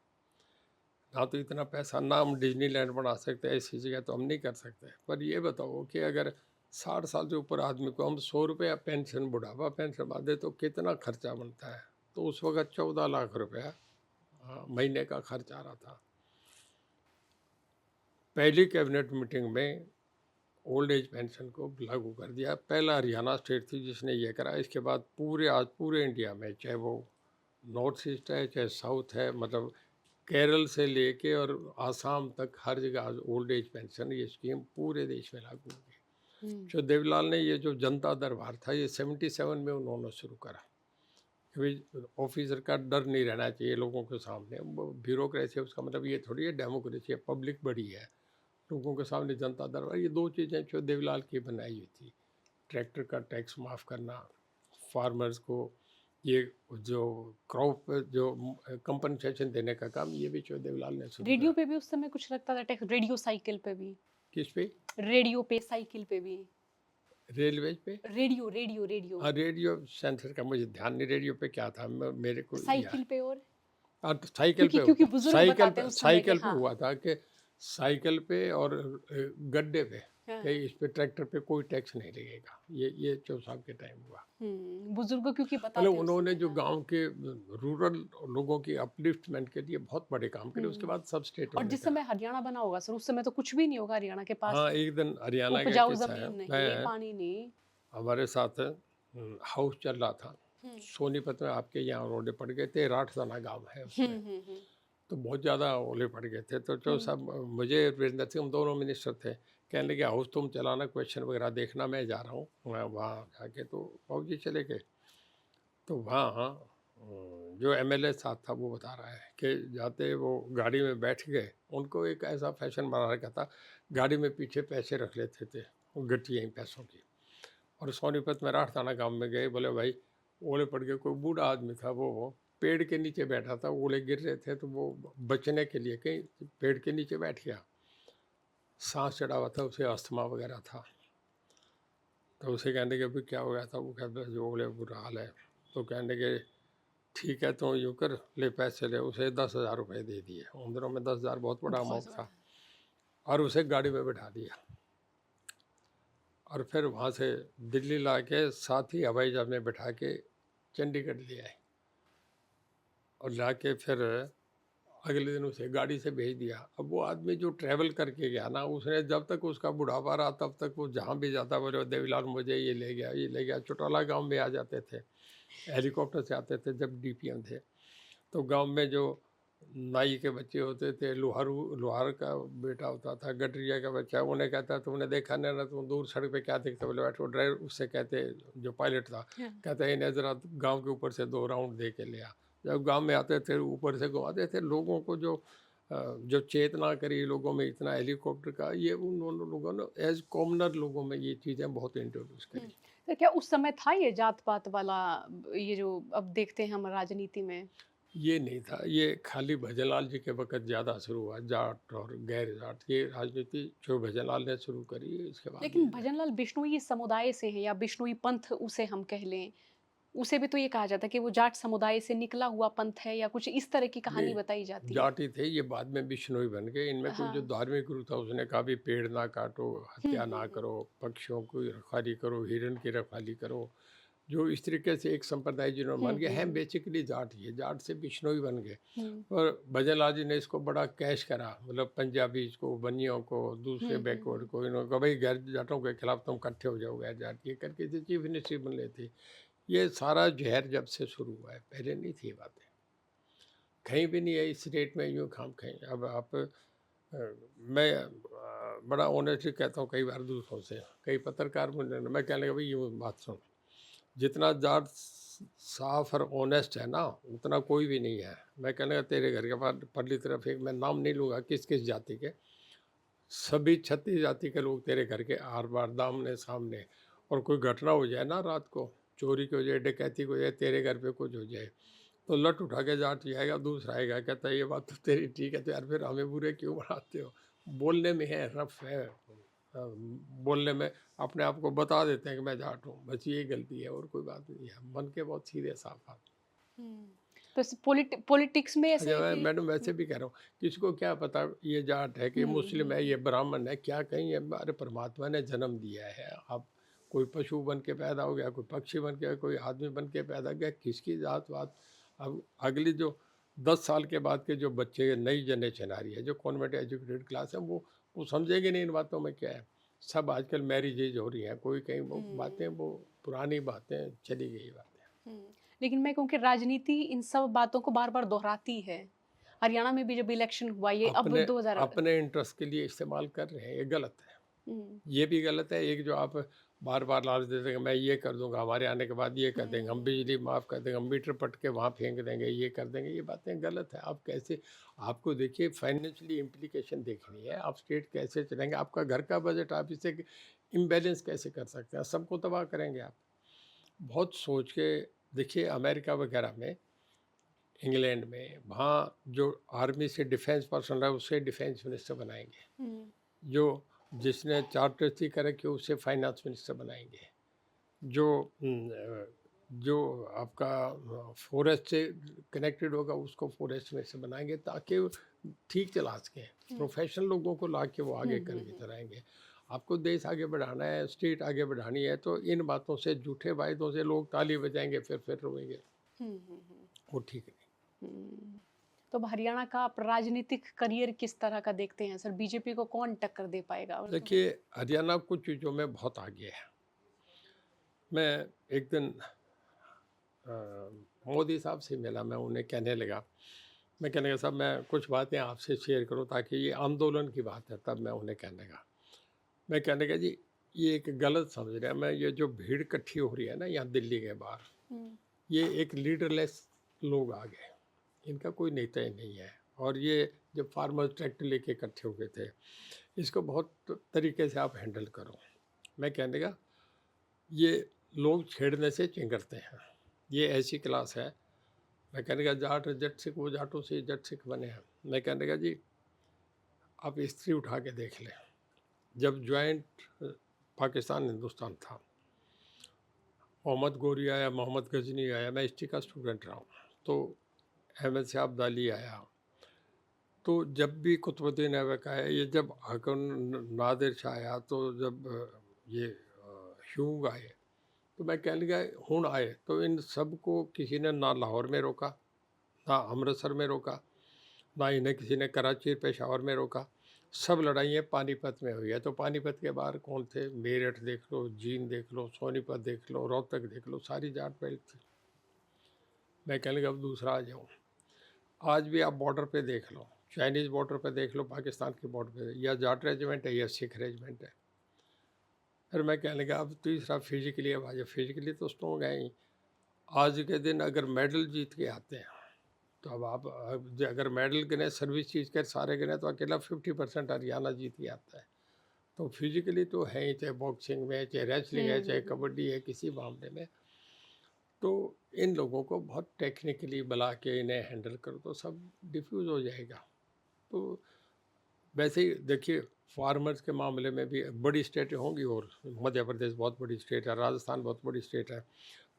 A: ना तो इतना पैसा, ना हम डिज्नीलैंड बना सकते, ऐसी जगह तो हम नहीं कर सकते, पर ये बताओ कि अगर 60 साल से ऊपर आदमी को हम 100 रुपया पेंशन, बुढ़ापा पेंशन बांधे तो कितना खर्चा बनता है। तो उस वक्त 14 लाख रुपया महीने का खर्च आ रहा था। पहली कैबिनेट मीटिंग में ओल्ड एज पेंशन को लागू कर दिया। पहला हरियाणा स्टेट थी जिसने ये करा। इसके बाद आज पूरे इंडिया में, चाहे वो नॉर्थ ईस्ट है चाहे साउथ है, मतलब केरल से लेके और आसाम तक हर जगह आज ओल्ड एज पेंशन ये स्कीम पूरे देश में लागू होगी। जो देवीलाल ने ये जो जनता दरबार था ये 77 में उन्होंने शुरू करा। क्योंकि ऑफिसर का डर नहीं रहना चाहिए लोगों के सामने। ब्यूरोक्रेसी उसका मतलब ये थोड़ी है डेमोक्रेसी है, पब्लिक बड़ी है, लोगों के सामने जनता दरबार। ये दो चीज़ें जो देवीलाल की बनाई हुई थी, ट्रैक्टर का टैक्स माफ़ करना, फार्मर्स को ये जो क्रॉप जो कंपनसेशन देने का काम, ये भी जो देवीलाल ने शुरू
B: रेडियो
A: करा।
B: पे भी उस समय कुछ लगता था टैक्स, रेडियो साइकिल पे भी,
A: किस पे?
B: रेडियो पे साइकिल पे भी,
A: रेलवेज पे?
B: रेडियो रेडियो रेडियो
A: हाँ, रेडियो सेंसर का मुझे ध्यान नहीं, रेडियो पे क्या था, मेरे को
B: साइकिल पे। और
A: तो साइकिल पे
B: क्योंकि बुजुर्ग बताते हैं उस समय के,
A: साइकिल पे
B: हाँ
A: हुआ था कि साइकिल पे और गड्ढे पे
B: हाँ।
A: कि इस पे ट्रैक्टर पे कोई टैक्स नहीं लगेगा। ये 4 साल के टाइम हुआ।
B: बुजुर्ग क्योंकि बताते
A: मतलब
B: हैं उस
A: उन्होंने
B: समय,
A: जो
B: हाँ।
A: गांव के रूरल लोगों की अपलिफ्टमेंट के लिए बहुत बड़े काम करे। उसके बाद सब
B: और
A: स्टेटों ने
B: जिस
A: करा।
B: समय हरियाणा बना होगा सर, उस समय तो कुछ भी नहीं होगा हरियाणा के पास,
A: हाँ, एक दिन हरियाणा का
B: उपजाऊ
A: किस्सा है।
B: जमीन नहीं,
A: मैं
B: पानी नहीं।
A: हमारे साथ हाउस चल रहा था सोनीपत में, आपके यहाँ रोडे पड़ गए थे, राठदाना गांव है उसमें, तो बहुत ज़्यादा ओले पड़ गए थे। तो जो सब मुझे वीरेंद्र सिंह, हम दोनों मिनिस्टर थे, कहने लगे हाउस तुम चलाना, क्वेश्चन वगैरह देखना, मैं जा रहा हूँ वहाँ जाके। तो बाबू जी चले गए। तो वहाँ जो एमएलए साहब था वो बता रहा है कि जाते वो गाड़ी में बैठ गए, उनको एक ऐसा फैशन बना रखा था, गाड़ी में पीछे पैसे रख लेते थे, वो गट्टियाँ पैसों की। और सोनीपत में राठदाना गांव में गए, बोले भाई ओले पड़ गए। कोई बूढ़ा आदमी था, वो पेड़ के नीचे बैठा था, ओले गिर रहे थे, तो वो बचने के लिए कहीं पेड़ के नीचे बैठ गया। सांस चढ़ा हुआ था, उसे अस्थमा वगैरह था। तो उसे कहने के भी क्या हो गया था, वो कहते जो ओले बुरा हाल है। तो कहने के ठीक है तो यूँ कर ले, पैसे ले। उसे 10,000 रुपये दे दिए। उन दिनों में 10,000 बहुत बड़ा अमाउंट था। और उसे गाड़ी में बैठा दिया और फिर वहाँ से दिल्ली ला के साथ ही हवाई जहाज में बैठा के चंडीगढ़ ले आए। और ला के फिर अगले दिन उसे गाड़ी से भेज दिया। अब वो आदमी जो ट्रैवल करके गया ना, उसने जब तक उसका बुढ़ापा रहा तब तक वो जहाँ भी जाता, बोले देवीलाल मुझे ये ले गया, ये ले गया। चौटाला गांव में आ जाते थे, हेलीकॉप्टर से आते थे जब डीपीएम थे। तो गांव में जो नाई के बच्चे होते थे, लोहार का बेटा होता था, गटरिया का बच्चा, उन्हें कहता तुमने देखा नहीं ना, तुम दूर सड़क पे क्या देखते, बोले बैठो। ड्राइवर उससे कहते, जो पायलट था, कहता है इन्हें ज़रा गांव के ऊपर से 2 राउंड दे के ले आ। जब गांव में आते थे ऊपर से घुमाते थे लोगों को। जो चेतना करी लोगों में इतना हेलीकॉप्टर का, ये उन लोगों ने एज कॉमनर लोगों में ये चीज़ें बहुत इंट्रोड्यूस करी।
B: तो क्या उस समय था ये जात पात वाला, ये जो अब देखते हैं हम राजनीति में?
A: ये नहीं था, ये खाली भजनलाल जी के वक्त ज़्यादा शुरू हुआ, जाट और गैर जाट। ये राजनीति जो भजनलाल ने शुरू करी, इसके बाद
B: लेकिन भजनलाल बिश्नोई समुदाय से है, या बिश्नोई पंथ उसे हम कह लें, उसे भी तो ये कहा जाता है कि वो जाट समुदाय से निकला हुआ पंथ है, या कुछ इस तरह की कहानी
A: नहीं,
B: बताई जाती है।
A: जाट ही थे, ये बाद में बिश्नोई बन गए। इनमें कोई जो
B: हाँ।
A: धार्मिक गुरु था उसने कहा भी पेड़ ना काटो, हत्या ना करो, पक्षियों की रखवाली करो, हिरण की रखवाली करो। जो इस तरीके से एक संप्रदाय जिन्होंने बन गए हैं, बेसिकली जाट ही है, जाट से बिश्नोई बन गए। और भजनलाल जी ने इसको बड़ा कैश करा, मतलब पंजाबी को, बनियों को, दूसरे बैकवर्ड को, इन्होंने कहा भाई गैर जाटों के खिलाफ तुम इकट्ठे हो जाओ, गैर जाट ये करके चीफ मिनिस्ट्री बन लेते। ये सारा जहर जब से शुरू हुआ है, पहले नहीं थी बातें, कहीं भी नहीं है इस स्टेट में यूँ खाम कहीं। अब आप मैं बड़ा ऑनेस्टली कहता हूँ कई बार दूसरों से, कई पत्रकार मुझे, मैं कहने लगा भाई यूँ बात सुन, जितना जाट साफ और ऑनेस्ट है ना, उतना कोई भी नहीं है। मैं कहने लगा तेरे घर के पास परली तरफ एक, मैं नाम नहीं लूँगा किस किस जाति के, सभी 36 जाति के लोग तेरे घर के आर बार दामने सामने। और कोई घटना हो जाए ना, रात को चोरी की हो जाए, डकैती को हो जाए, तेरे घर पे कुछ हो जाए, तो लट उठा के जाट जाएगा, दूसरा आएगा कहता है ये बात तो तेरी ठीक है, तो यार फिर हमें बुरे क्यों बनाते हो। बोलने में है रफ है, बोलने में अपने आप को बता देते हैं कि मैं जाट हूँ, बस ये गलती है और कोई बात नहीं है। मन के बहुत सीधे साफ आदमी।
B: तो पॉलिटिक्स में ऐसे
A: अच्छा,
B: है
A: मैं
B: कि
A: मैडम वैसे भी कह रहा हूँ, किसको क्या पता ये जाट है कि मुस्लिम है, ये ब्राह्मण है, क्या कहीं है। अरे परमात्मा ने जन्म दिया है, आप कोई पशु बन के पैदा हो गया, कोई पक्षी बन के, कोई आदमी बन के पैदा गया, किसकी जात वात। अब अगली जो 10 साल के बाद के जो बच्चे, नई जनरेशन आ रही है, जो कॉन्वेंट एजुकेटेड क्लास है, वो समझेंगे नहीं इन बातों में क्या है। सब आजकल मैरिजेज हो रही हैं, कोई कहीं वो बातें, वो पुरानी बातें, चली गई बातें।
B: लेकिन मैं कहूँ कि राजनीति इन सब बातों को बार बार दोहराती है। हरियाणा में भी जब इलेक्शन हुआ, ये अब
A: अपने
B: 2000
A: अपने इंटरेस्ट के लिए इस्तेमाल कर रहे हैं, ये गलत है। ये भी गलत है। एक जो आप बार बार लालच देते हैं मैं ये कर दूंगा, हमारे आने के बाद ये कर देंगे, हम बिजली माफ़ कर देंगे, हम मीटर पट के वहाँ फेंक देंगे, ये कर देंगे, ये बातें गलत है। आप कैसे, आपको देखिए फाइनेंशियली इम्प्लीकेशन देखनी है, आप स्टेट कैसे चलेंगे, आपका घर का बजट आप इसे इम्बैलेंस कैसे कर सकते हैं, सबको तबाह करेंगे आप। बहुत सोच के देखिए, अमेरिका वगैरह में, इंग्लैंड में, वहाँ जो आर्मी से डिफेंस पर्सन रहा उसे डिफेंस मिनिस्टर बनाएंगे, जो जिसने चार्टर्स कर रखे उसे फाइनेंस मिनिस्टर बनाएंगे, जो आपका फॉरेस्ट से कनेक्टेड होगा उसको फॉरेस्ट मिनिस्टर बनाएंगे, ताकि वो ठीक चला सकें। प्रोफेशनल लोगों को ला के वो आगे करके चलाएंगे। आपको देश आगे बढ़ाना है, स्टेट आगे बढ़ानी है, तो इन बातों से, झूठे वायदों से लोग ताली बजाएंगे, फिर रोएंगे, वो ठीक नहीं।
B: तो अब हरियाणा का आप राजनीतिक करियर किस तरह का देखते हैं सर? बीजेपी को कौन टक्कर दे पाएगा?
A: देखिए, हरियाणा कुछ चीज़ों में बहुत आगे है। मैं एक दिन मोदी साहब से मिला, मैं उन्हें कहने लगा, मैं कहने लगा साहब मैं कुछ बातें आपसे शेयर करूं, ताकि ये आंदोलन की बात है। तब मैं उन्हें कहने लगा, मैं कहने लगा जी ये एक गलत समझ रहे हैं, मैं ये जो भीड़ इकट्ठी हो रही है ना यहाँ दिल्ली के बाहर, ये एक लीडरलेस लोग आ गए, इनका कोई नेता ही नहीं है। और ये जब फार्मर्स ट्रैक्टर लेके इकट्ठे हो गए थे, इसको बहुत तरीके से आप हैंडल करो। मैं कहने लगा ये लोग छेड़ने से चिंगरते हैं, ये ऐसी क्लास है। मैं कहने लगा जाट जट सिख, वो जाटों से जट सिख बने हैं। मैं कहने लगा जी आप हिस्ट्री उठा के देख लें, जब ज्वाइंट पाकिस्तान हिंदुस्तान था, मोहम्मद गोरी आया, मोहम्मद गजनी आया, मैं हिस्ट्री का स्टूडेंट रहा हूँ, तो अहमद शाह अब्दाली आया, तो जब भी कुतुबुद्दीन ऐबक आया, ये जब हकम नादिर शाह आया, तो जब ये ह्यूग आए, तो मैं कहने लगा हुण आए, तो इन सब को किसी ने ना लाहौर में रोका, ना अमृतसर में रोका, ना इन्हें किसी ने कराची पेशावर में रोका। सब लड़ाइयाँ पानीपत में हुई है। तो पानीपत के बाहर कौन थे? मेरठ देख लो, जींद देख लो, सोनीपत देख लो, रोहतक देख लो, सारी जाट बेल्ट थी। मैं कहने लगा अब दूसरा आ जाऊँ, आज भी आप बॉर्डर पे देख लो, चाइनीज़ बॉर्डर पे देख लो, पाकिस्तान की बॉर्डर पे, या जाट रेजिमेंट है या सिख रेजिमेंट है। फिर मैं कहने लगा अब तीसरा फिजिकली, अब आ जाए। फिजिकली तो स्ट्रॉन्ग है ही। आज के दिन अगर मेडल जीत के आते हैं, तो अब आप अगर मेडल गिने, सर्विस चीज़ के सारे गिने, तो अकेला 50% हरियाणा जीत के आता है। तो फिजिकली तो है ही, चाहे बॉक्सिंग में, चाहे रेसलिंग है, चाहे कबड्डी है, किसी मामले में। तो इन लोगों को बहुत टेक्निकली बुला के इन्हें हैंडल करो तो सब डिफ्यूज़ हो जाएगा। तो वैसे ही देखिए, फार्मर्स के मामले में भी बड़ी स्टेटें होंगी, और मध्य प्रदेश बहुत बड़ी स्टेट है, राजस्थान बहुत बड़ी स्टेट है,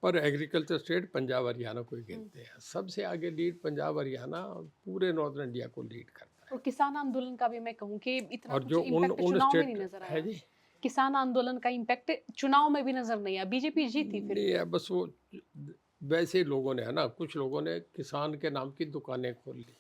A: पर एग्रीकल्चर स्टेट पंजाब हरियाणा को ही गिनते हैं। सबसे आगे लीड पंजाब हरियाणा पूरे नॉर्दर्न इंडिया को लीड करता है।
B: और किसान आंदोलन का भी मैं कहूँ कि इतना
A: और
B: कुछ
A: जो
B: इम्पैक्ट
A: उन
B: चुनाव में
A: स्टेट
B: नहीं नजर
A: है
B: आया।
A: जी,
B: किसान आंदोलन का इम्पैक्ट चुनाव में भी नजर नहीं आया, बीजेपी जीती फिर
A: नहीं
B: भी।
A: है, बस वो वैसे ही लोगों ने, है ना, कुछ लोगों ने किसान के नाम की दुकानें खोल ली,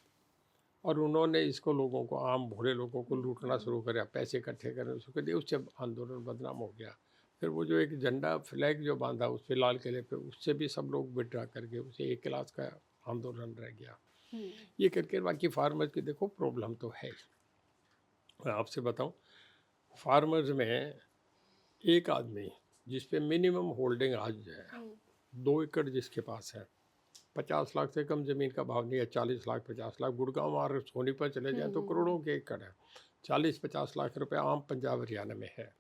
A: और उन्होंने इसको लोगों को, आम भोले लोगों को लूटना शुरू करा, पैसे इकट्ठे करने शुरू कर दिए, उससे आंदोलन बदनाम हो गया। फिर वो जो एक झंडा फ्लैग जो बांधा उस पर लाल किले पे, उससे भी सब लोग विड्रा करके उसे एक क्लास का आंदोलन रह गया। ये करके बाकी फार्मर्स की देखो प्रॉब्लम तो है। मैं आपसे बताऊं, फार्मर्स में एक आदमी जिस पे मिनिमम होल्डिंग आज है 2 एकड़, जिसके पास है 50 लाख से कम ज़मीन का भाव नहीं है, 40 लाख 50 लाख, गुड़गांव और सोनीपत चले जाएं तो करोड़ों के एकड़ है, 40-50 लाख रुपए आम पंजाब हरियाणा में है।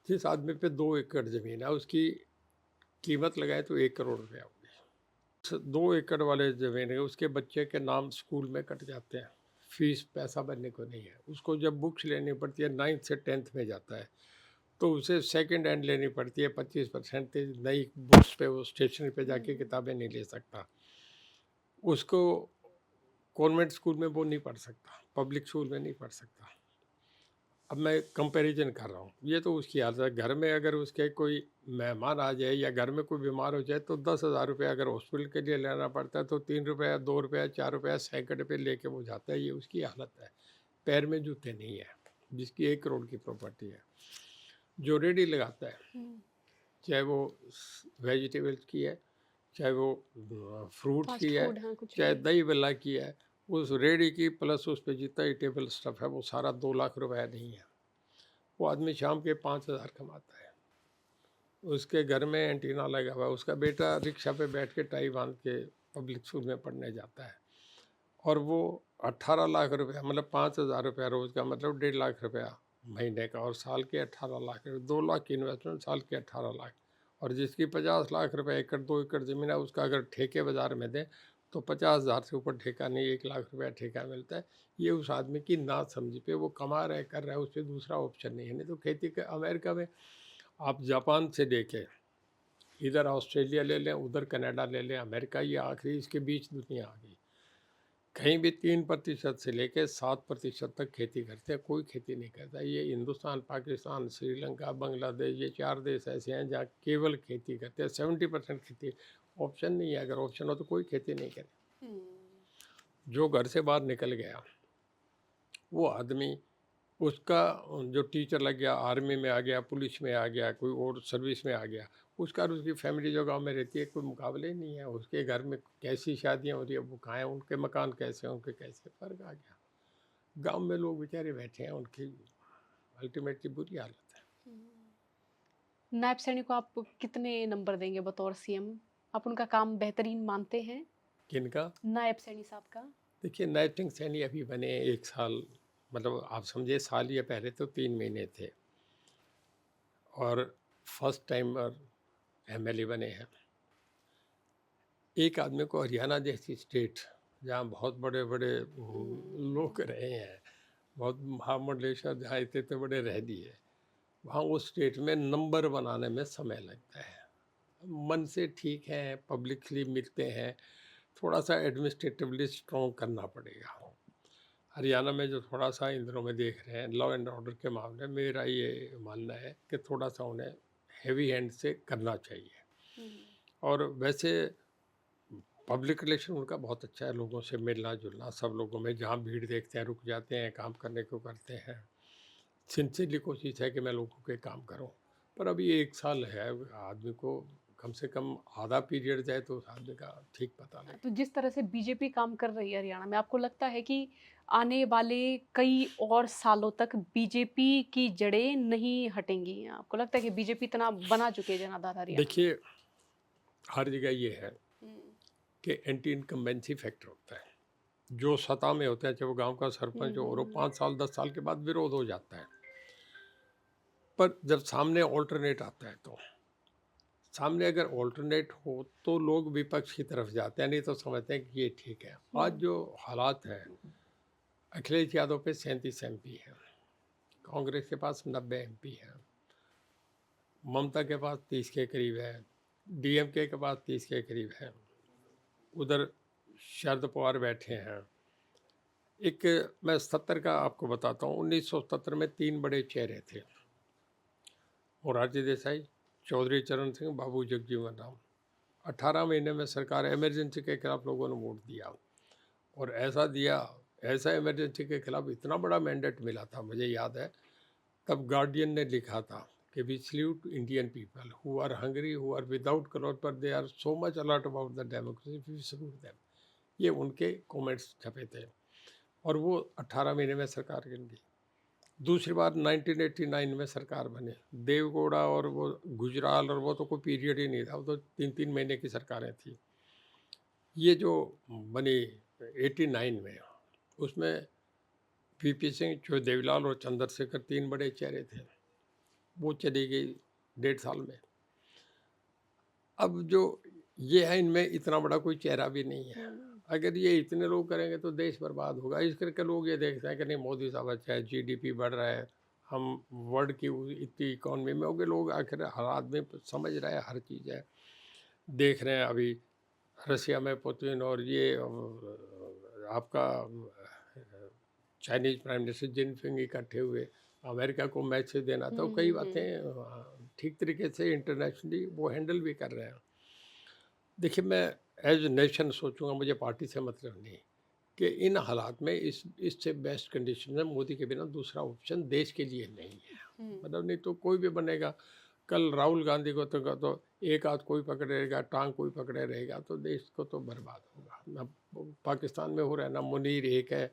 A: जिस आदमी पे 2 एकड़ ज़मीन है, उसकी कीमत लगाए तो 1 करोड़ रुपया होगी। 2 एकड़ वाले ज़मीन है, उसके बच्चे के नाम स्कूल में कट जाते हैं, फीस पैसा भरने को नहीं है। उसको जब बुक्स लेनी पड़ती है 9th से 10th में जाता है, तो उसे सेकंड हैंड लेनी पड़ती है 25% नई बुक्स पे, वो स्टेशनरी पे जाके किताबें नहीं ले सकता। उसको कॉन्वेंट स्कूल में वो नहीं पढ़ सकता, पब्लिक स्कूल में नहीं पढ़ सकता। अब मैं कंपैरिजन कर रहा हूँ, ये तो उसकी हालत है। घर में अगर उसके कोई मेहमान आ जाए या घर में कोई बीमार हो जाए तो 10,000 रुपये अगर हॉस्पिटल के लिए लेना पड़ता है, तो 3 रुपये, 2 रुपये, 4 रुपये सैकड़े पे लेके वो जाता है। ये उसकी हालत है। पैर में जूते नहीं है, जिसकी 1 करोड़ की प्रॉपर्टी है। जो रेडी लगाता है, चाहे वो वेजिटेबल्स की है, चाहे वो फ्रूट्स
B: फास्ट
A: की है,
B: फूड, हाँ, कुछ
A: चाहे
B: भी।
A: दही बल्ला की है, उस रेडी की प्लस उस पे जितना ईटेबल स्टफ है वो सारा 2 लाख रुपया नहीं है। वो आदमी शाम के 5,000 कमाता है। उसके घर में एंटीना लगा हुआ है, उसका बेटा रिक्शा पे बैठ के टाई बांध के पब्लिक स्कूल में पढ़ने जाता है, और वो 18 लाख रुपया, मतलब 5,000 रुपया रोज़ का, मतलब 1.5 लाख रुपया महीने का, और साल के 18 लाख, 2 लाख की इन्वेस्टमेंट, साल के 18 लाख। और जिसकी 50 लाख रुपए, एकड़ 2 एकड़ ज़मीन है, उसका अगर ठेके बाज़ार में दें तो 50,000 से ऊपर ठेका नहीं, 1 लाख रुपया ठेका मिलता है। ये उस आदमी की ना समझ पे, वो कमा रहा है, कर रहा है, उस पर दूसरा ऑप्शन नहीं है। नहीं तो खेती के अमेरिका में आप जापान से लेके इधर ऑस्ट्रेलिया ले लें, उधर कनाडा ले लें, अमेरिका, ये आखिरी इसके बीच दुनिया आ गई। कहीं भी 3% से लेकर 7% तक खेती करते हैं, कोई खेती नहीं करता। ये हिंदुस्तान, पाकिस्तान, श्रीलंका, बांग्लादेश, ये 4 देश ऐसे हैं जहाँ केवल खेती करते हैं। 70% खेती, ऑप्शन नहीं है। अगर ऑप्शन हो तो कोई खेती नहीं करे। जो घर से बाहर निकल गया वो आदमी, उसका जो टीचर लग गया, आर्मी में आ गया, पुलिस में आ गया, कोई और सर्विस में आ गया, उसका और उसकी फैमिली जो गांव में रहती है, कोई मुकाबले ही नहीं है। उसके घर में कैसी शादियां हो रही है, वो कहाँ हैं, उनके मकान कैसे हैं, उनके कैसे, फ़र्क आ गया। गांव में लोग बेचारे बैठे हैं, उनकी अल्टीमेटली बुरी हालत है।
B: नायब सैनी को आप कितने नंबर देंगे बतौर सीएम? आप उनका काम बेहतरीन मानते हैं?
A: किनका?
B: नायब सैनी साहब का।
A: देखिए, नायब सिंह सैनी अभी बने 1 साल, मतलब आप समझिए साल या पहले तो 3 महीने थे, और फर्स्ट टाइम एमएलए बने हैं। एक आदमी को हरियाणा जैसी स्टेट, जहाँ बहुत बड़े बड़े लोग रहे हैं, बहुत महामंडलेश्वर जहाँ इतने बड़े रह दिए, वहाँ उस स्टेट में नंबर बनाने में समय लगता है। मन से ठीक है, पब्लिकली मिलते हैं, थोड़ा सा एडमिनिस्ट्रेटिवली स्ट्रॉन्ग करना पड़ेगा। हरियाणा में जो थोड़ा सा इन दिनों में देख रहे हैं लॉ एंड ऑर्डर के मामले में, मेरा ये मानना है कि थोड़ा सा उन्हें हैवी हैंड से करना चाहिए। और वैसे पब्लिक रिलेशन उनका बहुत अच्छा है, लोगों से मिलना जुलना, सब लोगों में जहाँ भीड़ देखते हैं रुक जाते हैं, काम करने को करते हैं। सिंसियरली कोशिश है कि मैं लोगों के काम करूं। पर अभी 1 साल है, आदमी को कम से कम आधा पीरियड जाए तो उस आदमी का ठीक पता लगे।
B: तो जिस तरह से बीजेपी काम कर रही है हरियाणा में, आपको लगता है कि आने वाले कई और सालों तक बीजेपी की जड़ें नहीं हटेंगी? आपको लगता है कि बीजेपी इतना बना चुके हैं जनाधार हरियाणा में?
A: देखिए, हर जगह ये है कि एंटी इनकम्बेंसी फैक्टर होता है। जो सत्ता में होता है, चाहे वो गांव का सरपंच हो, और वो 5 साल 10 साल के बाद विरोध हो जाता है। पर जब सामने ऑल्टरनेट आता है, तो सामने अगर ऑल्टरनेट हो तो लोग विपक्ष की तरफ जाते हैं, नहीं तो समझते हैं कि ये ठीक है। आज जो हालात हैं, अखिलेश यादव पे 37 MP है, कांग्रेस के पास 90 MP है, ममता के पास 30 के करीब है, डीएमके के पास 30 के करीब है, उधर शरद पवार बैठे हैं। एक मैं 70 का आपको बताता हूँ। 1970 में 3 बड़े चेहरे थे, मोरारजी देसाई, चौधरी चरण सिंह, बाबू जगजीवन राम। 18 महीने में सरकार इमरजेंसी के खिलाफ लोगों ने वोट दिया, और ऐसा दिया, ऐसा इमरजेंसी के खिलाफ इतना बड़ा मैंडेट मिला था, मुझे याद है तब गार्डियन ने लिखा था कि we salute Indian people who are hungry, who are without colour, पर they are so much alert about the democracy, we salute them. ये उनके कमेंट्स छपे थे, और वो 18 महीने में सरकार गिन गई। दूसरी बार 1989 में सरकार बनी, देवगौड़ा और वो गुजराल, और वो तो कोई पीरियड ही नहीं था, वो तो 3-3 महीने की सरकारें थी। ये जो बनी 89 में, उसमें वीपी सिंह, जो देवीलाल और चंद्रशेखर 3 बड़े चेहरे थे, वो चली गई 1.5 साल में। अब जो ये है, इनमें इतना बड़ा कोई चेहरा भी नहीं है।
B: हम्म,
A: अगर ये इतने लोग करेंगे तो देश बर्बाद होगा। इस करके लोग ये देखते हैं कि नहीं, मोदी साहब अच्छा है, जीडीपी बढ़ रहा है, हम वर्ल्ड की इतनी इकॉनमी में हो गए। लोग आखिर हर आदमी समझ रहा है, हर चीज़ है। देख रहे हैं अभी रसिया में पुतिन और ये आपका चाइनीज प्राइम मिनिस्टर जिनपिंग इकट्ठे हुए अमेरिका को मैसेज देना था। कई बातें ठीक तरीके से इंटरनेशनली वो हैंडल भी कर रहे हैं। देखिए, मैं एज नेशन सोचूंगा, मुझे पार्टी से मतलब नहीं कि इन हालात में इससे बेस्ट कंडीशन में मोदी के बिना दूसरा ऑप्शन देश के लिए नहीं है। मतलब नहीं तो कोई भी बनेगा। कल राहुल गांधी को तो एक हाथ कोई पकड़े रहेगा, टांग कोई पकड़े रहेगा, तो देश को तो बर्बाद होगा। ना पाकिस्तान में हो रहा है ना, मुनीर एक है,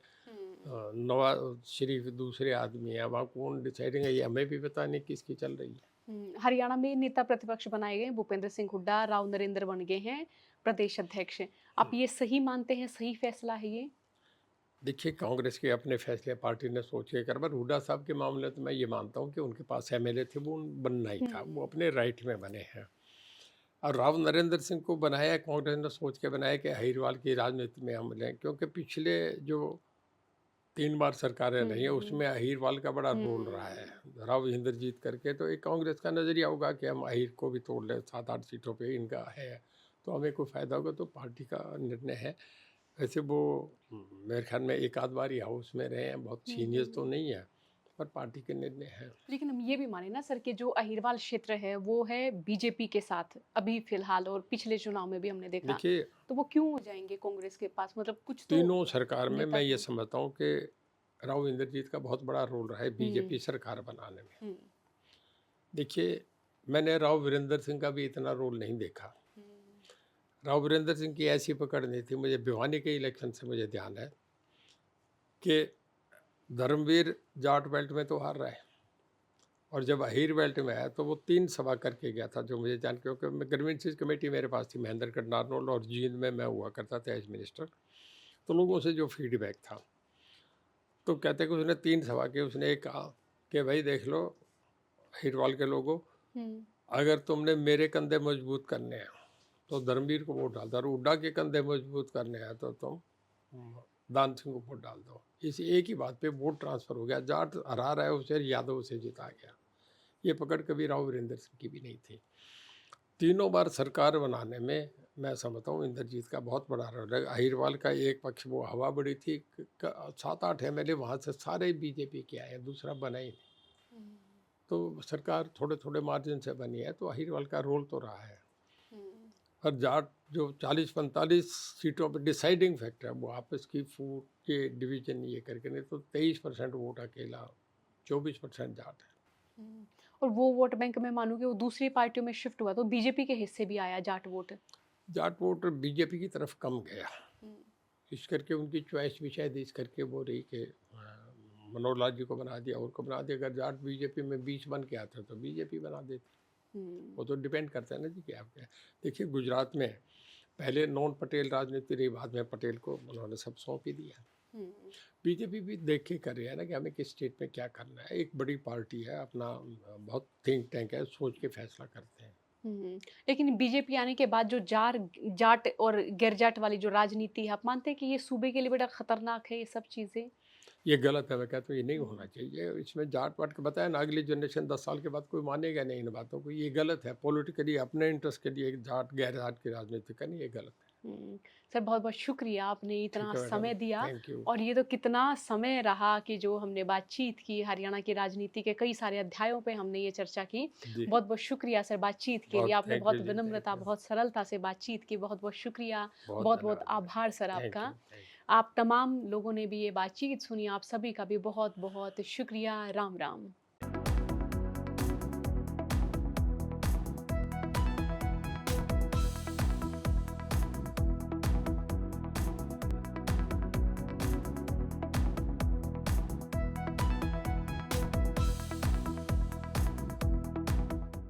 A: नवाज शरीफ दूसरे आदमी है। वहाँ कौन डिसाइडिंग है, ये हमें भी पता नहीं किसकी चल रही है।
B: हरियाणा में नेता प्रतिपक्ष बनाए गए भूपेंद्र सिंह हुड्डा, राव नरेंद्र बन गए हैं प्रदेश अध्यक्ष। आप ये सही मानते हैं, सही फैसला है ये?
A: देखिए, कांग्रेस के अपने फैसले पार्टी ने सोच के कर, पर हुड्डा साहब के मामले तो मैं ये मानता हूँ कि उनके पास एमएलए थे, वो बनना ही था, वो अपने राइट में बने हैं। और राव नरेंद्र सिंह को बनाया कांग्रेस ने सोच के बनाया कि अहिरवाल की राजनीति में हम लें, क्योंकि पिछले जो 3 बार सरकारें रही हैं उसमें अहिरवाल का बड़ा रोल रहा है। राव इंद्रजीत करके, तो एक कांग्रेस का नज़रिया होगा कि हम अहिर को भी तोड़ लें, 7-8 सीटों पे इनका है तो हमें कोई फ़ायदा होगा, तो पार्टी का निर्णय है। वैसे वो मेरे ख्याल में एक आध बार ही हाउस में रहे हैं, बहुत सीनियर तो नहीं है, पर पार्टी के निर्णय है।
B: लेकिन हम ये भी माने ना सर कि जो अहिरवाल क्षेत्र है वो है बीजेपी के साथ अभी फिलहाल, और पिछले चुनाव में भी हमने देखा।
A: देखिए,
B: तो वो क्यों हो जाएंगे कांग्रेस के पास? मतलब कुछ तो
A: तीनों सरकार में
B: नेता
A: मैं ये
B: हैं।
A: समझता हूँ कि राव इंद्रजीत का बहुत बड़ा रोल रहा है बीजेपी सरकार बनाने में।
B: हम्म,
A: देखिए, मैंने राव वीरेंद्र सिंह का भी इतना रोल नहीं देखा। राव वीरेंद्र सिंह की ऐसी पकड़ नहीं थी। मुझे भिवानी के इलेक्शन से मुझे ध्यान है कि धर्मवीर जाट बेल्ट में तो हार रहा है, और जब अहीर बेल्ट में आया तो वो 3 सभा करके गया था, जो मुझे जान, क्योंकि मैं ग्रीवेंसेस कमेटी मेरे पास थी महेंद्रगढ़, नारनौल और जींद में मैं हुआ करता था एज मिनिस्टर। तो लोगों से जो फीडबैक था, तो कहते कि उसने 3 सभा की। उसने एक कहा कि भाई देख लो अहिरवाल के लोगों, अगर तुमने मेरे कंधे मजबूत करने हैं तो धर्मवीर को वोट डाल दो, और हुड्डा के कंधे मजबूत करने हैं तो तुम दान सिंह को वोट डाल दो। इस एक ही बात पे वोट ट्रांसफ़र हो गया। जाट हरा रहा है उसे, यादव से जिता गया। ये पकड़ कभी राव वीरेंद्र सिंह की भी नहीं थी। तीनों बार सरकार बनाने में मैं समझता हूँ इंद्रजीत का बहुत बड़ा रोल है। अहिरवाल का एक पक्ष वो हवा बड़ी थी, 7-8 एमएलए वहाँ से सारे बीजेपी के आए, दूसरा बना ही नहीं। तो सरकार थोड़े थोड़े मार्जिन से बनी है, तो अहिरवाल का रोल तो रहा है। और जाट जो 40-45 सीटों पर डिसाइडिंग फैक्टर है, वो आपस की फूट के डिवीजन ये करके, नहीं तो 23% वोट अकेला, 24% जाट है।
B: और वो वोट बैंक में मानू कि वो दूसरी पार्टियों में शिफ्ट हुआ तो बीजेपी के हिस्से भी आया Jat vote.
A: Jat vote BJP की तरफ कम गया, इस करके उनकी चॉइस भी शायद इस करके वो रही कि मनोहर लाल जी को बना दिया और को बना दिया। अगर जाट बीजेपी में 20 बन के आते तो बीजेपी बना देती। वो तो डिपेंड करता है ना जी कि आप क्या। देखिए, गुजरात में पहले नॉन पटेल राजनीति रही, बाद में पटेल को उन्होंने सब सौंप ही दिया। बीजेपी भी देख के कर रही है ना कि हमें किस स्टेट में क्या करना है। एक बड़ी पार्टी है, अपना बहुत थिंक टैंक है, सोच के फैसला करते हैं।
B: लेकिन बीजेपी आने के बाद जो जाट और गैर जाट वाली जो राजनीति है, आप मानते हैं कि ये सूबे के लिए बड़ा खतरनाक है ये सब चीजें?
A: ये गलत है, मैं कहता हूँ ये नहीं होना चाहिए। इसमें जाट पाट के बताया ना, अगली जनरेशन 10 साल के बाद कोई मानेगा नहीं इन बातों को। ये गलत है, पॉलिटिकली अपने इंटरेस्ट के लिए जाट गैर जाट की राजनीति करनी, ये गलत है।
B: सर बहुत बहुत शुक्रिया, आपने इतना
A: ठीक है मैडम,
B: समय दिया।
A: Thank you.
B: और ये तो कितना समय रहा कि जो हमने बातचीत की, हरियाणा की राजनीति के कई सारे अध्यायों पे हमने ये चर्चा की।
A: जी,
B: बहुत बहुत शुक्रिया सर बातचीत के लिए।
A: बहुत
B: आपने
A: थैंक
B: बहुत
A: यू जी,
B: विनम्रता,
A: थैंक यू।
B: बहुत सरलता से बातचीत की। बहुत बहुत शुक्रिया,
A: बहुत
B: बहुत बहुत
A: धन्यवाद मैडम,
B: आभार सर
A: थैंक
B: आपका।
A: You, thank you.
B: आप तमाम लोगों ने भी ये बातचीत सुनी, आप सभी का भी बहुत बहुत शुक्रिया। राम राम।